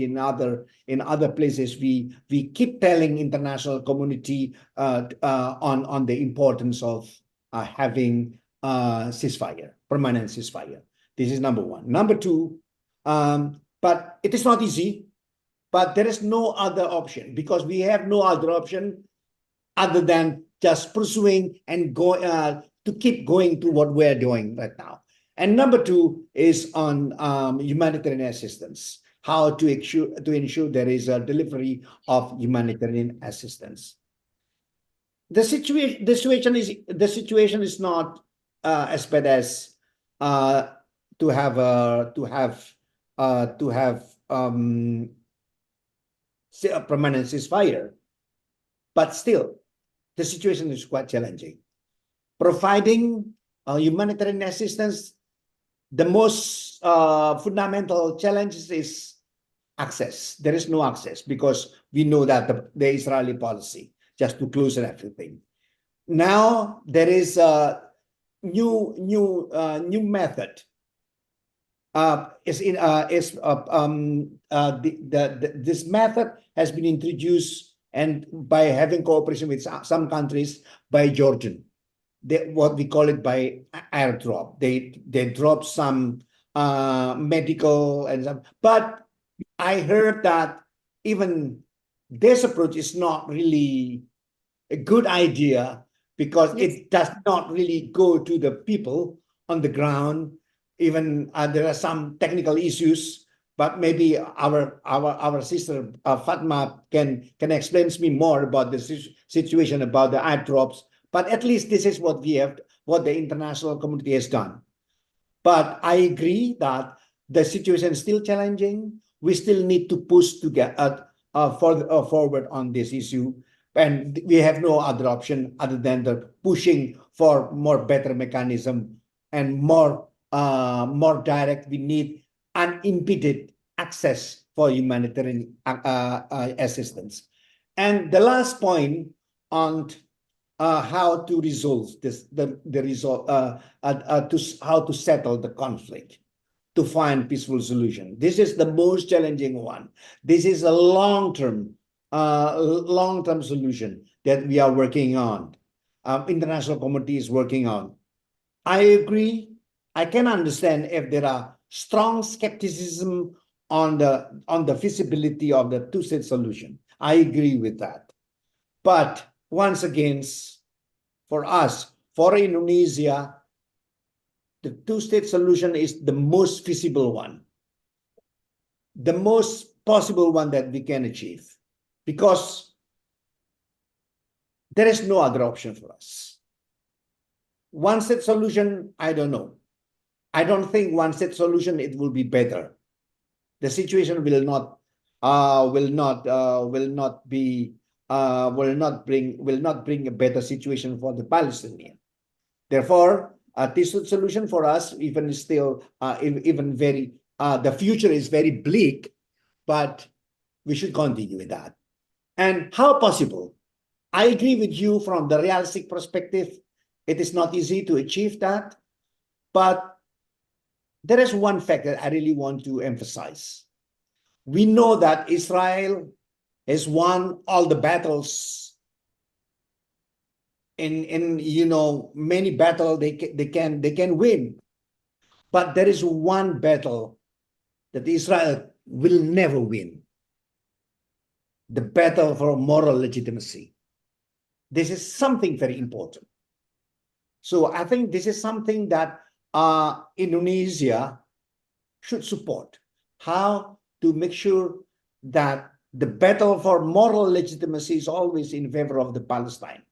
in other places, we keep telling international community on the importance of having ceasefire, permanent ceasefire. This is number one. Number two, but it is not easy, but there is no other option, because we have no other option other than just pursuing and go to keep going to what we're doing right now. And number two is on humanitarian assistance, how to ensure there is a delivery of humanitarian assistance. The situation is not as bad as to have permanent ceasefire. But still, the situation is quite challenging. Providing humanitarian assistance, the most fundamental challenge is access. There is no access because we know that the Israeli policy, just to close everything. Now there is a new method. This method has been introduced and by having cooperation with some countries by Jordan. What we call it by airdrop. They drop some medical and some, but I heard that even this approach is not really a good idea because it does not really go to the people on the ground. Even there are some technical issues, but maybe our sister Fatma can explain to me more about the situation about the airdrops. But at least this is what the international community has done. But I agree that the situation is still challenging. We still need to push to get forward on this issue. And we have no other option other than the pushing for more better mechanism and more direct. We need unimpeded access for humanitarian assistance. And the last point on how to resolve this, how to settle the conflict, to find peaceful solution. This is the most challenging one. This is a long-term solution that we are working on. International community is working on. I agree. I can understand if there are strong skepticism on the feasibility of the two-state solution. I agree with that. But once again, for us, for Indonesia, the two-state solution is the most feasible one, the most possible one that we can achieve, because there is no other option for us. One-state solution, I don't know. I don't think one-state solution it will be better. The situation will not bring a better situation for the Palestinian. Therefore, a two-state solution for us even still the future is very bleak, but we should continue with that. And how possible? I agree with you from the realistic perspective. It is not easy to achieve that, but there is one fact that I really want to emphasize. We know that Israel has won all the battles in many battles they can win, but there is one battle that Israel will never win: the battle for moral legitimacy. This is something very important. So I think this is something that Indonesia should support. How to make sure that the battle for moral legitimacy is always in favor of the Palestine.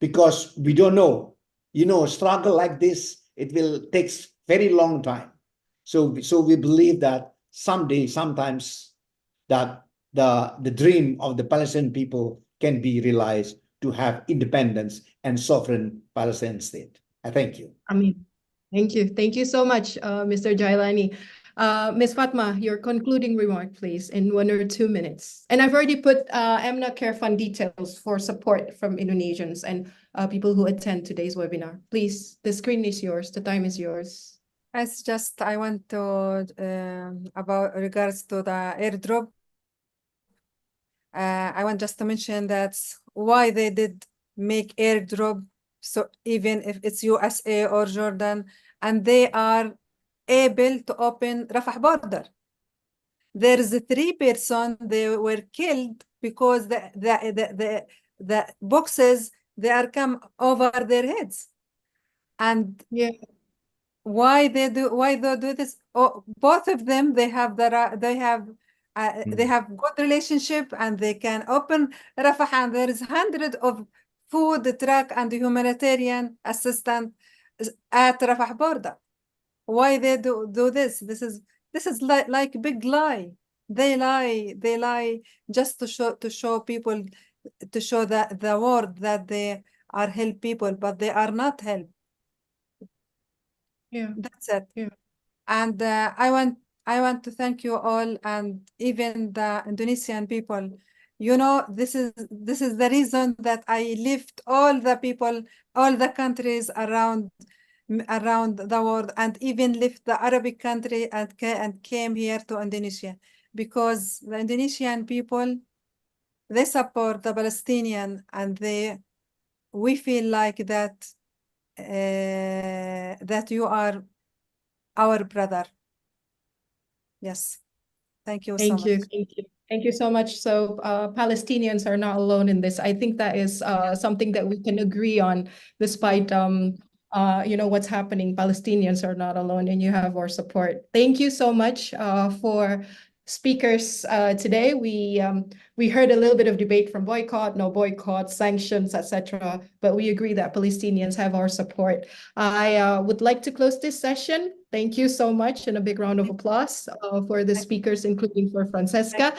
Because we don't know, a struggle like this, it will take very long time. So we believe that sometimes that the dream of the Palestinian people can be realized to have independence and sovereign Palestinian state. I thank you. Thank you. Thank you so much, Mr. Jailani. Ms. Fatma, your concluding remark, please, in 1 or 2 minutes. And I've already put EMNA Care Fund details for support from Indonesians and people who attend today's webinar. Please, the screen is yours. The time is yours. I want to, about regards to the airdrop. I want just to mention that's why they did make airdrop. So even if it's USA or Jordan, and they are able to open Rafah border. There is 3 persons, they were killed because the boxes, they are come over their heads. And why they do this? Oh, both of them, they have good relationship and they can open Rafah, and there is hundreds of food truck and humanitarian assistance at Rafah border. Why they do this? This is This is like a big lie. They lie just to show people, to show that the world that they are help people, but they are not help. Yeah. That's it. Yeah. And I want to thank you all, and even the Indonesian people. You know, this is the reason that I left all the people, all the countries around the world, and even left the Arabic country and came here to Indonesia, because the Indonesian people, they support the Palestinian, and we feel like that that you are our brother. Yes. Thank you so Thank you. much. Thank you. Thank you so much. So Palestinians are not alone in this. I think that is something that we can agree on, despite what's happening. Palestinians are not alone, and you have our support. Thank you so much for speakers today. We heard a little bit of debate from boycott, no boycott, sanctions, etc. But we agree that Palestinians have our support. I would like to close this session. Thank you so much, and a big round of applause for the speakers, including for Francesca.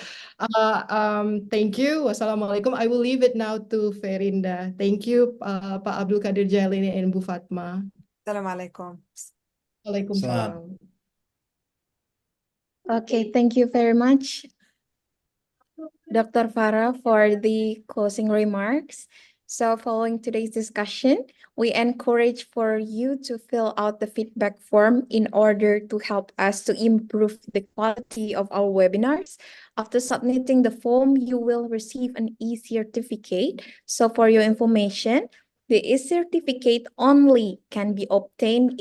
Thank you. Wassalamualaikum. I will leave it now to Ferinda. Thank you, Pak Abdul Qadir Jalini and Bu Fatma. Assalamualaikum. Waalaikumsalam. Okay, thank you very much, Dr. Farah, for the closing remarks. So following today's discussion, we encourage for you to fill out the feedback form in order to help us to improve the quality of our webinars. After submitting the form, you will receive an e-certificate. So for your information, the e-certificate only can be obtained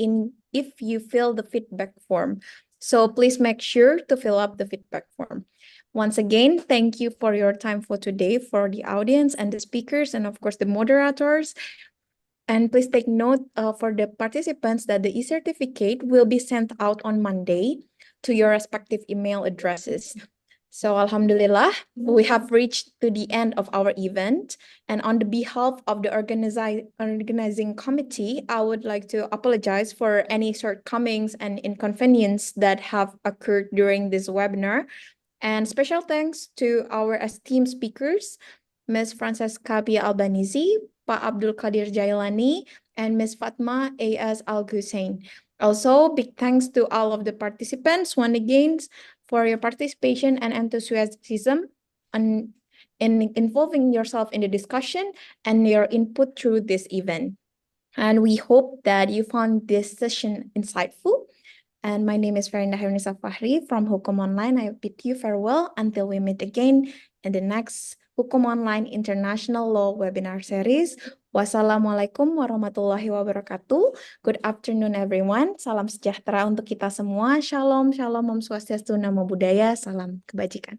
if you fill the feedback form. So please make sure to fill up the feedback form. Once again, thank you for your time for today, for the audience and the speakers, and of course the moderators. And please take note for the participants that the e-certificate will be sent out on Monday to your respective email addresses. So Alhamdulillah, we have reached to the end of our event. And on the behalf of the organizing committee, I would like to apologize for any shortcomings and inconvenience that have occurred during this webinar. And special thanks to our esteemed speakers, Ms. Francesca B. Albanese, Pak Abdul Qadir Jailani, and Ms. Fatma A.S. Al-Hussein. Also, big thanks to all of the participants once again for your participation and enthusiasm in involving yourself in the discussion and your input through this event. And we hope that you found this session insightful. And my name is Ferinda Hirnisa Fahri from Hukum Online. I bid you farewell until we meet again in the next Hukum Online International Law webinar series. Wassalamualaikum warahmatullahi wabarakatuh. Good afternoon everyone. Salam sejahtera untuk kita semua. Shalom, shalom, om swastiastu, namo buddhaya, salam kebajikan.